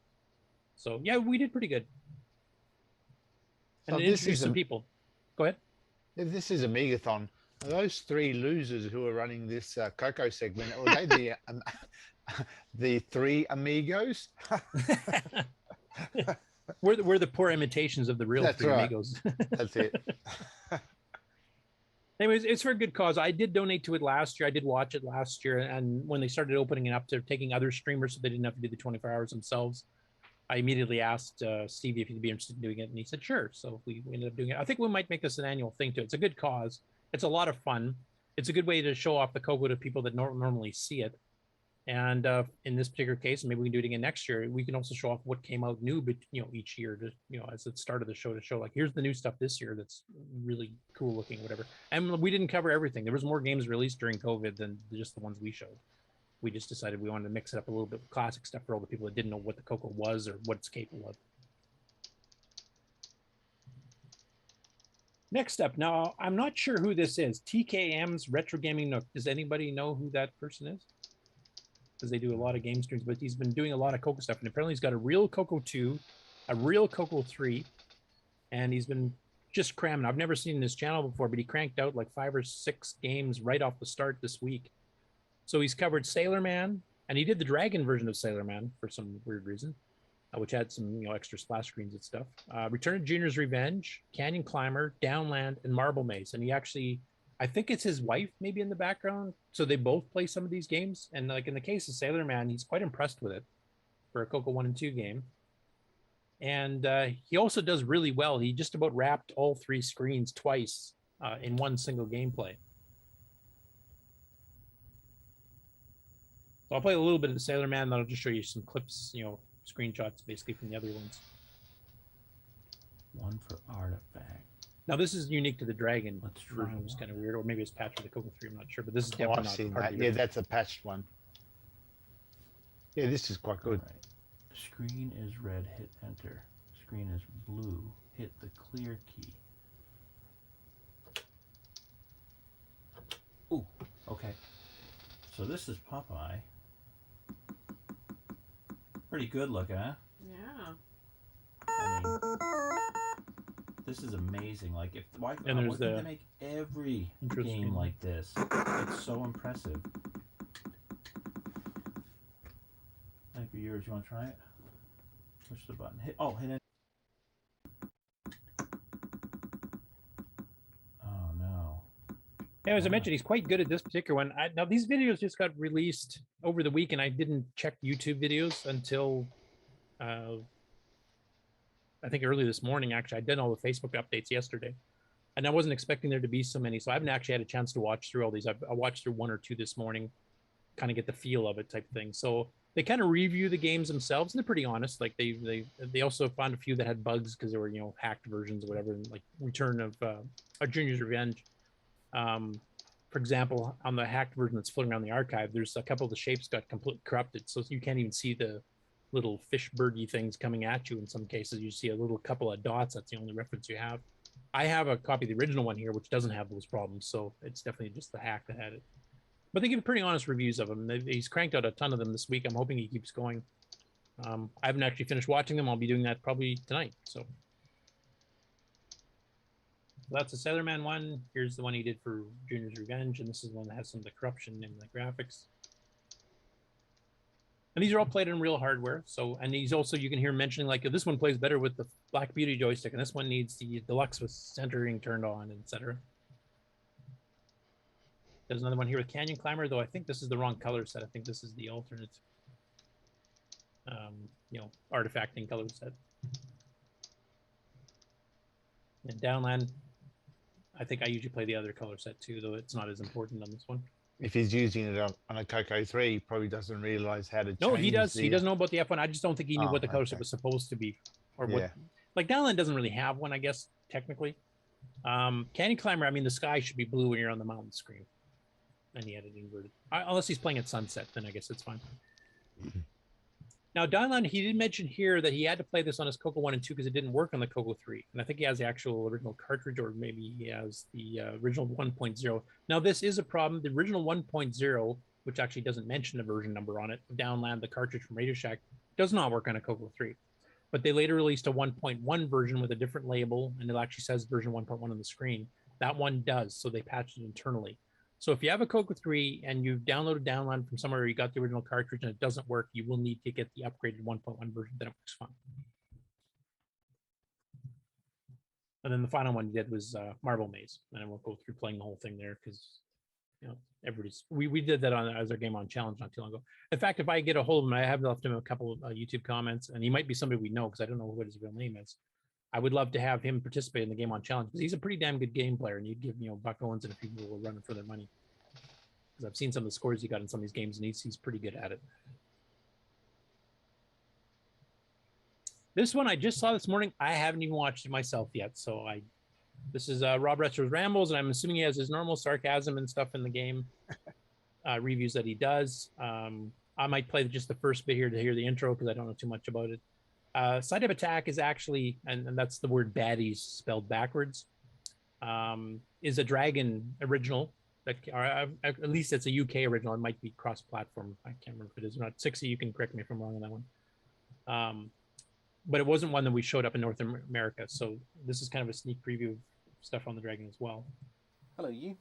So yeah, we did pretty good. And so introduced some people. Go ahead. If this is Amigathon, are those 3 losers who are running this CoCo segment, or are they the 3 Amigos? We're the poor imitations of the real 3 Amigos. That's it. Anyways, it's for a good cause. I did donate to it last year. I did watch it last year. And when they started opening it up to taking other streamers so they didn't have to do the 24 hours themselves, I immediately asked Stevie if he'd be interested in doing it. And he said, sure. So we ended up doing it. I think we might make this an annual thing too. It's a good cause. It's a lot of fun. It's a good way to show off the CoCo to people that normally see it. And in this particular case, maybe we can do it again next year. We can also show off what came out new, but each year, to as the start of the show, to show like here's the new stuff this year that's really cool looking, whatever. And we didn't cover everything. There was more games released during COVID than just the ones we showed. We just decided we wanted to mix it up a little bit with classic stuff for all the people that didn't know what the CoCo was or what it's capable of. Next up, now I'm not sure who this is. TKM's Retro Gaming Nook. Does anybody know who that person is? Because they do a lot of game streams, but he's been doing a lot of CoCo stuff. And apparently he's got a real CoCo 2, a real CoCo 3, and he's been just cramming. I've never seen his channel before, but he cranked out like 5 or 6 games right off the start this week. So he's covered Sailor Man, and he did the Dragon version of Sailor Man for some weird reason, which had some extra splash screens and stuff. Return of Junior's Revenge, Canyon Climber, Downland, and Marble Maze. And he actually, I think it's his wife maybe in the background. So they both play some of these games. And like in the case of Sailor Man, he's quite impressed with it for a CoCo 1 and 2 game. And he also does really well. He just about wrapped all 3 screens twice in one single gameplay. So I'll play a little bit of the Sailor Man, then I'll just show you some clips, screenshots basically from the other ones. One for Artifact. Now this is unique to the Dragon version. It was kind of weird, or maybe it's patched for the CoCo 3. I'm not sure, but this is definitely not part of the Yeah, that's a patched one. Yeah, this is quite good. Right. Screen is red, hit enter. Screen is blue, hit the clear key. Ooh, okay. So this is Popeye. Pretty good looking, huh? Yeah. I mean, this is amazing. Like, why couldn't they make every game like this? It's so impressive. Might be yours. You want to try it? Push the button. Hit it. Oh no. Yeah, as I mentioned, he's quite good at this particular one. Now these videos just got released over the week, and I didn't check YouTube videos until I think early this morning. Actually, I'd done all the Facebook updates yesterday, and I wasn't expecting there to be so many. So I haven't actually had a chance to watch through all these. I watched through 1 or 2 this morning, kind of get the feel of it, type of thing. So they kind of review the games themselves, and they're pretty honest. Like they also found a few that had bugs because they were hacked versions or whatever, like Return of Junior's Revenge. For example, on the hacked version that's floating around the archive, there's a couple of the shapes got completely corrupted, so you can't even see the little fish birdy things coming at you. In some cases, you see a little couple of dots. That's the only reference you have. I have a copy of the original one here, which doesn't have those problems, so it's definitely just the hack that had it. But they give pretty honest reviews of them. He's cranked out a ton of them this week. I'm hoping he keeps going. I haven't actually finished watching them. I'll be doing that probably tonight. So that's the Sailor Man one. Here's the one he did for Junior's Revenge, and this is one that has some of the corruption in the graphics. And these are all played in real hardware. So, and he's also, you can hear mentioning like this one plays better with the Black Beauty joystick, and this one needs the deluxe with centering turned on, etc. There's another one here with Canyon Climber, though I think this is the wrong color set. I think this is the alternate, artifacting color set. And Downland, I think I usually play the other color set too, though it's not as important on this one. If he's using it on a CoCo 3, he probably doesn't realize how to change. No, he does. He doesn't know about the F1. I just don't think he knew what the color set was supposed to be, or what. Like Downland doesn't really have one, I guess, technically. Canyon Climber, I mean, the sky should be blue when you're on the mountain screen, and he had it inverted. Unless he's playing at sunset, then I guess it's fine. Now, Downland, he did mention here that he had to play this on his CoCo 1 and 2 because it didn't work on the CoCo 3. And I think he has the actual original cartridge, or maybe he has the original 1.0. Now, this is a problem. The original 1.0, which actually doesn't mention a version number on it, Downland, the cartridge from Radio Shack, does not work on a CoCo 3. But they later released a 1.1 version with a different label, and it actually says version 1.1 on the screen. That one does, so they patched it internally. So if you have a CoCo 3 and you've downloaded Downland from somewhere, or you got the original cartridge and it doesn't work, you will need to get the upgraded 1.1 version, then it works fine. And then the final one you did was Marble Maze, and I won't go through playing the whole thing there because everybody's we did that on as our game on challenge not too long ago. In fact, if I get a hold of him, I have left him a couple of YouTube comments, and he might be somebody we know because I don't know what his real name is. I would love to have him participate in the game on challenge because he's a pretty damn good game player, and you'd give Buck Owens and a few people who are running for their money. Because I've seen some of the scores he got in some of these games, and he's pretty good at it. This one I just saw this morning. I haven't even watched it myself yet, so this is Rob Retro's Rambles, and I'm assuming he has his normal sarcasm and stuff in the game reviews that he does. I might play just the first bit here to hear the intro because I don't know too much about it. Side of Attack is actually, and that's the word baddies spelled backwards, is a Dragon original. At least it's a UK original. It might be cross-platform. I can't remember if it is or not. 60, you can correct me if I'm wrong on that one. But it wasn't one that we showed up in North America. So this is kind of a sneak preview of stuff on the Dragon as well. Hello, you.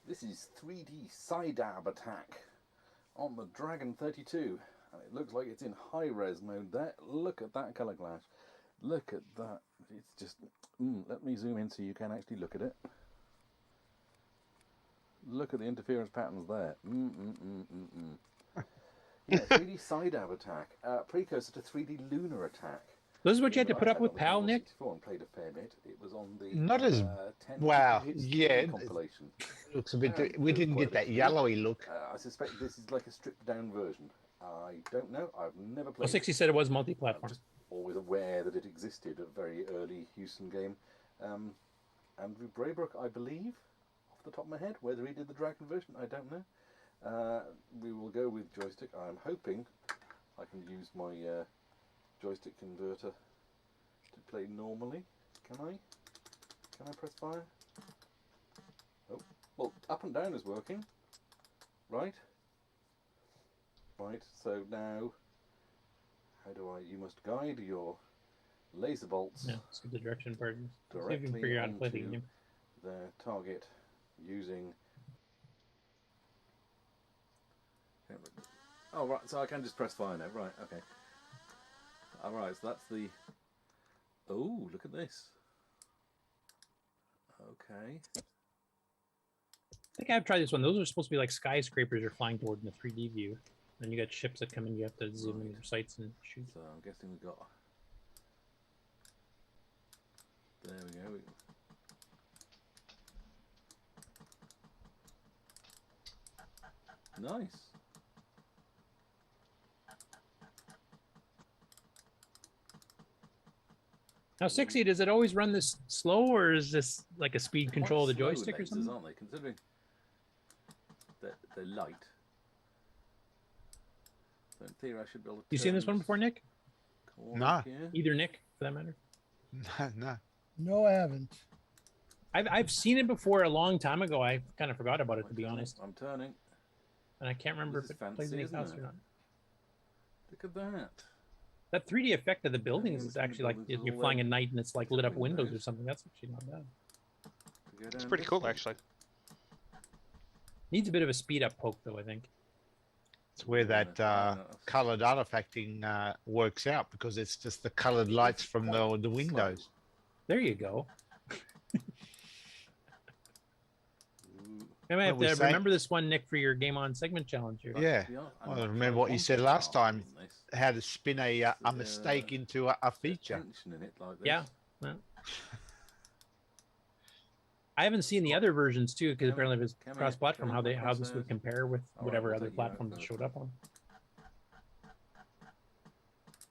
This is 3D Side-Ab Attack on the Dragon 32. And it looks like it's in high-res mode there. Look at that colour clash. Look at that. It's just... let me zoom in so you can actually look at it. Look at the interference patterns there. Yeah, 3D Side-Ab Attack. Precursor to 3D Lunar Attack. This is what you had to put up with, pal, Nick? And played a fair bit. It was on the not as wow, yeah. Compilation. Looks a bit. We didn't get that yellowy look. I suspect this is like a stripped-down version. I don't know. I've never played. Well, 60 said it was multi-platform. I'm just always aware that it existed. A very early Houston game. Andrew Braybrook, I believe, off the top of my head. Whether he did the Dragon version, I don't know. We will go with joystick. I'm hoping I can use my joystick converter to play normally. Can I? Can I press fire? Oh, well, up and down is working. Right. Right. So now, how do I? You must guide your laser bolts. Yeah, skip the direction part. Directly figure out how to play the onto game. their target using. Oh right, so I can just press fire now. Right, okay. All right, so that's the. Oh, look at this. Okay. I think I've tried this one. Those are supposed to be like skyscrapers you're flying toward in the 3D view. Then you got ships that come in. You have to zoom in your sights and shoot. So I'm guessing we got. There we go. Nice. Now, 60, does it always run this slow, or is this like a speed control of the joystick or something? Aren't they? Considering that they're light. So in theory, I should be able to. You seen this one before, Nick? No. Either Nick, for that matter. No. No, I haven't. I've seen it before a long time ago. I kind of forgot about it, to be honest. I'm turning. And I can't remember if it plays any faster or not. Look at that. That 3D effect of the buildings is actually like you're flying at night and it's like lit up windows or something. That's actually not bad. It's pretty cool, actually. Needs a bit of a speed up poke, though, I think. It's where that colored artifacting works out, because it's just the colored lights from the windows. There you go. I might have to remember this one, Nick, for your game on segment challenge here. Yeah, I remember what you said last time. How to spin a mistake into a feature. Yeah. Well, I haven't seen the other versions too, because apparently it's cross-platform. How this would compare with whatever other platforms it showed up on.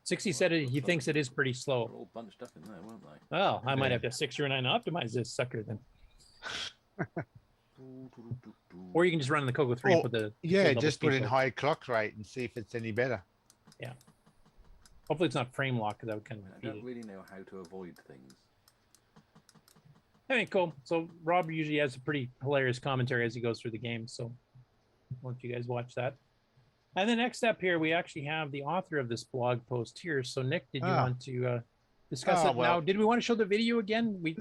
60 said he thinks it is pretty slow. All bunched up in there, weren't they? Oh, I might have to 609 optimize this sucker then. Or you can just run in the CoCo 3 and put the just put in high clock rate and see if it's any better. Yeah. Hopefully it's not frame lock, because that would kind of. I don't really know how to avoid things. Anyway, cool. So Rob usually has a pretty hilarious commentary as he goes through the game, so why don't you guys watch that? And the next step here, we actually have the author of this blog post here. So Nick, did you want to discuss it now? Did we want to show the video again? We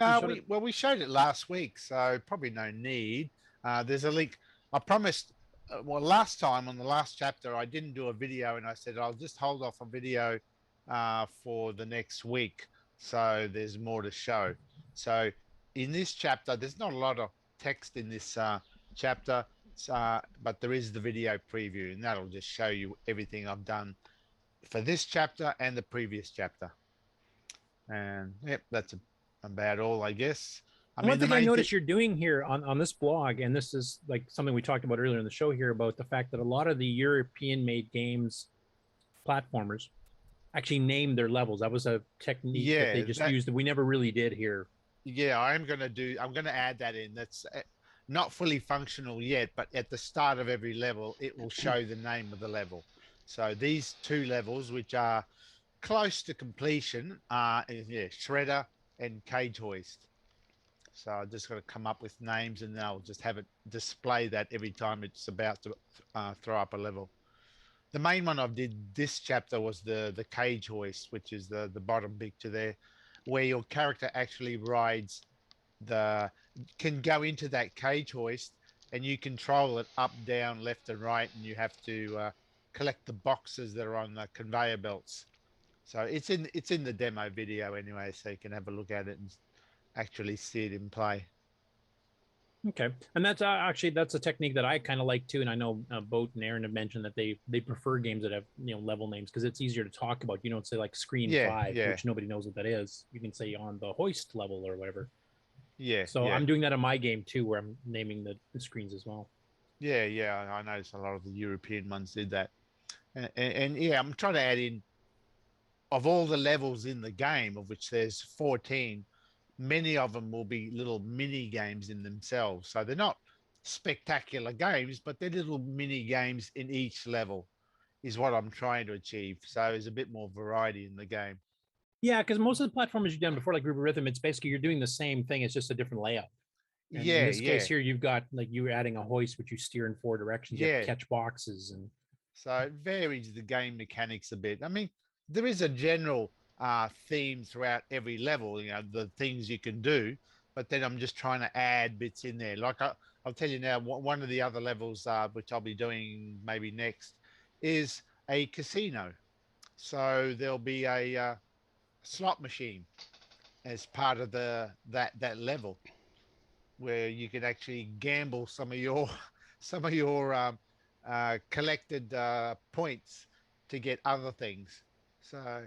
showed it last week, so probably no need. There's a link. I promised. Well, last time on the last chapter, I didn't do a video, and I said I'll just hold off a video for the next week, so there's more to show. So in this chapter, there's not a lot of text in this chapter, but there is the video preview, and that'll just show you everything I've done for this chapter and the previous chapter. And yep, that's about all, I guess. One thing I noticed you're doing here on this blog, and this is like something we talked about earlier in the show here, about the fact that a lot of the European-made games, platformers, actually name their levels. That was a technique that they just used that we never really did here. Yeah, I'm going to add that in. That's not fully functional yet, but at the start of every level, it will show the name of the level. So these 2 levels, which are close to completion, are Shredder and Cage Hoist. So I'm just going to come up with names, and then I'll just have it display that every time it's about to throw up a level. The main one I did this chapter was the Cage Hoist, which is the bottom picture there, where your character actually rides can go into that cage hoist, and you control it up, down, left, and right, and you have to collect the boxes that are on the conveyor belts. So it's in the demo video anyway, so you can have a look at it and actually see it in play. Okay, and that's actually that's a technique that I kind of like too. And I know Boat and Aaron have mentioned that they prefer games that have level names because it's easier to talk about. You don't say like Screen 5, which nobody knows what that is. You can say on the hoist level or whatever. Yeah. So I'm doing that in my game too, where I'm naming the screens as well. Yeah. I noticed a lot of the European ones did that, and yeah, I'm trying to add in, of all the levels in the game, of which there's 14. Many of them will be little mini games in themselves. So they're not spectacular games, but they're little mini games in each level is what I'm trying to achieve. So there's a bit more variety in the game. Yeah, because most of the platformers you've done before, like Groove Rhythm, it's basically you're doing the same thing. It's just a different layout. And in this case here, you've got like you're adding a hoist, which you steer in 4 directions. You have to catch boxes. And so it varies the game mechanics a bit. I mean, there is a general theme throughout every level, the things you can do, but then I'm just trying to add bits in there. Like I'll tell you now, one of the other levels, which I'll be doing maybe next, is a casino. So there'll be a slot machine as part of that level, where you can actually gamble some of your collected points to get other things. So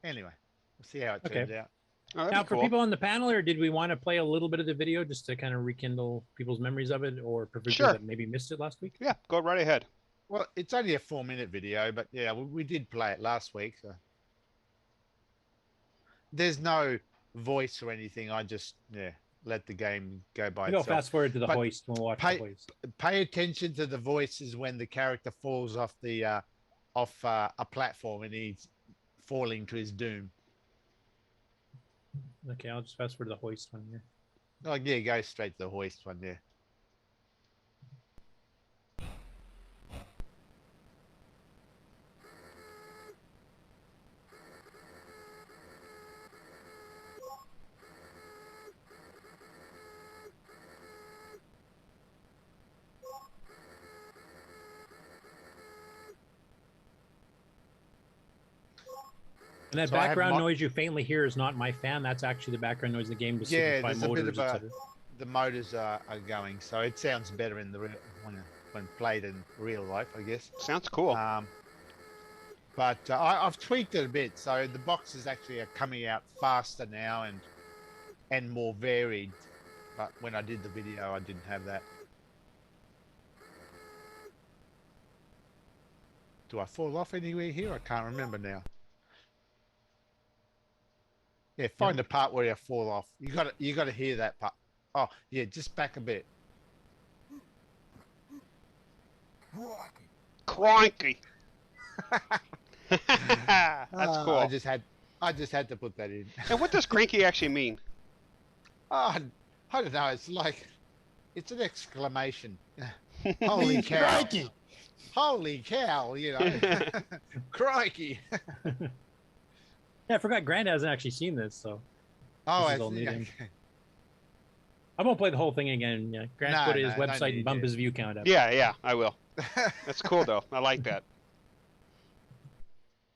anyway, we'll see how it turns out. Oh, now, for people on the panel, or did we want to play a little bit of the video just to kind of rekindle people's memories of it, or for people that maybe missed it last week? Yeah, go right ahead. Well, it's only a 4-minute video, but yeah, we did play it last week. So there's no voice or anything. I just let the game go by itself. Fast forward to the hoist. We'll watch the hoist. Pay attention to the voices when the character falls off the off a platform and he's falling to his doom. Okay, I'll just fast forward to the hoist one here. Oh yeah, go straight to the hoist one there. And that background noise you faintly hear is not my fan. That's actually the background noise of the game to signify motors, etc. The motors are going, so it sounds better in the when played in real life, I guess. Sounds cool. But I've tweaked it a bit, so the boxes actually are coming out faster now and more varied. But when I did the video, I didn't have that. Do I fall off anywhere here? I can't remember now. Yeah, find the part where you fall off. You got to hear that part. Oh, yeah, just back a bit. Cranky. That's cool. I just had to put that in. And what does cranky actually mean? I don't know. It's an exclamation. Holy cow! Crikey. Holy cow! Crikey! Yeah, I forgot Grant hasn't actually seen this, so. I won't play the whole thing again. Yeah, Grant put his website and bump his view count up. Yeah, I will. That's cool though. I like that.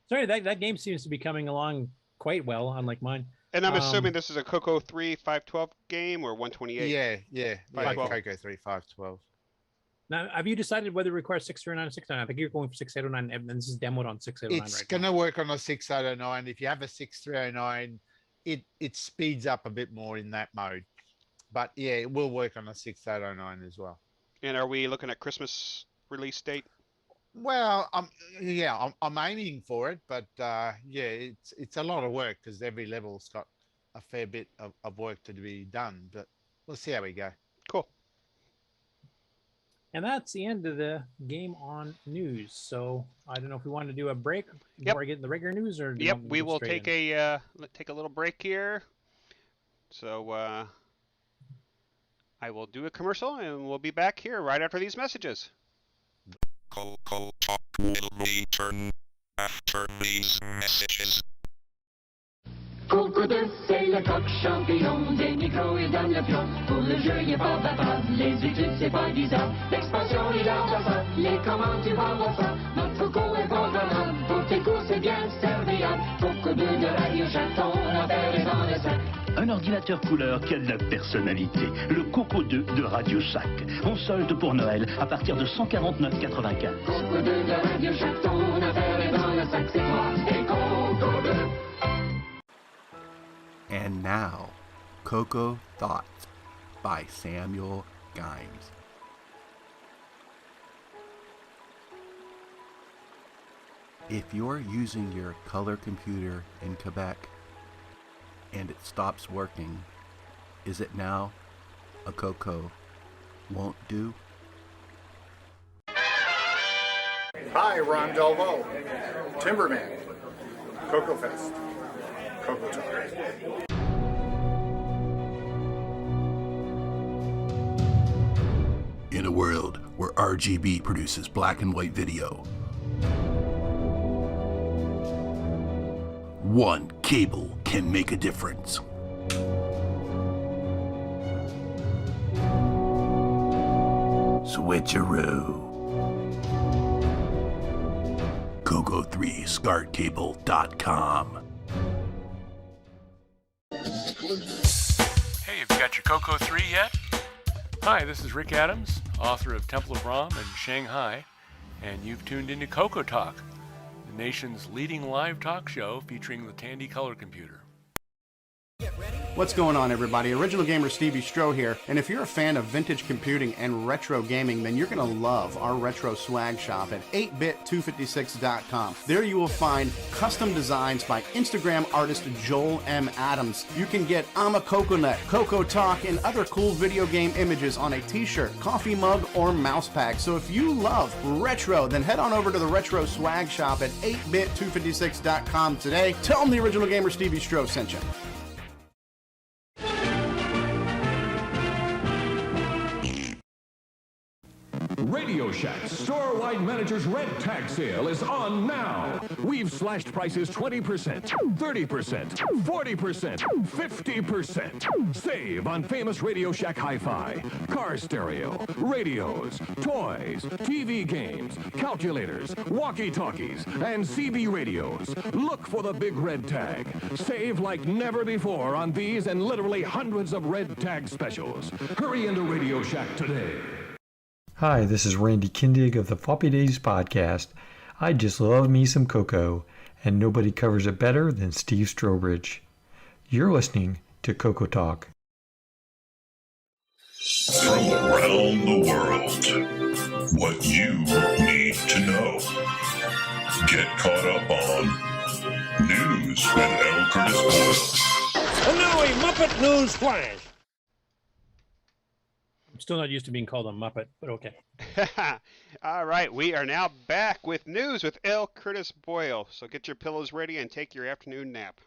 Sorry, that game seems to be coming along quite well, unlike mine. And I'm assuming this is a CoCo 3 512 game or 128? Yeah. 512. CoCo 3 512. Now, have you decided whether it requires 6809 or 609? I think you're going for 6809, and this is demoed on 6809 It's right going to work on a 6809. If you have a 6309, it speeds up a bit more in that mode. But yeah, it will work on a 6809 as well. And are we looking at Christmas release date? Well, I'm aiming for it, but it's a lot of work because every level's got a fair bit of work to be done. But we'll see how we go. Cool. And that's the end of the game on news. So I don't know if we want to do a break before I get in the regular news, or we will take a little break here. So I will do a commercial, and we'll be back here right after these messages. CoCoTALK will return after these messages. CoCo2, c'est le coq champignon, des micros et donne le pion. Pour le jeu, il est pas battant, les études, c'est pas 10 ans. L'expansion, il a ça, les commandes, tu vas voir ça. Notre CoCo est pas vraiment, pour tes cours, c'est bien serviable. CoCo2 de Radio Shack, ton affaire est dans le sac. Un ordinateur couleur qui a de la personnalité. Le CoCo 2 de Radio Shack. En solde pour Noël à partir de 149,95. CoCo2 de Radio Shack, ton affaire est dans le sac, c'est toi et CoCo2. And now, CoCo Thoughts by Samuel Gimes. If you're using your color computer in Quebec and it stops working, is it now a CoCo won't do? Hi, Ron Delvaux, Timberman, CoCo Fest, CoCoTALK. In a world where RGB produces black and white video, one cable can make a difference. Switcheroo. CoCo3ScartCable.com. Hey, have you got your CoCo 3 yet? Hi, this is Rick Adams, author of Temple of Ram and Shanghai, and you've tuned into CoCoTALK, the nation's leading live talk show featuring the Tandy Color Computer. What's going on, everybody? Original Gamer Stevie Strow here, and if you're a fan of vintage computing and retro gaming, then you're going to love our retro swag shop at 8bit256.com. There you will find custom designs by Instagram artist Joel M. Adams. You can get I'm a Coconut, CoCoTALK, and other cool video game images on a t-shirt, coffee mug, or mouse pad. So if you love retro, then head on over to the retro swag shop at 8bit256.com today. Tell them the Original Gamer Stevie Strow sent you. Radio Shack's store-wide manager's red tag sale is on now. We've slashed prices 20%, 30%, 40%, 50%. Save on famous Radio Shack hi-fi, car stereo, radios, toys, TV games, calculators, walkie-talkies, and CB radios. Look for the big red tag. Save like never before on these and literally hundreds of red tag specials. Hurry into Radio Shack today. Hi, this is Randy Kindig of the Floppy Days podcast. I just love me some CoCo, and nobody covers it better than Steve Strobridge. You're listening to CoCoTALK. From around the world, what you need to know. Get caught up on News with L. Curtis Boyle. And now a Muppet News Flash. Still not used to being called a Muppet, but okay. All right, we are now back with news with L. Curtis Boyle. So get your pillows ready and take your afternoon nap.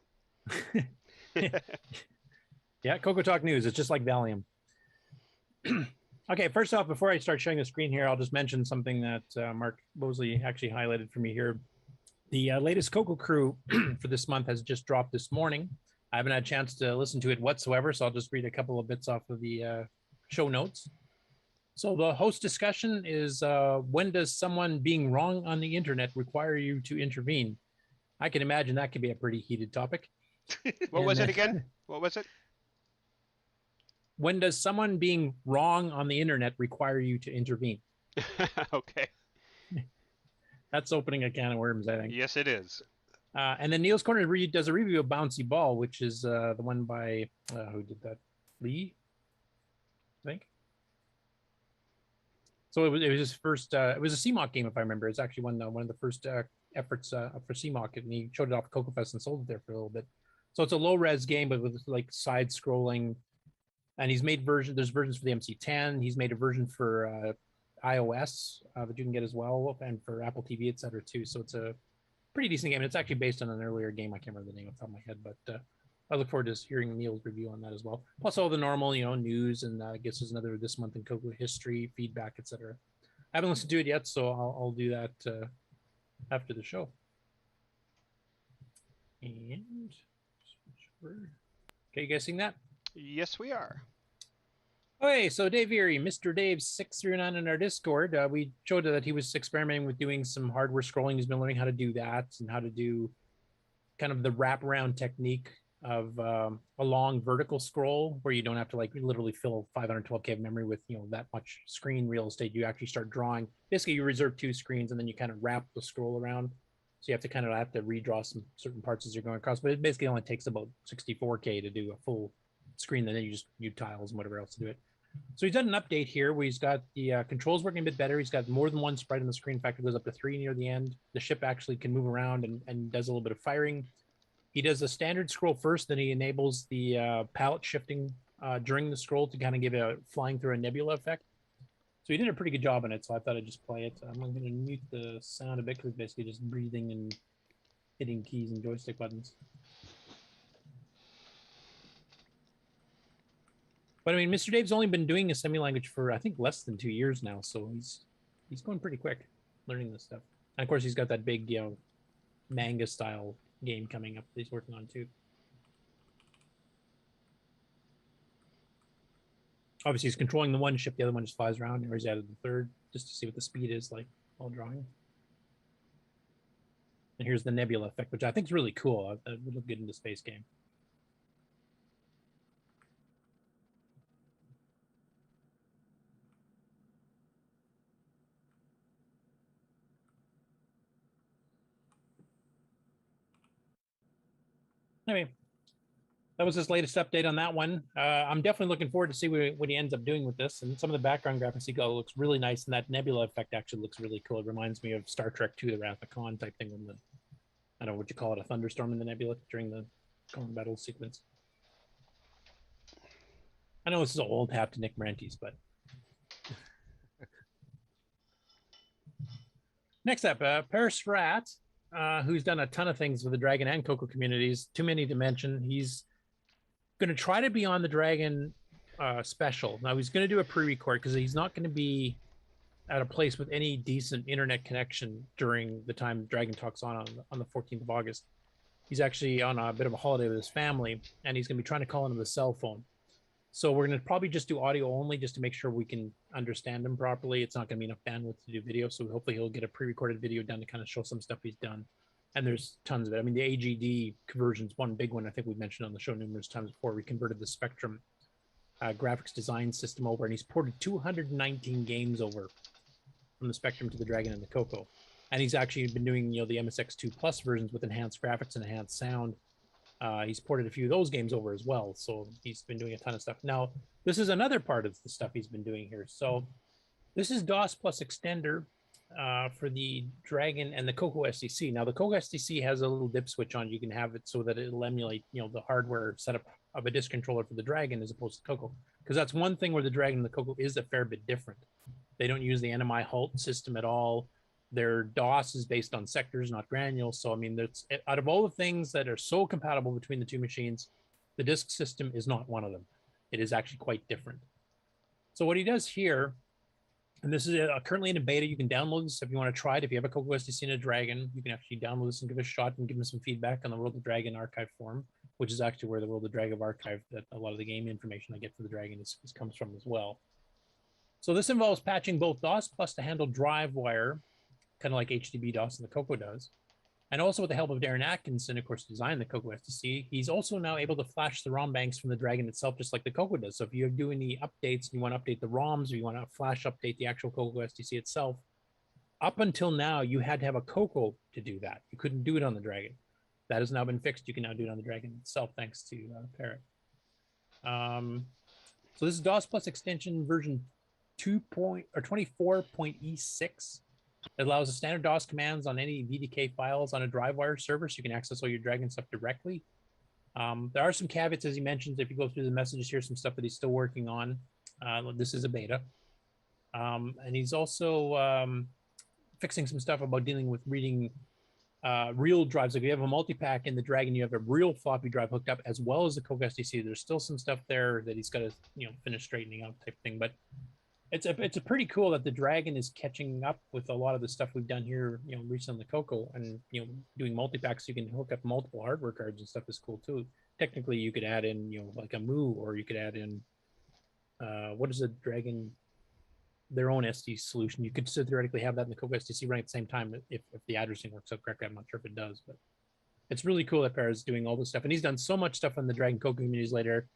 Yeah, CoCoTALK news. It's just like Valium. Okay, first off, before I start showing the screen here, I'll just mention something that Mark Bosley actually highlighted for me here. The latest CoCo Crew for this month has just dropped this morning. I haven't had a chance to listen to it whatsoever, so I'll just read a couple of bits off of the show notes. So the host discussion is when does someone being wrong on the internet require you to intervene? I can imagine that could be a pretty heated topic. What was it again? What was it? When does someone being wrong on the internet require you to intervene? Okay. That's opening a can of worms, I think. Yes, it is. And then Neil's Corner does a review of Bouncy Ball, which is the one by, who did that? Lee, I think. So it was his first, it was a CMOC game, if I remember. It's actually one of the first efforts for CMOC, and he showed it off at CoCo Fest and sold it there for a little bit. So it's a low-res game, but with like side-scrolling. And he's made there's versions for the MC10. He's made a version for iOS that you can get as well, and for Apple TV, et cetera, too. So it's a pretty decent game. It's actually based on an earlier game. I can't remember the name off the top of my head, but I look forward to hearing Neil's review on that as well. Plus all the normal, news, and I guess there's another This Month in CoCo history, feedback, et cetera. I haven't listened to it yet, so I'll do that after the show. And okay, you guys seeing that? Yes, we are. Okay, so Dave Veary, Mr. Dave 639 in our Discord. We showed that he was experimenting with doing some hardware scrolling. He's been learning how to do that and how to do kind of the wraparound technique of a long vertical scroll where you don't have to like literally fill 512K of memory with that much screen real estate. You actually start drawing. Basically, you reserve 2 screens and then you kind of wrap the scroll around. So you have to redraw some certain parts as you're going across. But it basically only takes about 64K to do a full screen, and then you just use tiles and whatever else to do it. So he's done an update here where he's got the controls working a bit better. He's got more than one sprite on the screen. In fact, it goes up to 3 near the end. The ship actually can move around and does a little bit of firing. He does a standard scroll first, then he enables the palette shifting during the scroll to kind of give it a flying through a nebula effect. So he did a pretty good job on it, so I thought I'd just play it. I'm going to mute the sound a bit because basically just breathing and hitting keys and joystick buttons. But I mean, Mr. Dave's only been doing assembly language for, I think, less than 2 years now. So he's going pretty quick learning this stuff. And of course, he's got that big, manga style game coming up that he's working on too. Obviously, he's controlling the one ship. The other one just flies around, or he's added the third just to see what the speed is like while drawing. And here's the nebula effect, which I think is really cool. That would look good in the space game. Anyway, that was his latest update on that one. I'm definitely looking forward to see what he ends up doing with this. And some of the background graphics he got looks really nice, and that nebula effect actually looks really cool. It reminds me of Star Trek II, the Wrath of Khan type thing, when I don't know what you call it, a thunderstorm in the nebula during the Khan battle sequence. I know this is an old hat to Nick Marentes, but next up, Paris Rat. Who's done a ton of things with the Dragon and CoCo communities, too many to mention. He's going to try to be on the Dragon special. Now, he's going to do a pre-record because he's not going to be at a place with any decent internet connection during the time Dragon Talk's on the 14th of August. He's actually on a bit of a holiday with his family, and he's going to be trying to call into the cell phone. So we're going to probably just do audio only just to make sure we can understand him properly. It's not going to be enough bandwidth to do video. So hopefully he'll get a pre-recorded video done to kind of show some stuff he's done. And there's tons of it. I mean, the AGD conversion's one big one I think we've mentioned on the show numerous times before. We converted the Spectrum graphics design system over, and he's ported 219 games over from the Spectrum to the Dragon and the CoCo. And he's actually been doing, the MSX2 Plus versions with enhanced graphics and enhanced sound. He's ported a few of those games over as well. So he's been doing a ton of stuff. Now, this is another part of the stuff he's been doing here. So this is DOS plus extender for the Dragon and the CoCo SDC. Now, the CoCo SDC has a little dip switch on. You can have it so that it'll emulate, the hardware setup of a disk controller for the Dragon as opposed to CoCo. Because that's one thing where the Dragon and the CoCo is a fair bit different. They don't use the NMI HALT system at all. Their DOS is based on sectors, not granules. So, I mean, out of all the things that are so compatible between the two machines, the disk system is not one of them. It is actually quite different. So what he does here, and this is currently in a beta, you can download this if you want to try it. If you have a CoCo SDC and a Dragon, you can actually download this and give it a shot and give him some feedback on the World of Dragon archive forum, which is actually where the World of Dragon archive, that a lot of the game information I get for the Dragon comes from as well. So this involves patching both DOS plus to handle drive wire, kind of like HDB DOS and the CoCo does. And also with the help of Darren Atkinson, of course, designed the CoCo SDC, he's also now able to flash the ROM banks from the Dragon itself, just like the CoCo does. So if you do any updates, and you want to update the ROMs, or you want to flash update the actual CoCo SDC itself, up until now, you had to have a CoCo to do that. You couldn't do it on the Dragon. That has now been fixed. You can now do it on the Dragon itself, thanks to Parrot. So this is DOS Plus extension version 24.E6. It allows the standard DOS commands on any VDK files on a DriveWire server, so you can access all your Dragon stuff directly. There are some caveats, as he mentions. If you go through the messages, here's some stuff that he's still working on. This is a beta. And he's also fixing some stuff about dealing with reading real drives. Like if you have a multi-pack in the Dragon, you have a real floppy drive hooked up as well as the CoCo SDC. There's still some stuff there that he's got to finish straightening out type thing. But it's a pretty cool that the Dragon is catching up with a lot of the stuff we've done here, recently on the CoCo, and doing multi-packs so you can hook up multiple hardware cards and stuff is cool too. Technically, you could add in like a Moo, or you could add in what is the Dragon, their own SD solution. You could theoretically have that in the CoCo SDC running at the same time if the addressing works out correctly. I'm not sure if it does, but it's really cool that Parrot's doing all this stuff, and he's done so much stuff on the Dragon CoCo communities later.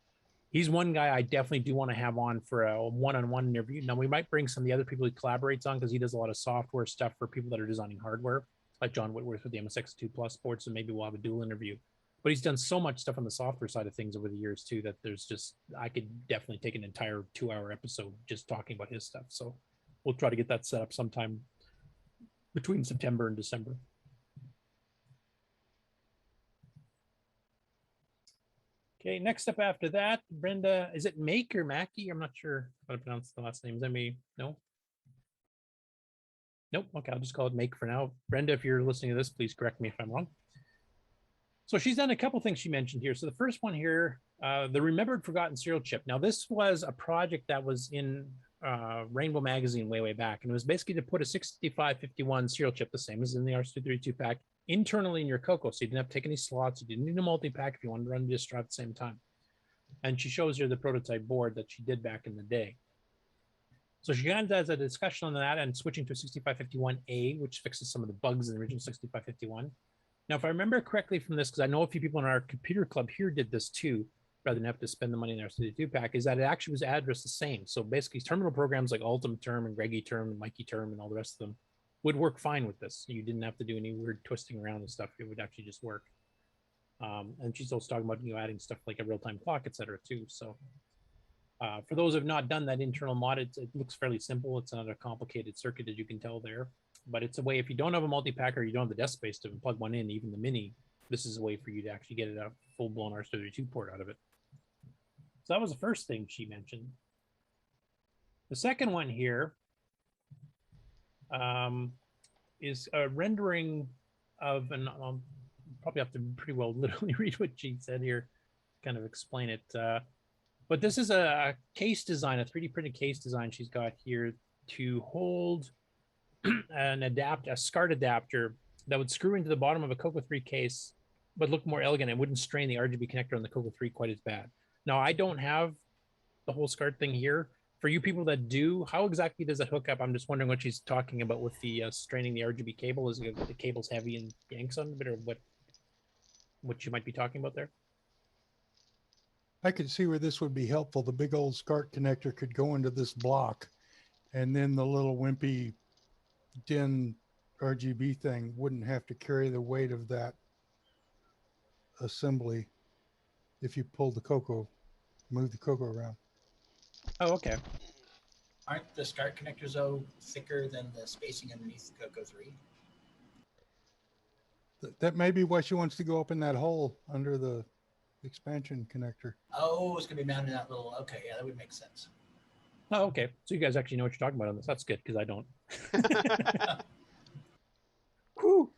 He's one guy I definitely do want to have on for a one-on-one interview. Now, we might bring some of the other people he collaborates on, because he does a lot of software stuff for people that are designing hardware, like John Whitworth with the MSX2 Plus board, so maybe we'll have a dual interview. But he's done so much stuff on the software side of things over the years, too, that I could definitely take an entire 2-hour episode just talking about his stuff. So we'll try to get that set up sometime between September and December. Okay, next up after that, Brenda, is it Make or Mackie? I'm not sure how to pronounce the last names. No? Nope, okay, I'll just call it Make for now. Brenda, if you're listening to this, please correct me if I'm wrong. So she's done a couple things she mentioned here. So the first one here, the Remembered Forgotten Serial Chip. Now this was a project that was in Rainbow Magazine way back, and it was basically to put a 6551 serial chip, the same as in the RS-232 pack, internally in your CoCo, so you didn't have to take any slots. You didn't need a multi-pack if you wanted to run disk drive at the same time. And she shows here the prototype board that she did back in the day. So she kind of does a discussion on that and switching to a 6551A, which fixes some of the bugs in the original 6551. Now, if I remember correctly from this, because I know a few people in our computer club here did this too, rather than have to spend the money in our RS-232 pack, is that it actually was addressed the same. So basically terminal programs like Ultimate Term and Greggy Term and Mikey Term and all the rest of them would work fine with this. You didn't have to do any weird twisting around and stuff. It would actually just work. And she's also talking about adding stuff like a real-time clock, etc. too. So for those who have not done that internal mod, it looks fairly simple. It's not a complicated circuit, as you can tell there. But it's a way, if you don't have a multi-packer, you don't have the desk space to plug one in, even the Mini, this is a way for you to actually get a full-blown RS-232 port out of it. So that was the first thing she mentioned. The second one here is a rendering of, and I'll probably have to pretty well literally read what she said here, kind of explain it. But this is a case design, a 3D printed case design she's got here to hold a SCART adapter that would screw into the bottom of a CoCo 3 case, but look more elegant and wouldn't strain the RGB connector on the CoCo 3 quite as bad. Now, I don't have the whole SCART thing here. For you people that do, how exactly does it hook up? I'm just wondering what she's talking about with the straining the RGB cable. Is the cable's heavy and yanks on a bit, or what you might be talking about there? I could see where this would be helpful. The big old SCART connector could go into this block, and then the little wimpy DIN RGB thing wouldn't have to carry the weight of that assembly if you pulled the CoCo, move the CoCo around. Oh, okay. Aren't the SCART connectors, though, thicker than the spacing underneath the CoCo 3? That may be why she wants to go up in that hole under the expansion connector. Oh, it's going to be mounted in that little, okay, yeah, that would make sense. Oh, okay. So you guys actually know what you're talking about on this. That's good, because I don't. Whew.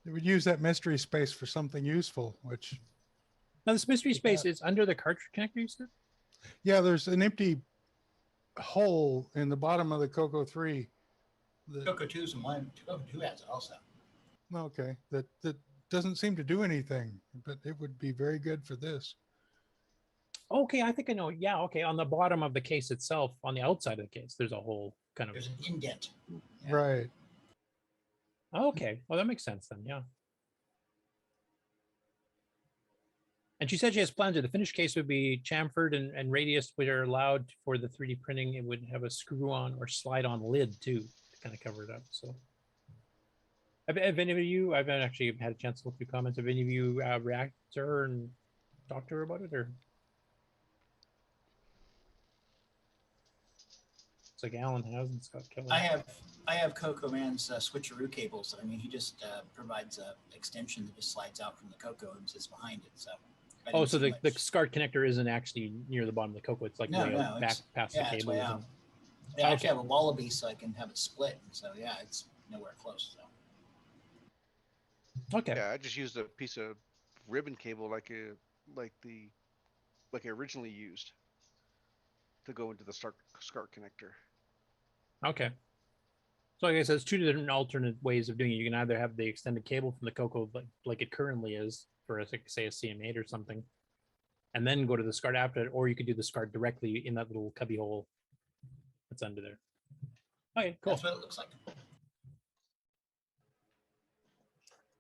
They would use that mystery space for something useful, which... Now, this mystery space is under the cartridge connector, you said? Yeah, there's an empty hole in the bottom of the CoCo 3. CoCo 2's and one. CoCo 2 has it also. Okay, that doesn't seem to do anything, but it would be very good for this. Okay, I think I know. Yeah, okay. On the bottom of the case itself, on the outside of the case, there's a whole kind of... There's an indent. Yeah. Right. Okay, well that makes sense then. Yeah. And she said she has plans. The finished case would be chamfered and radius, which are allowed for the 3D printing. It would have a screw-on or slide-on lid too to kind of cover it up. So, have any of you? I've actually had a chance to look through comments. Have any of you reacted to her and talked to her about it, or? It's like Alan has and Scott Kelly. I have CoCo Man's switcheroo cables. I mean, he just provides a extension that just slides out from the CoCo and sits behind it. So. Oh, so the SCART connector isn't actually near the bottom of the CoCo. It's like way back past the cable. I actually have a wallaby, so I can have it split. So yeah, it's nowhere close. So. Okay. Yeah, I just used a piece of ribbon cable like I originally used to go into the SCART connector. Okay. So like I said, it's two different alternate ways of doing it. You can either have the extended cable from the CoCo like it currently is for say a CM8 or something, and then go to the SCART after it, or you could do the SCART directly in that little cubby hole that's under there. Okay, cool. That's what it looks like.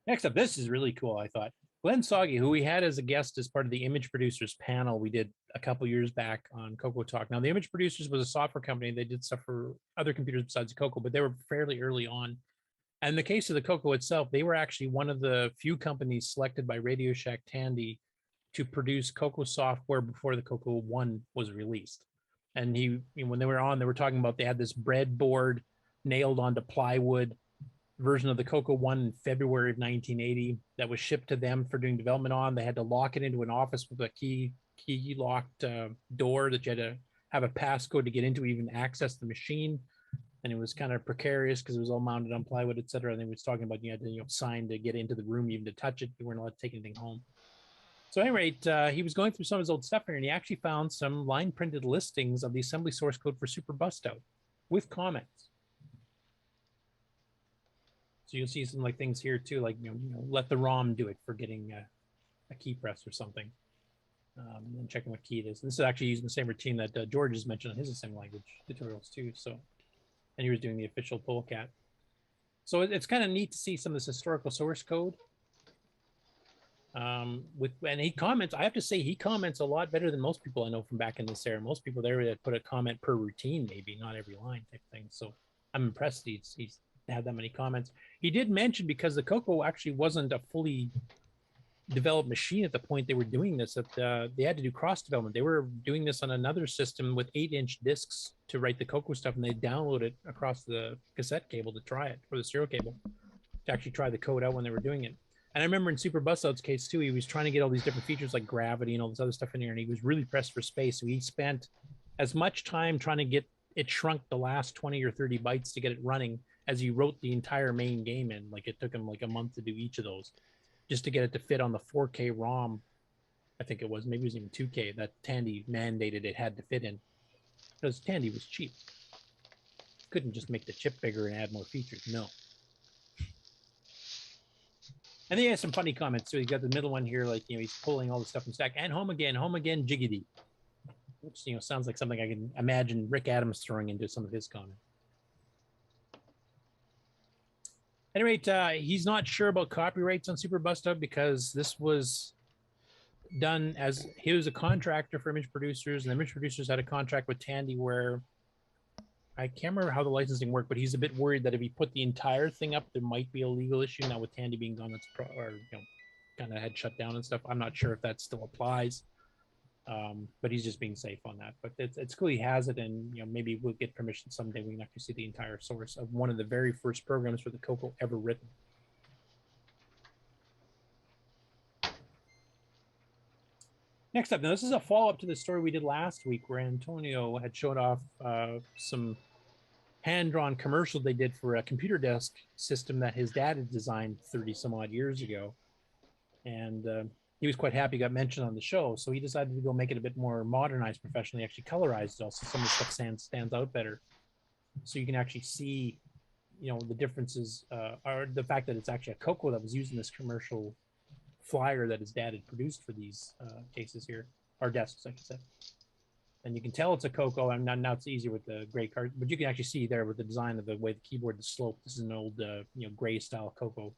Next up, this is really cool, I thought. Glenn Sogge, who we had as a guest as part of the Image Producers panel we did a couple years back on CoCoTALK. Now, the Image Producers was a software company. They did stuff for other computers besides the CoCo, but they were fairly early on. And in the case of the CoCo itself, they were actually one of the few companies selected by Radio Shack Tandy to produce CoCo software before the CoCo 1 was released. And when they were on, they were talking about they had this breadboard nailed onto plywood version of the CoCo 1 in February of 1980 that was shipped to them for doing development on. They had to lock it into an office with a key locked door that you had to have a passcode to get into, even access the machine. And it was kind of precarious because it was all mounted on plywood, et cetera. And they was talking about you had to sign to get into the room, even to touch it. You weren't allowed to take anything home. So at any rate, he was going through some of his old stuff here, and he actually found some line printed listings of the assembly source code for Super Bustout with comments. So you'll see some things here too, like let the ROM do it for getting a key press or something, and checking what key it is. And this is actually using the same routine that George has mentioned on his assembly language tutorials too. So. And he was doing the official polecat. So it's kind of neat to see some of this historical source code. And he comments, I have to say, he comments a lot better than most people I know from back in this era. Most people there that put a comment per routine, maybe not every line type thing. So I'm impressed he's had that many comments. He did mention, because the CoCo actually wasn't a fully developed machine at the point they were doing this, that they had to do cross development. They were doing this on another system with 8-inch discs to write the CoCo stuff, and they download it across the cassette cable to try it, or the serial cable, to actually try the code out when they were doing it. And I remember in Super Bustout's case too, he was trying to get all these different features like gravity and all this other stuff in here, and he was really pressed for space. So he spent as much time trying to get it shrunk the last 20 or 30 bytes to get it running as he wrote the entire main game in. Like it took him like a month to do each of those, just to get it to fit on the 4K ROM. I think it was, maybe it was even 2K that Tandy mandated it had to fit in, because Tandy was cheap. Couldn't just make the chip bigger and add more features. No. And then he has some funny comments. So he got the middle one here, like, he's pulling all the stuff from stack and home again, jiggity. Which, sounds like something I can imagine Rick Adams throwing into some of his comments. At any rate, he's not sure about copyrights on Super Bustout, because this was done as he was a contractor for Image Producers, and the Image Producers had a contract with Tandy where I can't remember how the licensing worked, but he's a bit worried that if he put the entire thing up, there might be a legal issue. Now with Tandy being gone, kind of had shut down and stuff. I'm not sure if that still applies, but he's just being safe on that. But it's cool he has it, and maybe we'll get permission someday. We can actually see the entire source of one of the very first programs for the CoCo ever written. Next up, now this is a follow-up to the story we did last week, where Antonio had showed off some hand-drawn commercial they did for a computer desk system that his dad had designed 30 some odd years ago. And he was quite happy, got mentioned on the show. So he decided to go make it a bit more modernized professionally, actually colorized it also. Some of the stuff stands out better. So you can actually see, the differences, or the fact that it's actually a CoCo that was used in this commercial flyer that his dad had produced for these cases here, or desks, I should say. And you can tell it's a CoCo, and now it's easier with the gray card, but you can actually see there with the design of the way the keyboard is sloped. This is an old, gray style CoCo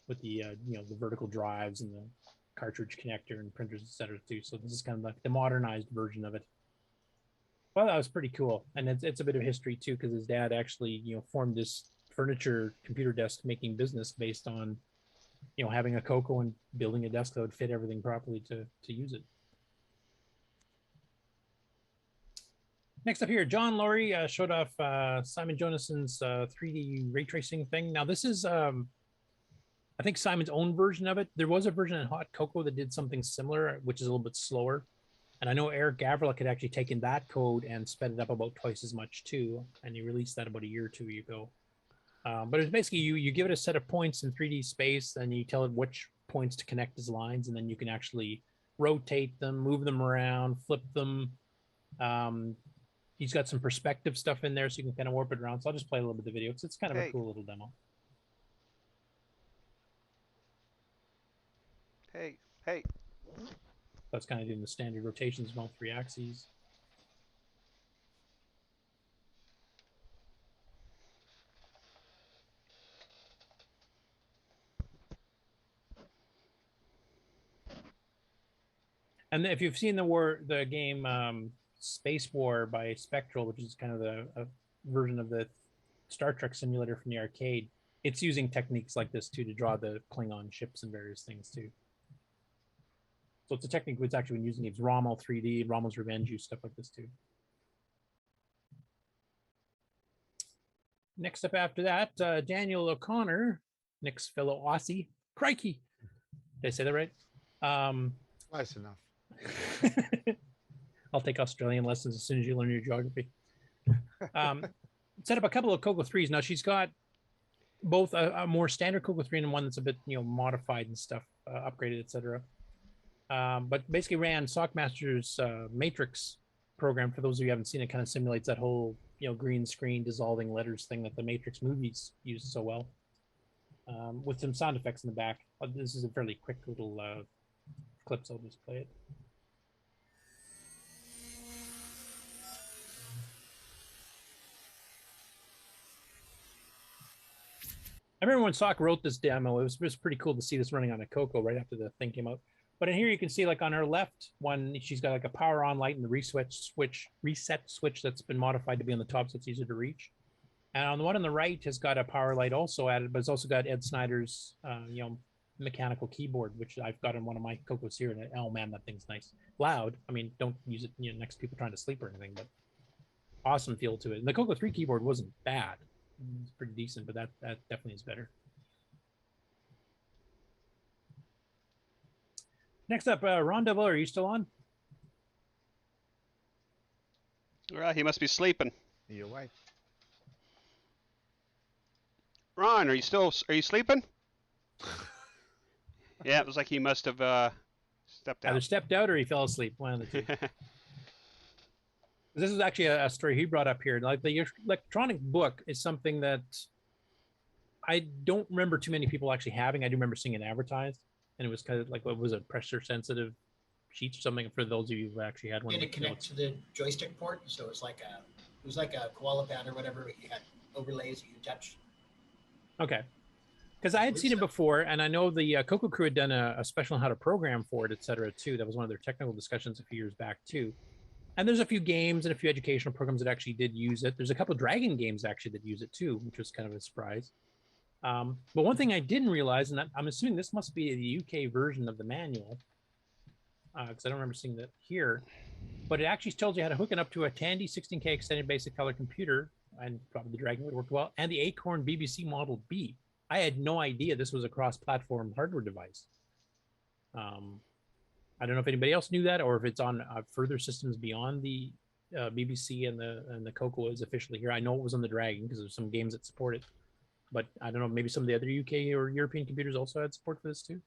with the, the vertical drives and the cartridge connector and printers, etc. too. So this is kind of like the modernized version of it. Well, that was pretty cool, and it's a bit of history too, because his dad actually, formed this furniture computer desk making business based on, having a CoCo and building a desk that would fit everything properly to use it. Next up here, John Laury showed off Simon Jonassen's 3D ray tracing thing. Now this is, I think, Simon's own version of it. There was a version in Hot Cocoa that did something similar, which is a little bit slower. And I know Eric Gavrila had actually taken that code and sped it up about twice as much too. And he released that about a year or two ago. But it's basically you give it a set of points in 3D space, and you tell it which points to connect as lines, and then you can actually rotate them, move them around, flip them. He's got some perspective stuff in there, so you can kind of warp it around. So I'll just play a little bit of the video because it's kind of a cool little demo. Hey. That's kind of doing the standard rotations of all three axes. And if you've seen the game Space War by Spectral, which is kind of a version of the Star Trek simulator from the arcade, it's using techniques like this too to draw the Klingon ships and various things too. So it's a technique that's actually been using. It's Rommel 3D, Rommel's Revenge, use stuff like this too. Next up after that, Dannielle O'Connor, Nick's fellow Aussie. Crikey! Did I say that right? Close enough. I'll take Australian lessons as soon as you learn your geography. Set up a couple of CoCo 3s. Now she's got both a more standard CoCo 3 and one that's a bit modified and stuff, upgraded, etc. But basically ran Sockmaster's Matrix program. For those of you who haven't seen it, kind of simulates that whole green screen dissolving letters thing that the Matrix movies use so well, with some sound effects in the back. This is a fairly quick little clip, so I'll just play it. I remember when Sock wrote this demo, it was pretty cool to see this running on a CoCo right after the thing came out. But in here you can see, like on her left one, she's got like a power on light and the reset switch that's been modified to be on the top so it's easier to reach. And on the one on the right has got a power light also added, but it's also got Ed Snyder's mechanical keyboard, which I've got in one of my CoCos here. And oh man, that thing's nice. Loud. I mean, don't use it next to people trying to sleep or anything, but awesome feel to it. And the CoCo 3 keyboard wasn't bad. It's pretty decent, but that definitely is better. Next up, Ron Devil, are you still on? Well, he must be sleeping. Are you awake? Ron, are you sleeping? Yeah, it was like he must have stepped out. Either stepped out or he fell asleep. One of the two. This is actually a story he brought up here. Like the electronic book is something that I don't remember too many people actually having. I do remember seeing it advertised, and it was kind of like, what was it, pressure sensitive sheets or something for those of you who actually had one. Did it connect to the joystick port? So it was like a koala pad or whatever. You had overlays you could touch. Okay. Because I had seen it before, and I know the CoCo crew had done a special on how to program for it, et cetera, too. That was one of their technical discussions a few years back, too. And there's a few games and a few educational programs that actually did use it. There's a couple of Dragon games, actually, that use it, too, which was kind of a surprise. But one thing I didn't realize, and I'm assuming this must be the UK version of the manual, because I don't remember seeing that here, but it actually tells you how to hook it up to a Tandy 16K extended basic color computer, and probably the Dragon would work well, and the Acorn BBC Model B. I had no idea this was a cross-platform hardware device. I don't know if anybody else knew that, or if it's on further systems beyond the BBC and the CoCo is officially here. I know it was on the Dragon because there's some games that support it, but I don't know. Maybe some of the other UK or European computers also had support for this too.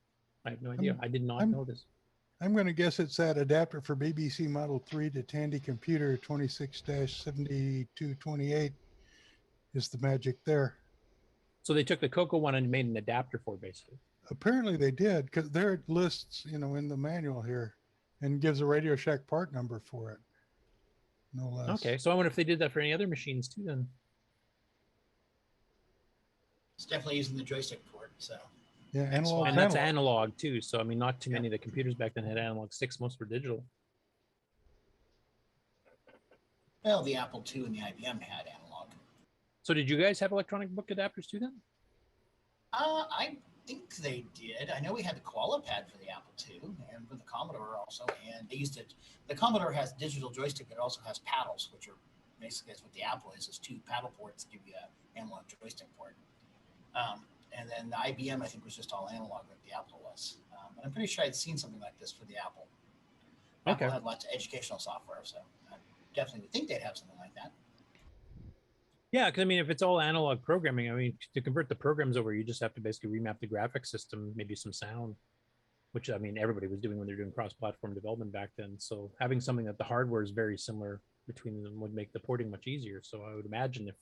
I have no idea. I did not know this. I'm going to guess it's that adapter for BBC Model 3 to Tandy Computer 26-7228 is the magic there. So they took the CoCo one and made an adapter for it, basically. Apparently they did, because there it lists, in the manual here, and gives a Radio Shack part number for it. no less. Okay, so I wonder if they did that for any other machines too then. It's definitely using the joystick port, so. Yeah, analog. And that's analog too. So I mean, not too many of the computers back then had analog sticks. Most were digital. Well, the Apple II and the IBM had analog. So did you guys have electronic book adapters too then? I think they did. I know we had the Koala Pad for the Apple II and with the Commodore also, and they used it. The Commodore has digital joystick, but it also has paddles, which are basically that's what the Apple is two paddle ports to give you an analog joystick port. And then the IBM, I think, was just all analog like the Apple was. But I'm pretty sure I'd seen something like this for the Apple. Apple had lots of educational software, so I definitely would think they'd have something like that. Yeah, because I mean, if it's all analog programming, I mean, to convert the programs over, you just have to basically remap the graphics system, maybe some sound, which I mean, everybody was doing when they're doing cross-platform development back then. So having something that the hardware is very similar between them would make the porting much easier. So I would imagine if,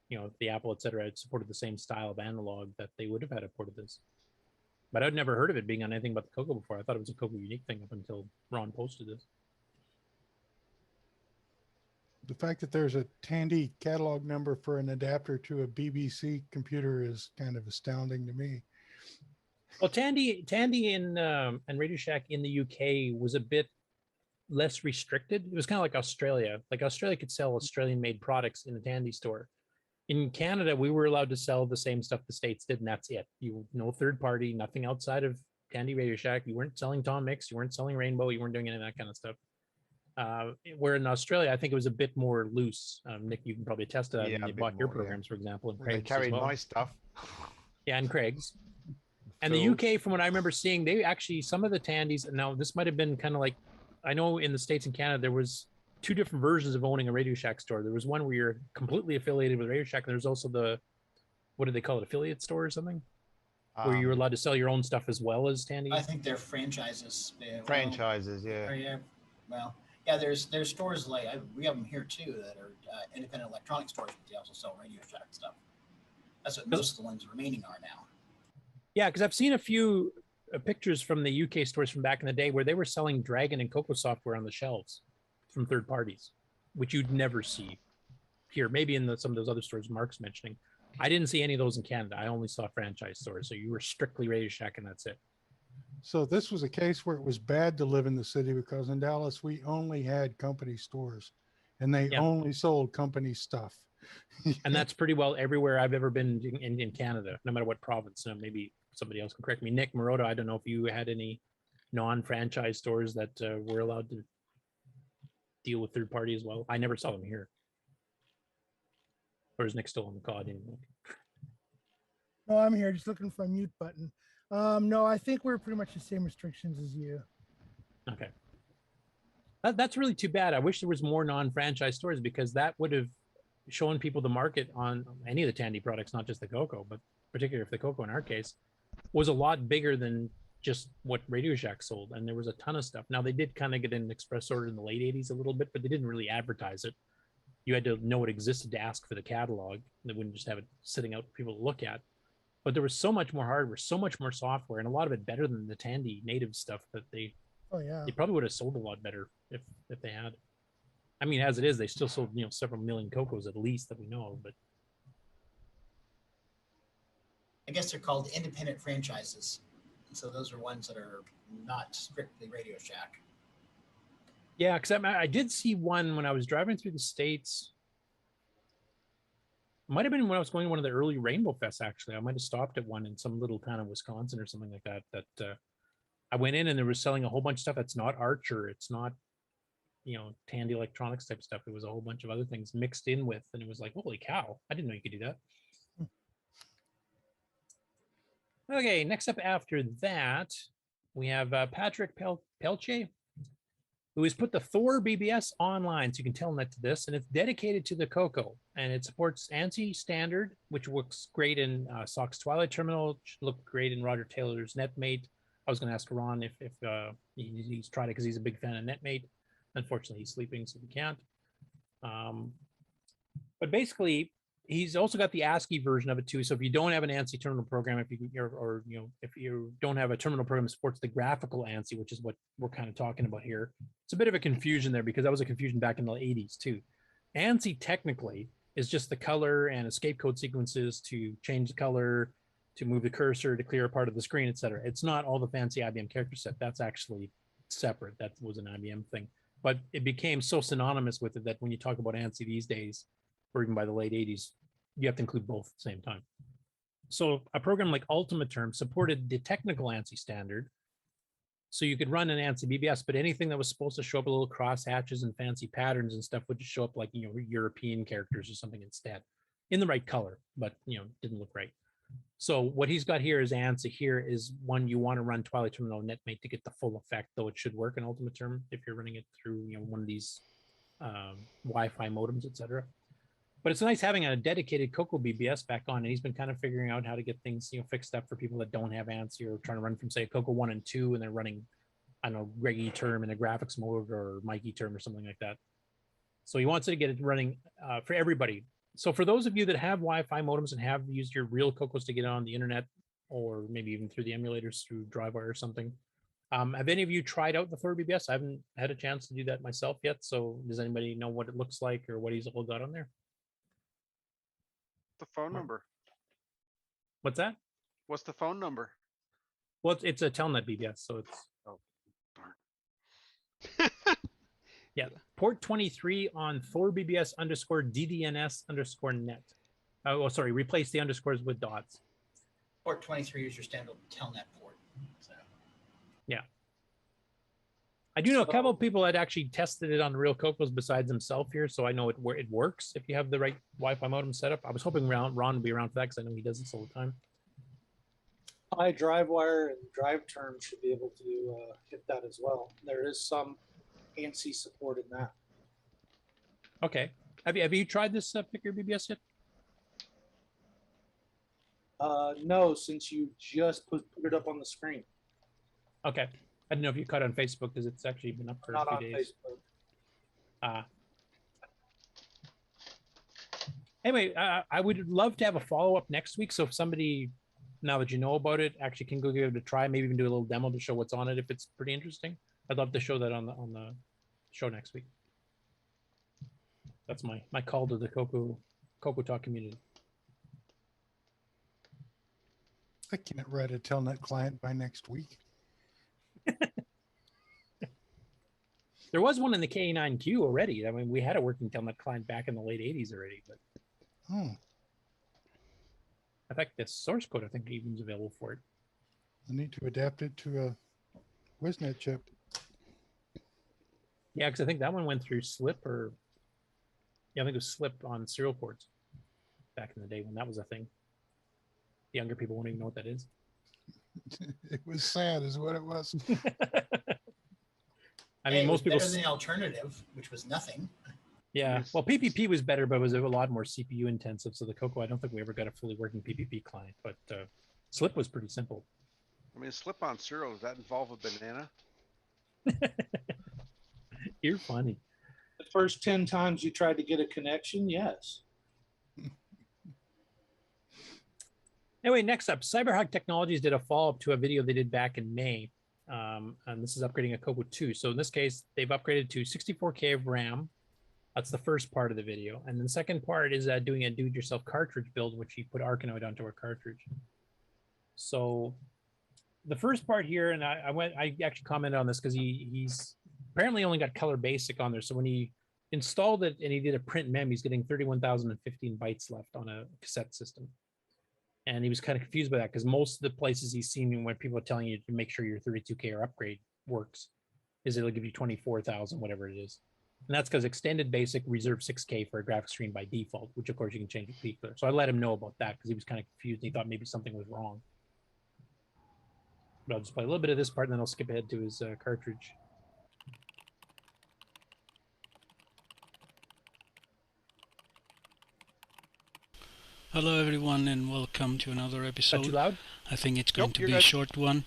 you know, the Apple, et cetera, had supported the same style of analog, that they would have had a port of this. But I'd never heard of it being on anything but the CoCo before. I thought it was a CoCo unique thing up until Ron posted this. The fact that there's a Tandy catalog number for an adapter to a BBC computer is kind of astounding to me. Well, Tandy and Radio Shack in the UK was a bit less restricted. It was kind of like Australia. Like Australia could sell Australian-made products in a Tandy store. In Canada, we were allowed to sell the same stuff the States did, and that's it. You no third party, nothing outside of Tandy Radio Shack. You weren't selling Tom Mix, you weren't selling Rainbow, you weren't doing any of that kind of stuff. Where in Australia, I think it was a bit more loose. Nick, you can probably attest to that. Yeah, when they bought your programs, for example, and They Craig's carried as well. my stuff. Yeah, and Craig's. And the UK, from what I remember seeing, they actually, some of the Tandys, now this might have been kind of like, I know in the States and Canada, there was two different versions of owning a Radio Shack store. There was one where you're completely affiliated with Radio Shack, and there's also the, what do they call it, affiliate store or something? Where you were allowed to sell your own stuff as well as Tandy? I think they're franchises. Franchises, yeah. Yeah. Well, yeah, there's stores like, we have them here too that are independent electronic stores, but they also sell Radio Shack stuff. That's what most of the ones remaining are now. Yeah, because I've seen a few pictures from the UK stores from back in the day where they were selling Dragon and CoCo software on the shelves from third parties, which you'd never see here. Maybe in some of those other stores Mark's mentioning. I didn't see any of those in Canada. I only saw franchise stores. So you were strictly Radio Shack and that's it. So this was a case where it was bad to live in the city because in Dallas, we only had company stores and they only sold company stuff. And that's pretty well everywhere I've ever been in Canada, no matter what province. Maybe somebody else can correct me. Nick Marotta, I don't know if you had any non-franchise stores that were allowed to deal with third party as well. I never saw them here. Or is Nick still on the call? No, I'm here, just looking for a mute button. No, I think we're pretty much the same restrictions as you. Okay. That's really too bad. I wish there was more non-franchise stores because that would have shown people the market on any of the Tandy products, not just the CoCo, but particularly if the CoCo in our case was a lot bigger than just what Radio Shack sold. And there was a ton of stuff. Now they did kind of get an express order in the late 80s a little bit, but they didn't really advertise it. You had to know it existed to ask for the catalog. They wouldn't just have it sitting out for people to look at. But there was so much more hardware, so much more software, and a lot of it better than the Tandy native stuff that they probably would have sold a lot better if they had. I mean, as it is, they still sold, several million CoCos at least that we know of, but I guess they're called independent franchises. So those are ones that are not strictly Radio Shack. Yeah, because I did see one when I was driving through the States. Might have been when I was going to one of the early Rainbow Fests, actually. I might have stopped at one in some little town in Wisconsin or something like that. I went in and they were selling a whole bunch of stuff that's not Archer. It's not, Tandy Electronics type stuff. It was a whole bunch of other things mixed in with, and it was like, holy cow, I didn't know you could do that. Okay, next up after that, we have Patrick Pelche, who has put the Thor BBS online, so you can telnet to this, and it's dedicated to the CoCo, and it supports ANSI standard, which works great in SOC's Twilight Terminal, should look great in Roger Taylor's NetMate. I was going to ask Ron if he's tried it because he's a big fan of NetMate. Unfortunately, he's sleeping, so we can't. But basically, he's also got the ASCII version of it too. So if you don't have an ANSI terminal program, if you don't have a terminal program that supports the graphical ANSI, which is what we're kind of talking about here, it's a bit of a confusion there because that was a confusion back in the 80s too. ANSI technically is just the color and escape code sequences to change the color, to move the cursor, to clear a part of the screen, etc. It's not all the fancy IBM character set. That's actually separate. That was an IBM thing. But it became so synonymous with it that when you talk about ANSI these days, or even by the late 80s, you have to include both at the same time. So a program like Ultima Term supported the technical ANSI standard. So you could run an ANSI BBS, but anything that was supposed to show up a little cross hatches and fancy patterns and stuff would just show up like, European characters or something instead, in the right color, but, didn't look right. So what he's got here is ANSI here is one you want to run Twilight Terminal NetMate to get the full effect, though it should work in Ultima Term if you're running it through, one of these Wi-Fi modems, etc. But it's nice having a dedicated CoCo BBS back on, and he's been kind of figuring out how to get things, fixed up for people that don't have ANSI or trying to run from, say, CoCo 1 and 2, and they're running, I don't know, Greg E-Term in a graphics mode or Mike E-Term or something like that. So he wants to get it running for everybody. So for those of you that have Wi-Fi modems and have used your real CoCos to get on the internet, or maybe even through the emulators through DriveWire or something, have any of you tried out the Thor BBS? I haven't had a chance to do that myself yet. So does anybody know what it looks like or what he's all got on there? The phone number. What's that? What's the phone number? Well, it's a Telnet BBS, so it's. Oh, darn. Yeah, port 23 on Thor BBS _ DDNS _ net. Oh, sorry, replace the underscores with dots. Port 23 is your standard Telnet port. So. Yeah. I do know a couple of people that actually tested it on real CoCos besides himself here, so I know it works if you have the right Wi-Fi modem set up. I was hoping Ron would be around for that because I know he does this all the time. DriveWire and DriveTerm should be able to hit that as well. There is some ANSI support in that. Okay. Have you tried this Picker BBS yet? No, since you just put it up on the screen. Okay. I don't know if you caught it on Facebook because it's actually been up for a few days. Facebook. Anyway, I would love to have a follow-up next week. So if somebody, now that you know about it, actually can go give it a try, maybe even do a little demo to show what's on it if it's pretty interesting. I'd love to show that on the show next week. That's my call to the CoCoTALK community. I can't write a Telnet client by next week. There was one in the K9Q already. I mean, we had a working Telnet client back in the late 80s already, but in fact, the source code I think even is available for it. I need to adapt it to a WisNet chip. Yeah, because I think that one went through SLIP I think it was SLIP on serial ports back in the day when that was a thing. The younger people won't even know what that is. It was sad, is what it was. I mean, most people. Better than the alternative, which was nothing. Yeah, well, PPP was better, but it was a lot more CPU intensive. So the CoCo, I don't think we ever got a fully working PPP client, but SLIP was pretty simple. I mean, slip on cereal, does that involve a banana? You're funny. The first 10 times you tried to get a connection, yes. Anyway, next up, CyberHug Technologies did a follow-up to a video they did back in May. And this is upgrading a CoCo 2. So in this case, they've upgraded to 64K of RAM. That's the first part of the video. And the second part is doing a do-it-yourself cartridge build, which he put Arkanoid onto a cartridge. So the first part here, and I actually commented on this because he's apparently only got color basic on there. So when he installed it and he did a print mem, he's getting 31,015 bytes left on a cassette system. And he was kind of confused by that because most of the places he's seen when people are telling you to make sure your 32K or upgrade works is it'll give you 24,000, whatever it is. And that's because extended basic reserves 6K for a graphic screen by default, which of course you can change with Peakler. So I let him know about that because he was kind of confused. And he thought maybe something was wrong. But I'll just play a little bit of this part and then I'll skip ahead to his cartridge. Hello everyone and welcome to another episode. Too loud? I think it's going to be a short one,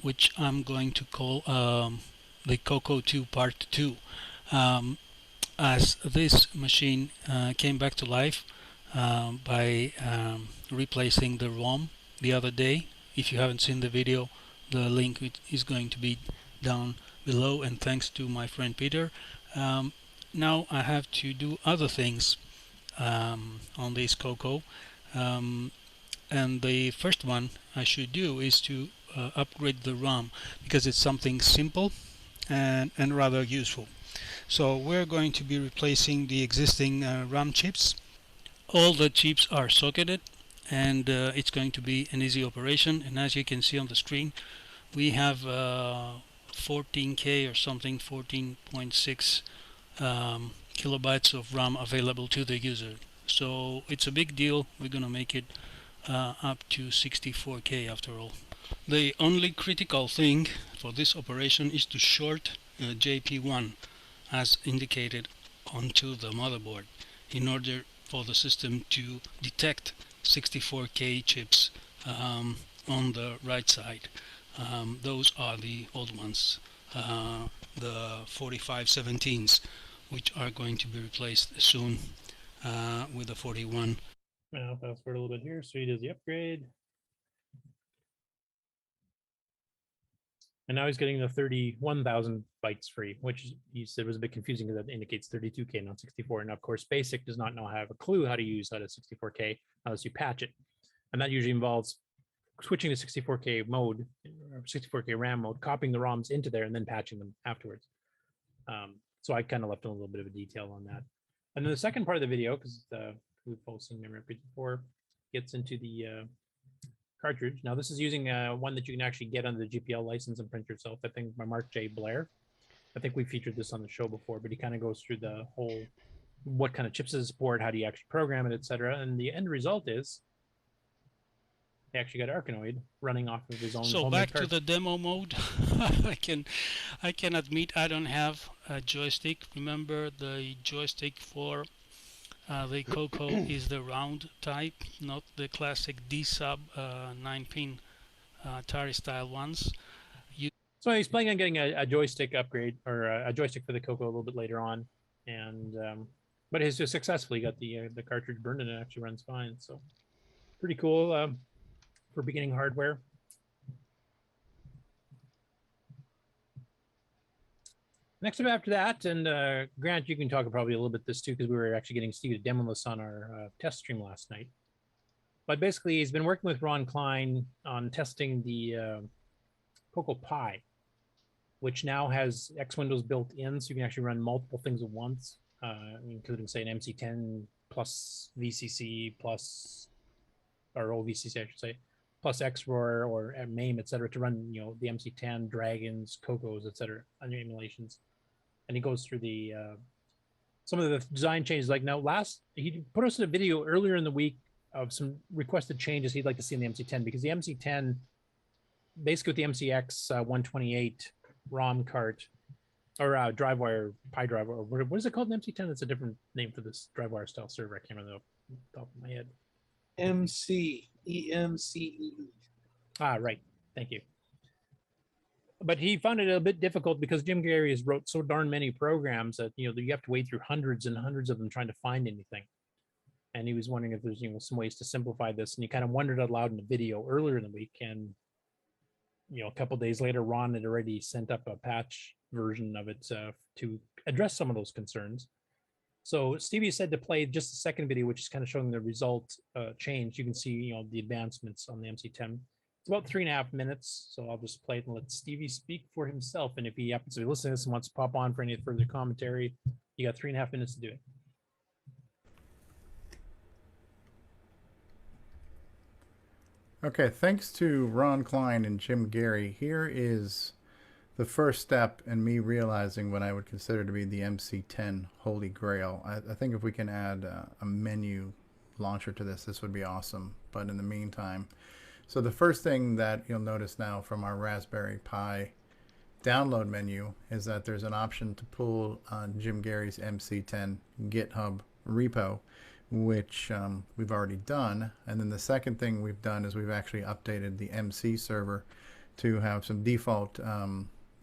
which I'm going to call the CoCo 2 Part 2. As this machine came back to life by replacing the ROM the other day. If you haven't seen the video, the link is going to be down below, and thanks to my friend Peter. Now I have to do other things on this CoCo, and the first one I should do is to upgrade the ROM, because it's something simple and rather useful. So we're going to be replacing the existing RAM chips. All the chips are socketed, and it's going to be an easy operation. And as you can see on the screen, we have 14K or something, 14.6 kilobytes of RAM available to the user. So it's a big deal. We're going to make it up to 64K after all. The only critical thing for this operation is to short JP1 as indicated onto the motherboard in order for the system to detect 64K chips on the right side. Those are the old ones, the 4517s, which are going to be replaced soon with the 41. I'll fast forward a little bit here. So he does the upgrade. And now he's getting the 31,000 bytes free, which he said was a bit confusing because that indicates 32K, not 64. And of course, BASIC does not have a clue how to use that at 64K unless you patch it. And that usually involves switching to 64K mode, or 64K RAM mode, copying the ROMs into there, and then patching them afterwards. So I kind of left a little bit of a detail on that. And then the second part of the video, because we've both seen memory upgrades before, gets into the cartridge. Now this is using one that you can actually get under the GPL license and print yourself, I think by Mark J. Blair. I think we featured this on the show before, but he kind of goes through the whole, what kind of chips does it support, how do you actually program it, etc. And the end result is he actually got Arkanoid running off of his own. So back to the demo mode. I can admit I don't have a joystick. Remember, the joystick for the CoCo is the round type, not the classic D-sub 9-pin Atari style ones. So he's planning on getting a joystick upgrade, or a joystick for the CoCo a little bit later on, and but he's just successfully got the cartridge burned and it actually runs fine. So pretty cool for beginning hardware. Next up after that, and Grant, you can talk probably a little bit this too, because we were actually getting Steve to demo this on our test stream last night. But basically, he's been working with Ron Klein on testing the CoCo Pi, which now has X Windows built in, so you can actually run multiple things at once, including, say, an MC10 plus VCC plus, or OVCC, I should say, plus XROR or MAME, etc., to run, the MC10, Dragons, CoCos, etc., on your emulations. And he goes through the some of the design changes. Like now, he put us in a video earlier in the week of some requested changes he'd like to see in the MC10, because the MC10, basically with the MCX 128 ROM cart, or DriveWire, Pi drive, or what is it called in MC10? That's a different name for this DriveWire style server. I can't remember off the top of my head. EMCE. Right. Thank you. But he found it a bit difficult because Jim Gerrie has wrote so darn many programs that you have to wade through hundreds and hundreds of them trying to find anything. And he was wondering if there's some ways to simplify this. And he kind of wondered out loud in the video earlier in the week. And a couple of days later, Ron had already sent up a patch version of it to address some of those concerns. So Stevie said to play just the second video, which is kind of showing the result change. You can see the advancements on the MC10. It's about 3.5 minutes, so I'll just play it and let Stevie speak for himself. And if he happens to be listening to this and wants to pop on for any further commentary, you got 3.5 minutes to do it. Okay, thanks to Ron Klein and Jim Gerrie, here is the first step in me realizing what I would consider to be the MC10 Holy Grail. I think if we can add a menu launcher to this would be awesome. But in the meantime, so the first thing that you'll notice now from our Raspberry Pi download menu is that there's an option to pull Jim Gerrie's MC10 GitHub repo, which we've already done. And then the second thing we've done is we've actually updated the MC server to have some default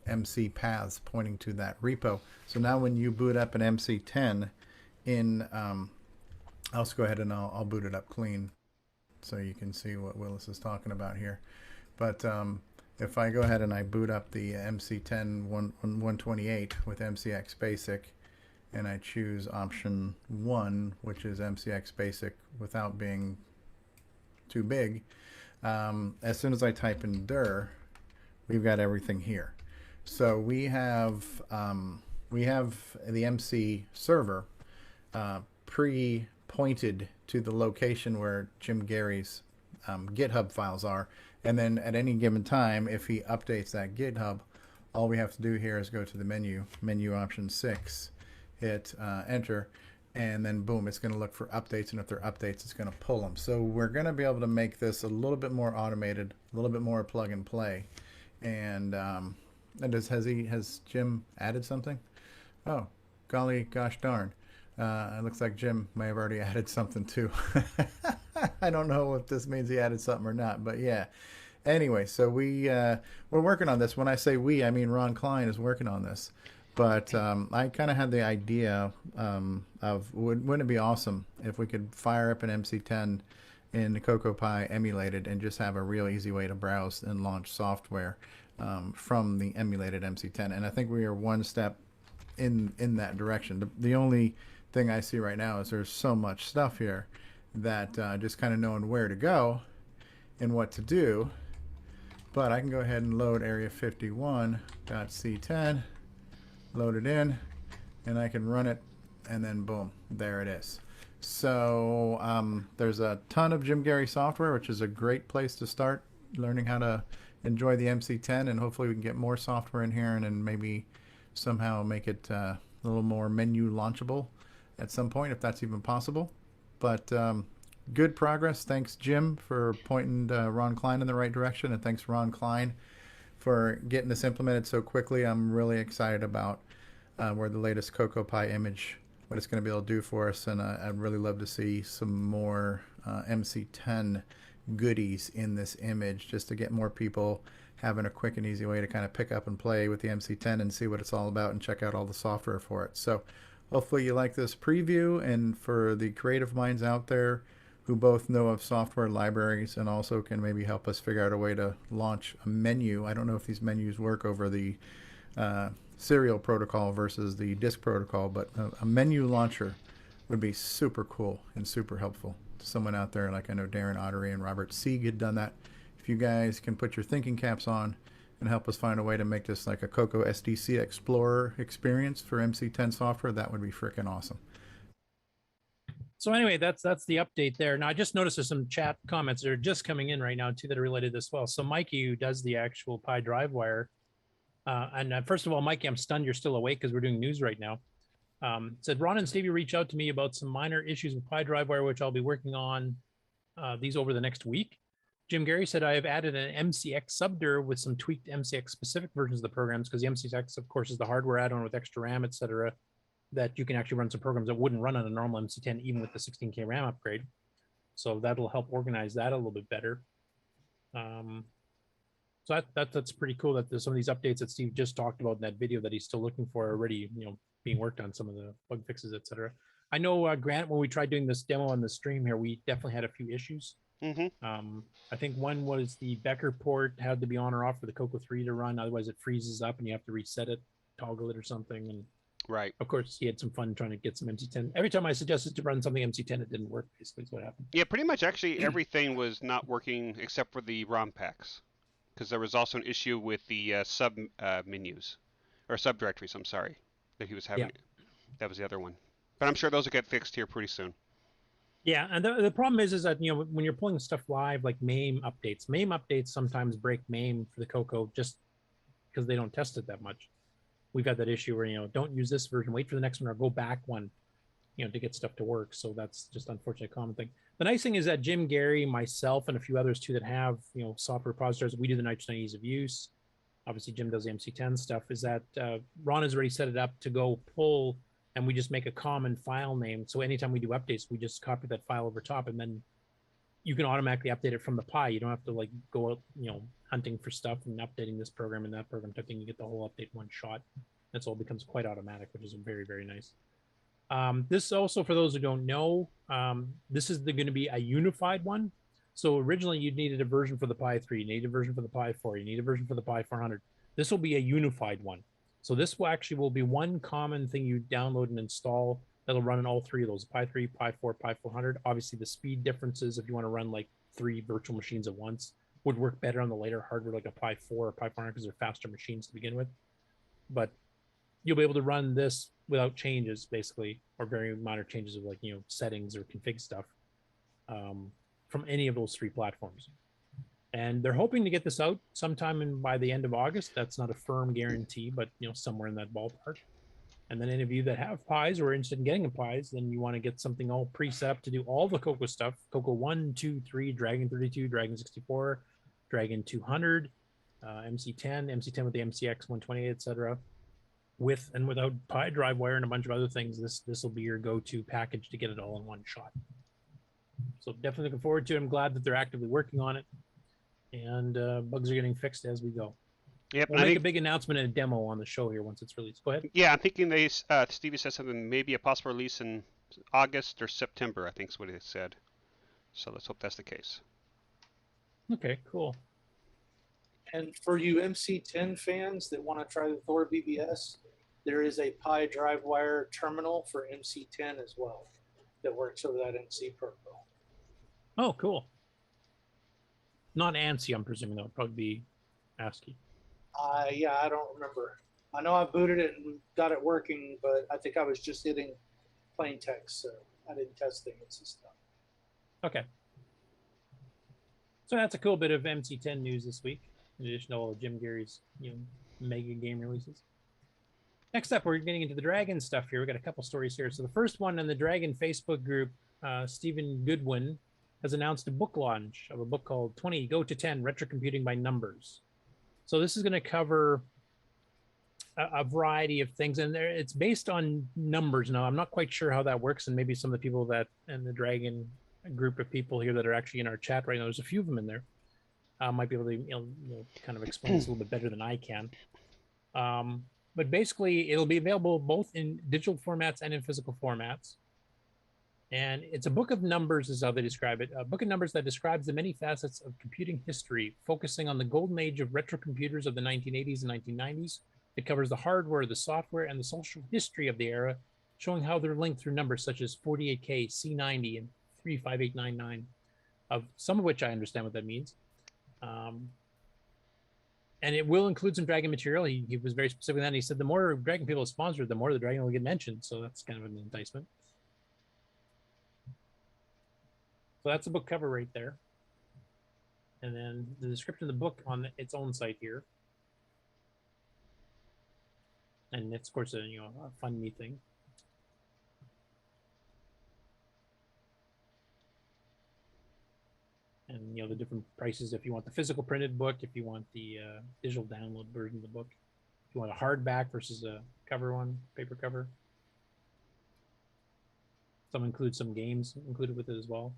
MC paths pointing to that repo. So now when you boot up an MC10 in I'll just go ahead and I'll boot it up clean so you can see what Willis is talking about here. But if I go ahead and I boot up the MC10 128 with MCX Basic, and I choose option 1, which is MCX Basic without being too big, as soon as I type in dir, we've got everything here. So we have the MC server pre-pointed to the location where Jim Gerrie's GitHub files are, and then at any given time, if he updates that GitHub, all we have to do here is go to the menu option 6, hit enter, and then boom, it's going to look for updates, and if there are updates, it's going to pull them. So we're going to be able to make this a little bit more automated, a little bit more plug and play. And has Jim added something? Oh, golly gosh darn. It looks like Jim may have already added something too. I don't know if this means he added something or not, but yeah. Anyway, so we're working on this. When I say we, I mean Ron Klein is working on this. But I kind of had the idea of wouldn't it be awesome if we could fire up an MC10 in the Cocoa Pi emulated and just have a real easy way to browse and launch software from the emulated MC10. And I think we are one step in that direction. The only thing I see right now is there's so much stuff here that just kind of knowing where to go and what to do. But I can go ahead and load area 51.c10, load it in, and I can run it, and then boom, there it is. So there's a ton of Jim Gerrie software, which is a great place to start learning how to enjoy the MC10, and hopefully we can get more software in here and then maybe somehow make it a little more menu launchable at some point, if that's even possible. But good progress. Thanks, Jim, for pointing Ron Klein in the right direction, and thanks, Ron Klein, for getting this implemented so quickly. I'm really excited about where the latest Cocoa Pi image, what it's going to be able to do for us, and I'd really love to see some more MC10 goodies in this image, just to get more people having a quick and easy way to kind of pick up and play with the MC10 and see what it's all about and check out all the software for it. So hopefully you like this preview, and for the creative minds out there who both know of software libraries and also can maybe help us figure out a way to launch a menu. I don't know if these menus work over the serial protocol versus the disk protocol, but a menu launcher would be super cool and super helpful to someone out there. Like I know Darren Ottery and Robert Sieg had done that. If you guys can put your thinking caps on and help us find a way to make this like a CoCo SDC Explorer experience for MC10 software, that would be freaking awesome. So anyway, that's the update there. Now I just noticed there's some chat comments that are just coming in right now too that are related as well. So Mikey, who does the actual Pi drive wire, first of all, Mikey, I'm stunned you're still awake because we're doing news right now. Said Ron and Stevie reach out to me about some minor issues with Pi drive wire, which I'll be working on these over the next week. Jim Gerrie said I have added an MCX subdir with some tweaked MCX specific versions of the programs, because the MCX, of course, is the hardware add-on with extra RAM, etc., that you can actually run some programs that wouldn't run on a normal MC10 even with the 16K RAM upgrade. So that'll help organize that a little bit better. So that's pretty cool that there's some of these updates that Steve just talked about in that video that he's still looking for already, being worked on, some of the bug fixes, etc. I know, Grant, when we tried doing this demo on the stream here, we definitely had a few issues. I think one was the Becker port had to be on or off for the CoCo 3 to run, otherwise it freezes up and you have to reset it, toggle it or something. And right, of course, he had some fun trying to get some MC10. Every time I suggested to run something MC10, it didn't work. Basically, is what happened. Yeah, pretty much. Actually, everything was not working except for the ROM packs, because there was also an issue with the sub menus or subdirectories. I'm sorry, that he was having. Yeah. That was the other one. But I'm sure those will get fixed here pretty soon. Yeah, and the problem is that when you're pulling stuff live, like MAME updates sometimes break MAME for the CoCo just because they don't test it that much. We've had that issue where don't use this version, wait for the next one, or go back one, to get stuff to work. So that's just unfortunately a common thing. The nice thing is that Jim Gerrie, myself, and a few others too that have software repositories, we do the nitrogen ease of use. Obviously, Jim does the MC10 stuff. Is that Ron has already set it up to go pull, and we just make a common file name. So anytime we do updates, we just copy that file over top, and then you can automatically update it from the Pi. You don't have to go out, hunting for stuff and updating this program and that program type thing. You get the whole update in one shot. That's all becomes quite automatic, which is very, very nice. This also, for those who don't know, this is going to be a unified one. So originally you needed a version for the Pi3, you need a version for the Pi4, you need a version for the Pi400. This will be a unified one. So this will be one common thing you download and install that'll run in all three of those, Pi3, Pi4, Pi400. Obviously the speed differences, if you want to run like 3 virtual machines at once, would work better on the later hardware like a Pi4 or Pi400 because they're faster machines to begin with. But you'll be able to run this without changes, basically, or very minor changes of like, settings or config stuff from any of those 3 platforms. And they're hoping to get this out sometime by the end of August. That's not a firm guarantee, but somewhere in that ballpark. And then any of you that have Pis or are interested in getting a Pis, then you want to get something all preset up to do all the CoCo stuff. CoCo 1, 2, 3, Dragon 32, Dragon 64, Dragon 200, MC10, MC10 with the MCX 128, etc. With and without Pi drive wire and a bunch of other things, this will be your go-to package to get it all in one shot. So definitely looking forward to it. I'm glad that they're actively working on it, and bugs are getting fixed as we go. Yep, we'll make a big announcement and a demo on the show here once it's released. Go ahead. Yeah, I'm thinking Stevie said something, maybe a possible release in August or September, I think is what he said. So let's hope that's the case. Okay, cool. And for you MC10 fans that want to try the Thor BBS, there is a Pi drive wire terminal for MC10 as well that works over that MC protocol. Oh, cool. Not ANSI, I'm presuming. That would probably be ASCII. Yeah, I don't remember. I know I booted it and got it working, but I think I was just hitting plain text, so I didn't test the ANSI stuff. Okay. So that's a cool bit of MC10 news this week, in addition to all of Jim Gerrie's mega game releases. Next up, we're getting into the Dragon stuff here. We got a couple stories here. So the first one in the Dragon Facebook group, Stephen Goodwin has announced a book launch of a book called 20 Go to 10 Retro Computing by Numbers. So this is going to cover a variety of things, and it's based on numbers. Now, I'm not quite sure how that works, and maybe some of the people that in the Dragon group of people here that are actually in our chat right now, there's a few of them in there, might be able to kind of explain this a little bit better than I can. But basically, it'll be available both in digital formats and in physical formats. And it's a book of numbers is how they describe it. A book of numbers that describes the many facets of computing history, focusing on the golden age of retro computers of the 1980s and 1990s. It covers the hardware, the software, and the social history of the era, showing how they're linked through numbers such as 48K, C90, and 35899, of some of which I understand what that means. And it will include some Dragon material. He was very specific with that. And he said the more Dragon people are sponsored, the more the Dragon will get mentioned. So that's kind of an enticement. So that's the book cover right there. And then the description of the book on its own site here. And it's, of course, a fund me thing. And the different prices if you want the physical printed book, if you want the digital download version of the book, if you want a hardback versus a cover one, paper cover. Some include some games included with it as well.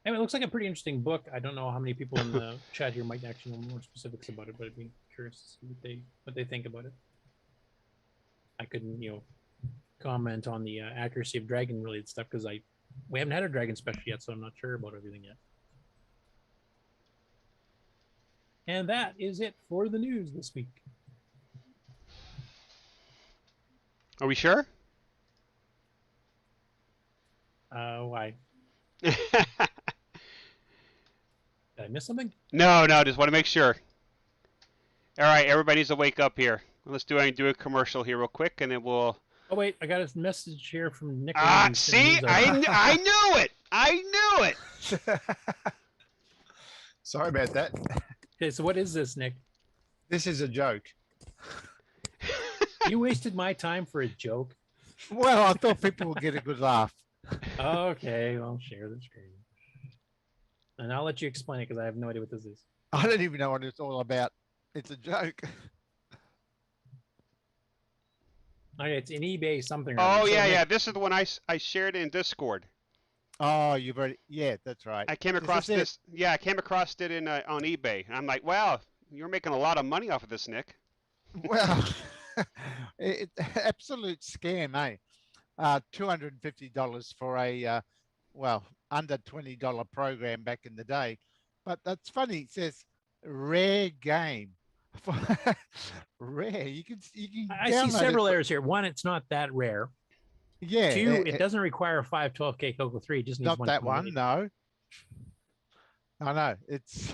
Anyway, it looks like a pretty interesting book. I don't know how many people in the chat here might actually know more specifics about it, but I'd be curious to see what they think about it. I couldn't, comment on the accuracy of Dragon related stuff because we haven't had a Dragon special yet, so I'm not sure about everything yet. And that is it for the news this week. Are we sure? Why? Did I miss something? No, just want to make sure. All right, everybody needs to wake up here. Let's do a commercial here real quick, and then we'll... Oh, wait, I got a message here from Nick. See? I knew it! I knew it! Sorry about that. Okay, so what is this, Nick? This is a joke. You wasted my time for a joke. Well, I thought people would get a good laugh. Okay, well, share the screen. And I'll let you explain it because I have no idea what this is. I don't even know what it's all about. It's a joke. Okay, it's in eBay something. Oh, yeah. This is the one I shared in Discord. Oh, you've already... Yeah, that's right. I came across this. Yeah, I came across it on eBay. And I'm like, wow, you're making a lot of money off of this, Nick. Well, it's absolute scam, eh? $250 for a well, under $20 program back in the day. But that's funny. It says rare game. Rare. You can I see several errors here. One, it's not that rare. Yeah. Two, it doesn't require a 512K CoCo 3. It just needs not that one. No. I know. It's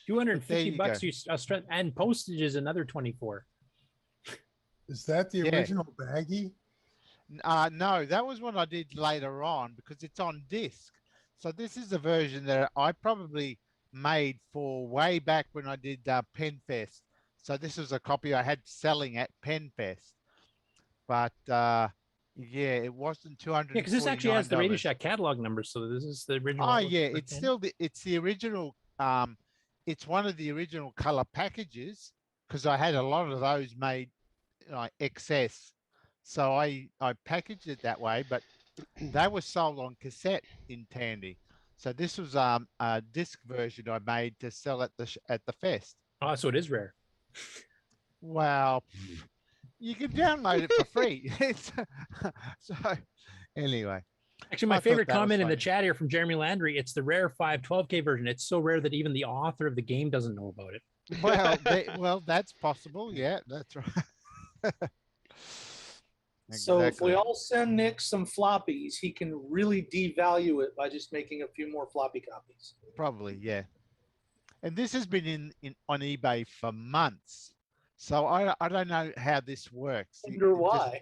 $250 and postage is another 24. Is that the original baggie? No, that was one I did later on because it's on disc. So this is a version that I probably made for way back when I did PenFest. So this was a copy I had selling at PenFest. But yeah, it wasn't $249. Yeah, because this actually has the Radio Shack catalog number, so this is the original. Oh yeah, it's still it's the original. It's one of the original color packages because I had a lot of those made like excess. So I packaged it that way, but they were sold on cassette in Tandy. So this was a disc version I made to sell at the fest. Oh, so it is rare. Well, you can download it for free. So anyway. Actually, my favorite comment in the chat here from Jeremy Landry, it's the rare 512K version. It's so rare that even the author of the game doesn't know about it. Well, that's possible. Yeah, that's right. So if we all send Nick some floppies, he can really devalue it by just making a few more floppy copies. Probably, yeah. And this has been on eBay for months. So I don't know how this works. I wonder why.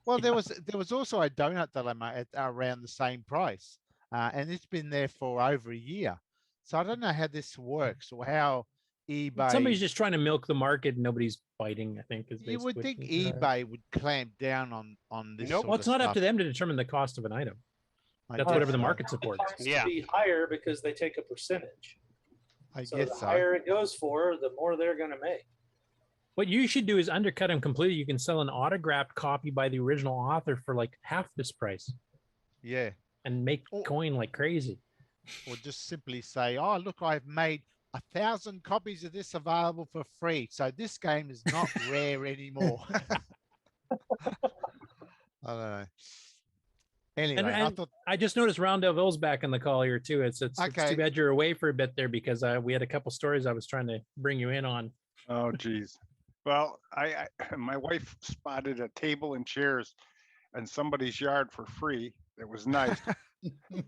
Well, there was also a donut dilemma at around the same price, and it's been there for over a year. So I don't know how this works or how eBay. Somebody's just trying to milk the market and nobody's biting, I think. You would think eBay would clamp down on this. Nope. Well, it's not up to them to determine the cost of an item. That's whatever the market supports. It tends to be higher because they take a percentage. I so guess the so. higher it goes for, the more they're going to make. What you should do is undercut them completely. You can sell an autographed copy by the original author for like half this price. Yeah. And make coin like crazy. Or just simply say, oh, look, I've made 1,000 copies of this available for free. So this game is not rare anymore. I don't know. Anyway, I just noticed Ron Delville's back on the call here too. It's too bad you're away for a bit there because we had a couple stories I was trying to bring you in on. Oh, geez. Well, my wife spotted a table and chairs in somebody's yard for free. It was nice.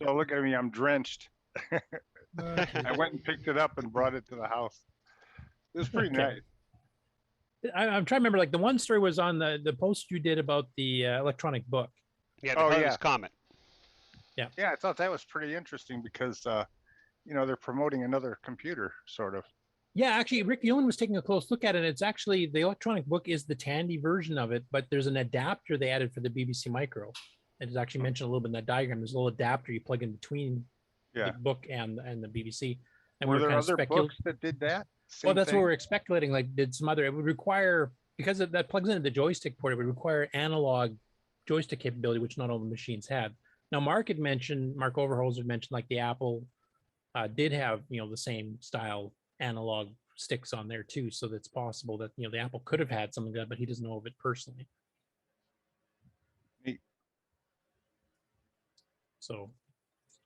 So look at me, I'm drenched. I went and picked it up and brought it to the house. It was pretty nice. I'm trying to remember, like the one story was on the post you did about the electronic book. Yeah, the Harvest Comet. Yeah. Yeah, I thought that was pretty interesting because, they're promoting another computer, sort of. Yeah, actually, Rick Yolen was taking a close look at it. It's actually, the electronic book is the Tandy version of it, but there's an adapter they added for the BBC Micro. It is actually mentioned a little bit in that diagram. There's a little adapter you plug in between the book and the BBC. And were there other books that did that? Well, that's what we're speculating. Like, did some other? It would require, because that plugs into the joystick port. It would require analog joystick capability, which not all the machines had. Now, Mark Overholzer had mentioned like the Apple did have the same style analog sticks on there too, so that's possible that the Apple could have had something like that, but he doesn't know of it personally. Neat. So,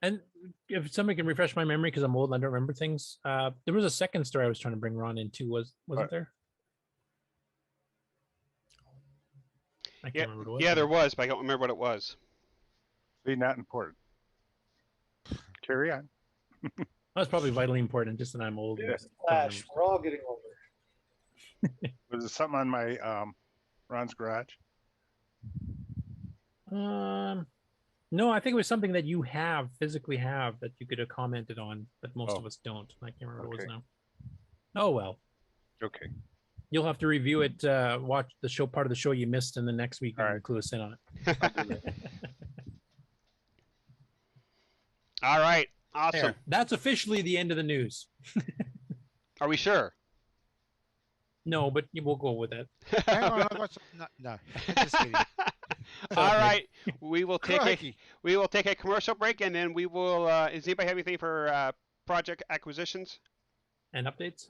and if somebody can refresh my memory because I'm old and I don't remember things, there was a second story I was trying to bring Ron into. Wasn't there? I can't remember what it was. Yeah, there was, but I don't remember what it was. See, not important. Carry on. That's probably vitally important, just that I'm old. Yeah. Flash, we're all getting older. Was it something on my Ron's garage? No, I think it was something that you physically have that you could have commented on, but most of us don't. I can't remember what it was now. Oh well. Okay. You'll have to review it. Watch the show, part of the show you missed, and the next week you can clue us in on it. All right. Awesome. There. That's officially the end of the news. Are we sure? No, but we'll go with it. Hang on, I got some, no. Just kidding. All right, we will take a commercial break, and then we will. Does anybody have anything for project acquisitions and updates?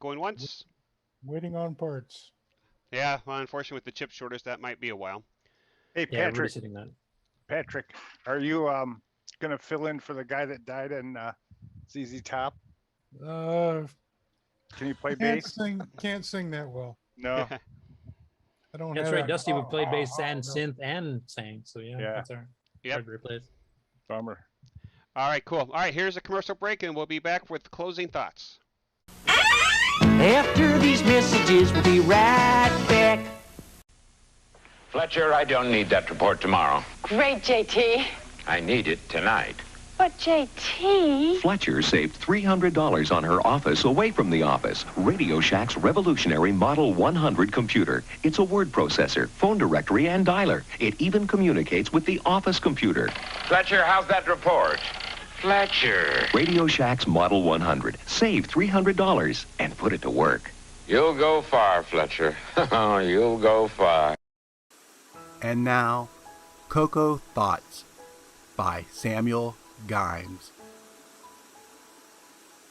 Going once. Waiting on parts. Yeah, well, unfortunately, with the chip shortage, that might be a while. Hey, Yeah, everybody's Patrick. hitting that. Patrick, are you gonna fill in for the guy that died in ZZ Top? Uh, Can you play can't bass? can't sing that well. No. I don't That's have right. that- Dusty would play bass and no. synth and sang. So yeah, Yeah. that's hard to replace. Bummer. All right, cool. All right, here's a commercial break, and we'll be back with closing thoughts. After these messages, we'll be right back. Fletcher, I don't need that report tomorrow. Great, JT. I need it tonight. But JT... Fletcher saved $300 on her office away from the office. Radio Shack's revolutionary Model 100 computer. It's a word processor, phone directory, and dialer. It even communicates with the office computer. Fletcher, how's that report? Fletcher. Radio Shack's Model 100. Save $300 and put it to work. You'll go far, Fletcher. You'll go far. And now, CoCo Thoughts by Samuel Gimes.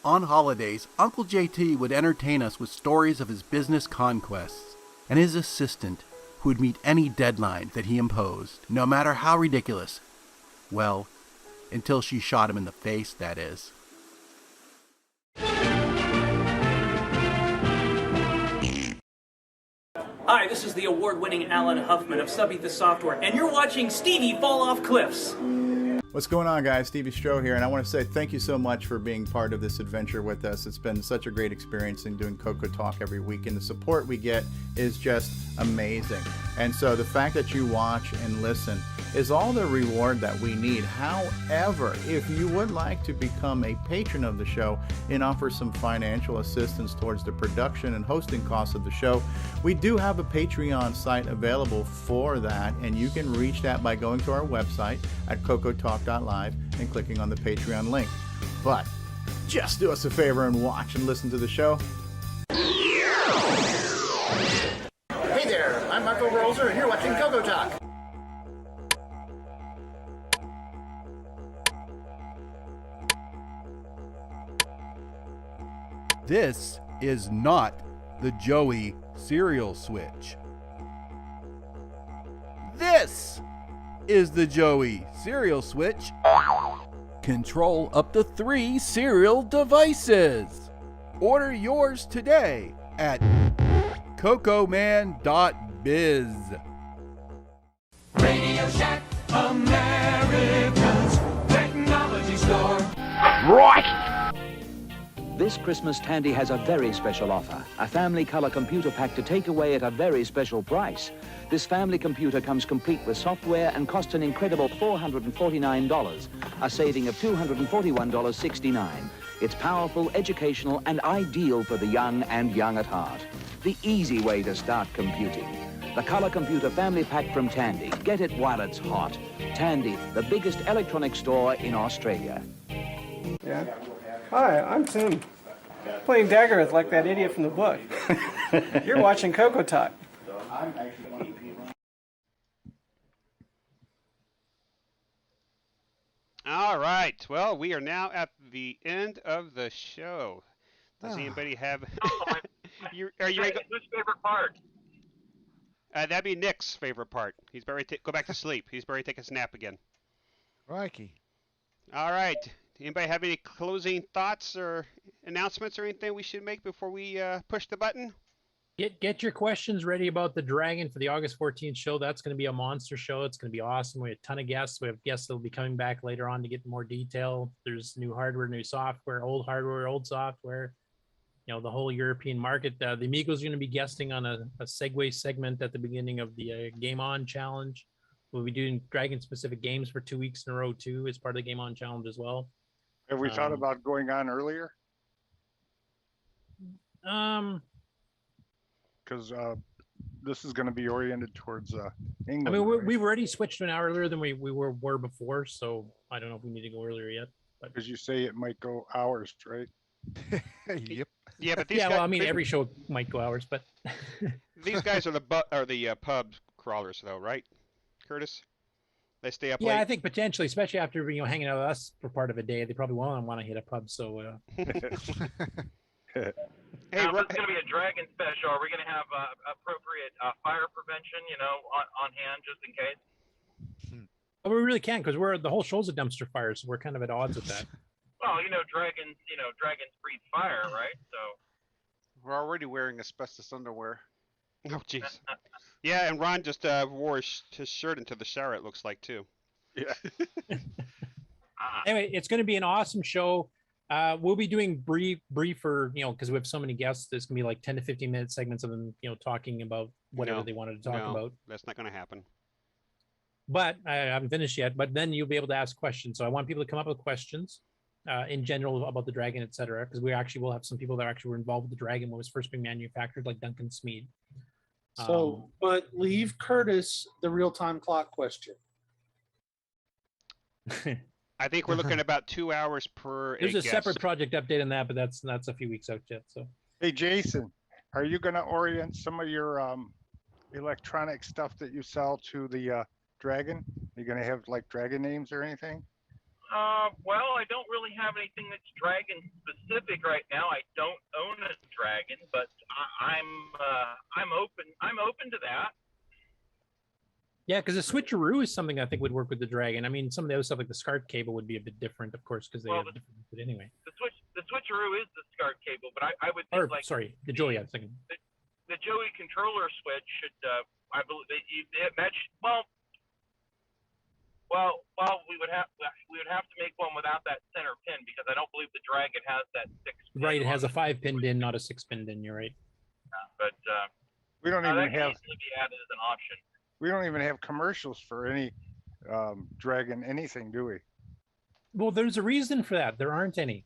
On holidays, Uncle JT would entertain us with stories of his business conquests and his assistant who would meet any deadline that he imposed, no matter how ridiculous. Well, until she shot him in the face, that is. Hi, this is the award-winning Alan Huffman of Subby the Software, and you're watching Stevie Fall Off Cliffs. What's going on, guys? Stevie Strow here, and I want to say thank you so much for being part of this adventure with us. It's been such a great experience in doing CoCoTALK every week, and the support we get is just amazing. And so the fact that you watch and listen is all the reward that we need. However, if you would like to become a patron of the show and offer some financial assistance towards the production and hosting costs of the show, we do have a Patreon site available for that, and you can reach that by going to our website at CoCoTalk.live and clicking on the Patreon link. But just do us a favor and watch and listen to the show. Hey there, I'm Marco Rolzer, and you're watching CoCoTALK. This is not the Joey cereal switch. This is the Joey cereal switch. Control up to 3 cereal devices. Order yours today at cocoman.biz. Radio Shack, America's technology store. Right! This Christmas, Tandy has a very special offer. A family color computer pack to take away at a very special price. This family computer comes complete with software and costs an incredible $449, a saving of $241.69. It's powerful, educational, and ideal for the young and young at heart. The easy way to start computing. The Color Computer Family Pack from Tandy. Get it while it's hot. Tandy, the biggest electronic store in Australia. Yeah. Hi, I'm Tim. Playing Daggerith like that idiot from the book. You're watching CoCoTALK. All right. Well, we are now at the end of the show. Does anybody have? Are you ready? Whose favorite part? That'd be Nick's favorite part. He's ready to go back to sleep. He's ready to take a snap again. Crikey. All right. Anybody have any closing thoughts or announcements or anything we should make before we push the button? Get your questions ready about the Dragon for the August 14th show. That's going to be a monster show. It's going to be awesome. We have a ton of guests. We have guests that will be coming back later on to get more detail. There's new hardware, new software, old hardware, old software. You know, the whole European market. The Amigos are going to be guesting on a Segway segment at the beginning of the Game On Challenge. We'll be doing Dragon-specific games for 2 weeks in a row, too, as part of the Game On Challenge as well. Have we thought about going on earlier? Because this is going to be oriented towards England. I mean, we've already switched to an hour earlier than we were before, so I don't know if we need to go earlier yet. Because you say it might go hours, right? Yep. Yeah, but these guys, well, I mean, every show might go hours, but these guys are the pub crawlers, though, right, Curtis? They stay up late. Yeah, I think potentially, especially after hanging out with us for part of a day, they probably want to hit a pub. So. Hey, now, if it's going to be a Dragon special, are we going to have appropriate fire prevention, on hand just in case? But we really can't because the whole show's a dumpster fire, so we're kind of at odds with that. Well, dragons breathe fire, right? So we're already wearing asbestos underwear. Oh, jeez. Yeah, and Ron just wore his shirt into the shower, it looks like, too. Yeah. Anyway, it's going to be an awesome show. We'll be doing briefer, because we have so many guests. There's going to be like 10 to 15-minute segments of them, talking about whatever they wanted to talk about. That's not going to happen. But I haven't finished yet. But then you'll be able to ask questions. So I want people to come up with questions in general about the Dragon, etc. Because we actually will have some people that actually were involved with the Dragon when it was first being manufactured, like Duncan Smead. So, but leave Curtis the real-time clock question. I think we're looking at about 2 hours per. There's a separate project update on that, but that's a few weeks out yet. So, hey Jason, are you going to orient some of your electronic stuff that you sell to the Dragon? Are you going to have like Dragon names or anything? Well, I don't really have anything that's Dragon specific right now. I don't own a Dragon, but I'm open to that. Yeah, because the switcheroo is something I think would work with the Dragon. I mean, some of the other stuff like the SCART cable would be a bit different, of course, because they have different. But anyway, the switcheroo is the SCART cable, but I would think the Joey. I was thinking the Joey controller switch should I believe it match Well, we would have to make one without that center pin because I don't believe the Dragon has that 6-pin. Right, it has a 5-pin DIN, not a 6-pin DIN. You're right. But we don't even that can have. easily be added as an option. We don't even have commercials for any Dragon anything, do we? Well, there's a reason for that. There aren't any.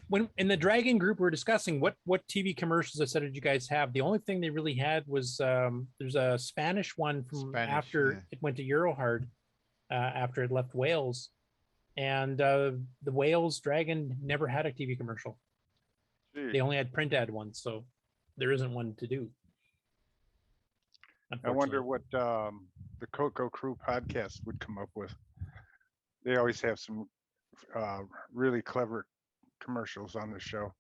When in the Dragon group we're discussing what TV commercials, etc. did you guys have? The only thing they really had was there's a Spanish one from after it went to Eurohard. After it left Wales, and the Wales Dragon never had a TV commercial. Gee. They only had print ad ones, so there isn't one to do. I wonder what the CoCo Crew podcast would come up with. They always have some really clever commercials on the show.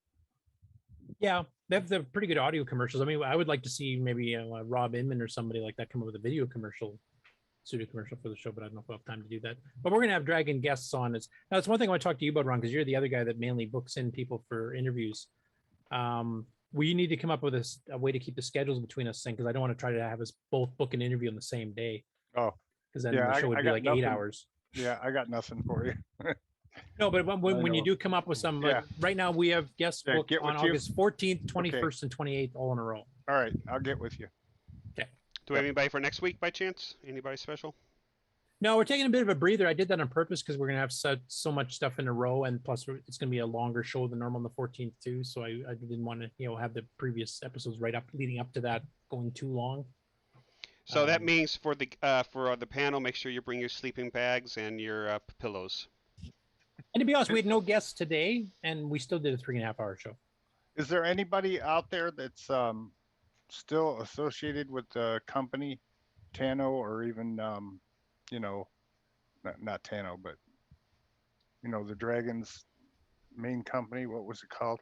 Yeah, they have the pretty good audio commercials. I mean, I would like to see maybe Rob Inman or somebody like that come up with a video commercial. Studio commercial for the show, but I don't know if we'll have time to do that. But we're going to have Dragon guests on. Now, it's one thing I want to talk to you about, Ron, because you're the other guy that mainly books in people for interviews. We need to come up with a way to keep the schedules between us, because I don't want to try to have us both book an interview on the same day. Oh, because then the show would be like nothing. 8 hours. Yeah, I got nothing for you. No, but when you do come up with some, right now we have guests booked on August 14th, 21st, and 28th all in a row. All right, I'll get with you. Do we have anybody for next week by chance? Anybody special? No, we're taking a bit of a breather. I did that on purpose because we're going to have so much stuff in a row, and plus it's going to be a longer show than normal on the 14th too. So I didn't want to have the previous episodes leading up to that going too long. So that means for the panel, make sure you bring your sleeping bags and your pillows. And to be honest, we had no guests today, and we still did a 3.5 hour show. Is there anybody out there that's still associated with the company Tano, or even not Tano, but the Dragon's main company? What was it called?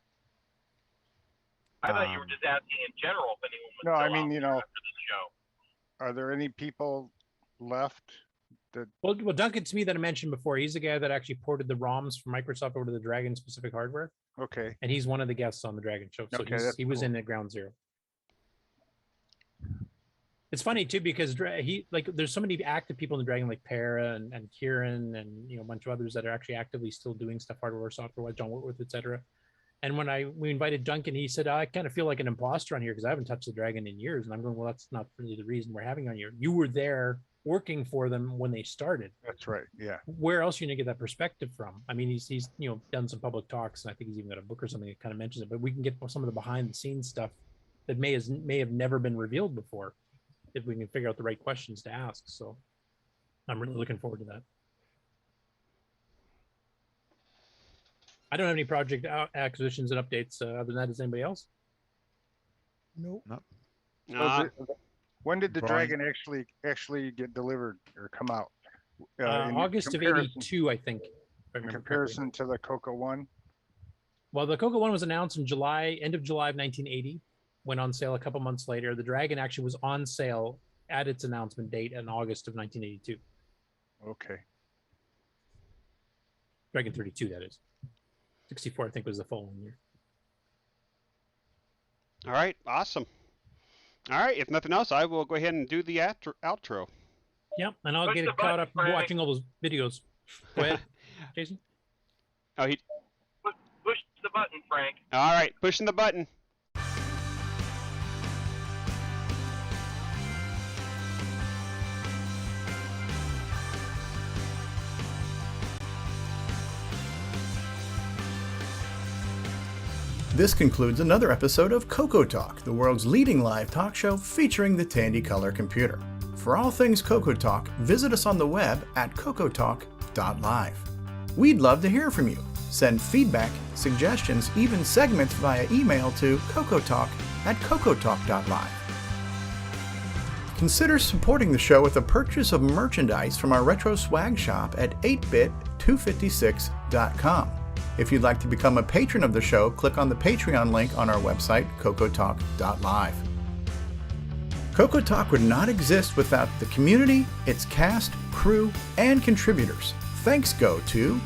I thought you were just asking in general if anyone was no, I mean, after the show. Are there any people left that? Well, Duncan Smee that I mentioned before, he's the guy that actually ported the ROMs from Microsoft over to the Dragon specific hardware. Okay. And he's one of the guests on the Dragon show, so he was in at Ground Zero. It's funny too because there's so many active people in the Dragon, like Para and Kieran and a bunch of others that are actually actively still doing stuff hardware, software, John Whitworth, etc. And when we invited Duncan, he said, I kind of feel like an imposter on here because I haven't touched the Dragon in years. And I'm going, well, that's not really the reason we're having on here. You were there working for them when they started. That's right. Yeah. Where else are you gonna get that perspective from? I mean, he's done some public talks, and I think he's even got a book or something that kind of mentions it. But we can get some of the behind the scenes stuff that may have never been revealed before, if we can figure out the right questions to ask. So I'm really looking forward to that. I don't have any project acquisitions and updates other than that. Does anybody else? Nope. When did the Dragon actually get delivered or come out? August of '82, I think. In comparison to the CoCo 1? Well, the CoCo 1 was announced in end of July of 1980. Went on sale a couple months later. The Dragon actually was on sale at its announcement date in August of 1982. Okay. Dragon 32, that is. 64, I think, was the following year. All right, awesome. All right, if nothing else, I will go ahead and do the outro. Yep, and I'll get caught up watching all those videos. Go ahead, Jason. Oh, he. Push the button, Frank. All right, pushing the button. This concludes another episode of CoCoTALK, the world's leading live talk show featuring the Tandy Color Computer. For all things CoCoTALK, visit us on the web at cocotalk.live. We'd love to hear from you. Send feedback, suggestions, even segments via email to cocotalk@cocotalk.live. Consider supporting the show with a purchase of merchandise from our retro swag shop at 8bit256.com. If you'd like to become a patron of the show, click on the Patreon link on our website, cocotalk.live. CoCoTALK would not exist without the community, its cast, crew, and contributors. Thanks go to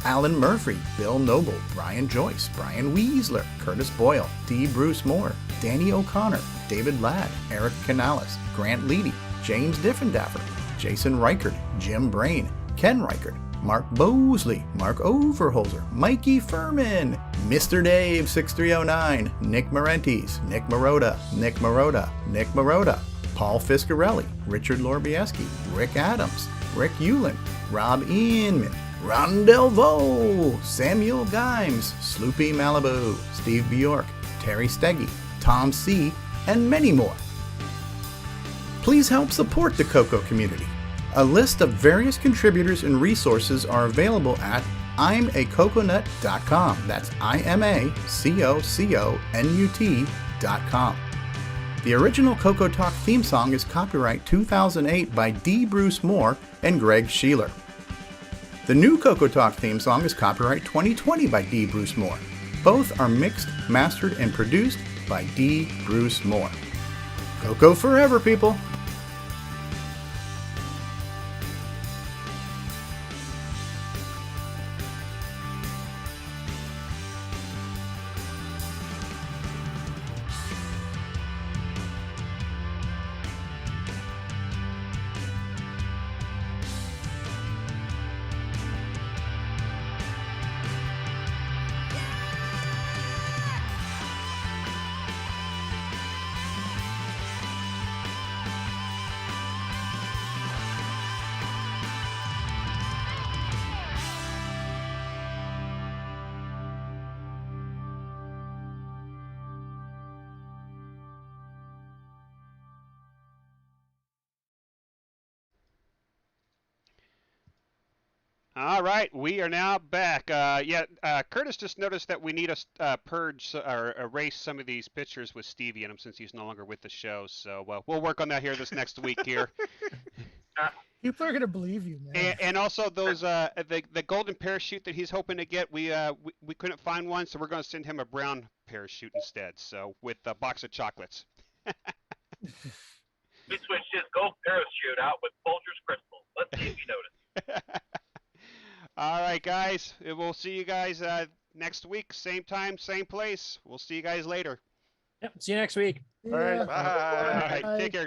Alan Murphy, Bill Noble, Brian Joyce, Brian Weasler, Curtis Boyle, D. Bruce Moore, Danny O'Connor, David Ladd, Eric Canales, Grant Leighty, James Diffendaffer, Jason Reichert, Jim Brain, Ken Reichert, Mark Bosley, Mark Overholzer, Mikey Furman, Mr. Dave 6309, Nick Marentes, Nick Marotta, Nick Marotta, Nick Marotta, Paul Fiscarelli, Richard Lorbieski, Rick Adams, Rick Hewlin, Rob Inman, Ron Delvaux, Samuel Gimes, Sloopy Malibu, Steve Bjork, Terry Steggy, Tom C., and many more. Please help support the CoCo community. A list of various contributors and resources are available at imacoconut.com. That's imacoconut.com. The original CoCoTALK theme song is copyright 2008 by D. Bruce Moore and Greg Sheeler. The new CoCoTALK theme song is copyright 2020 by D. Bruce Moore. Both are mixed, mastered, and produced by D. Bruce Moore. CoCo forever, people! All right, we are now back. Curtis just noticed that we need to purge or erase some of these pictures with Stevie in them since he's no longer with the show. So we'll work on that here this next week here. People are gonna believe you, man. And also those the golden parachute that he's hoping to get, we couldn't find one, so we're going to send him a brown parachute instead. So with a box of chocolates. We switched his gold parachute out with Folgers crystals. Let's see if you notice. All right, guys. We'll see you guys next week. Same time, same place. We'll see you guys later. Yep. See you next week. All right. Bye. All right. Take care, guys.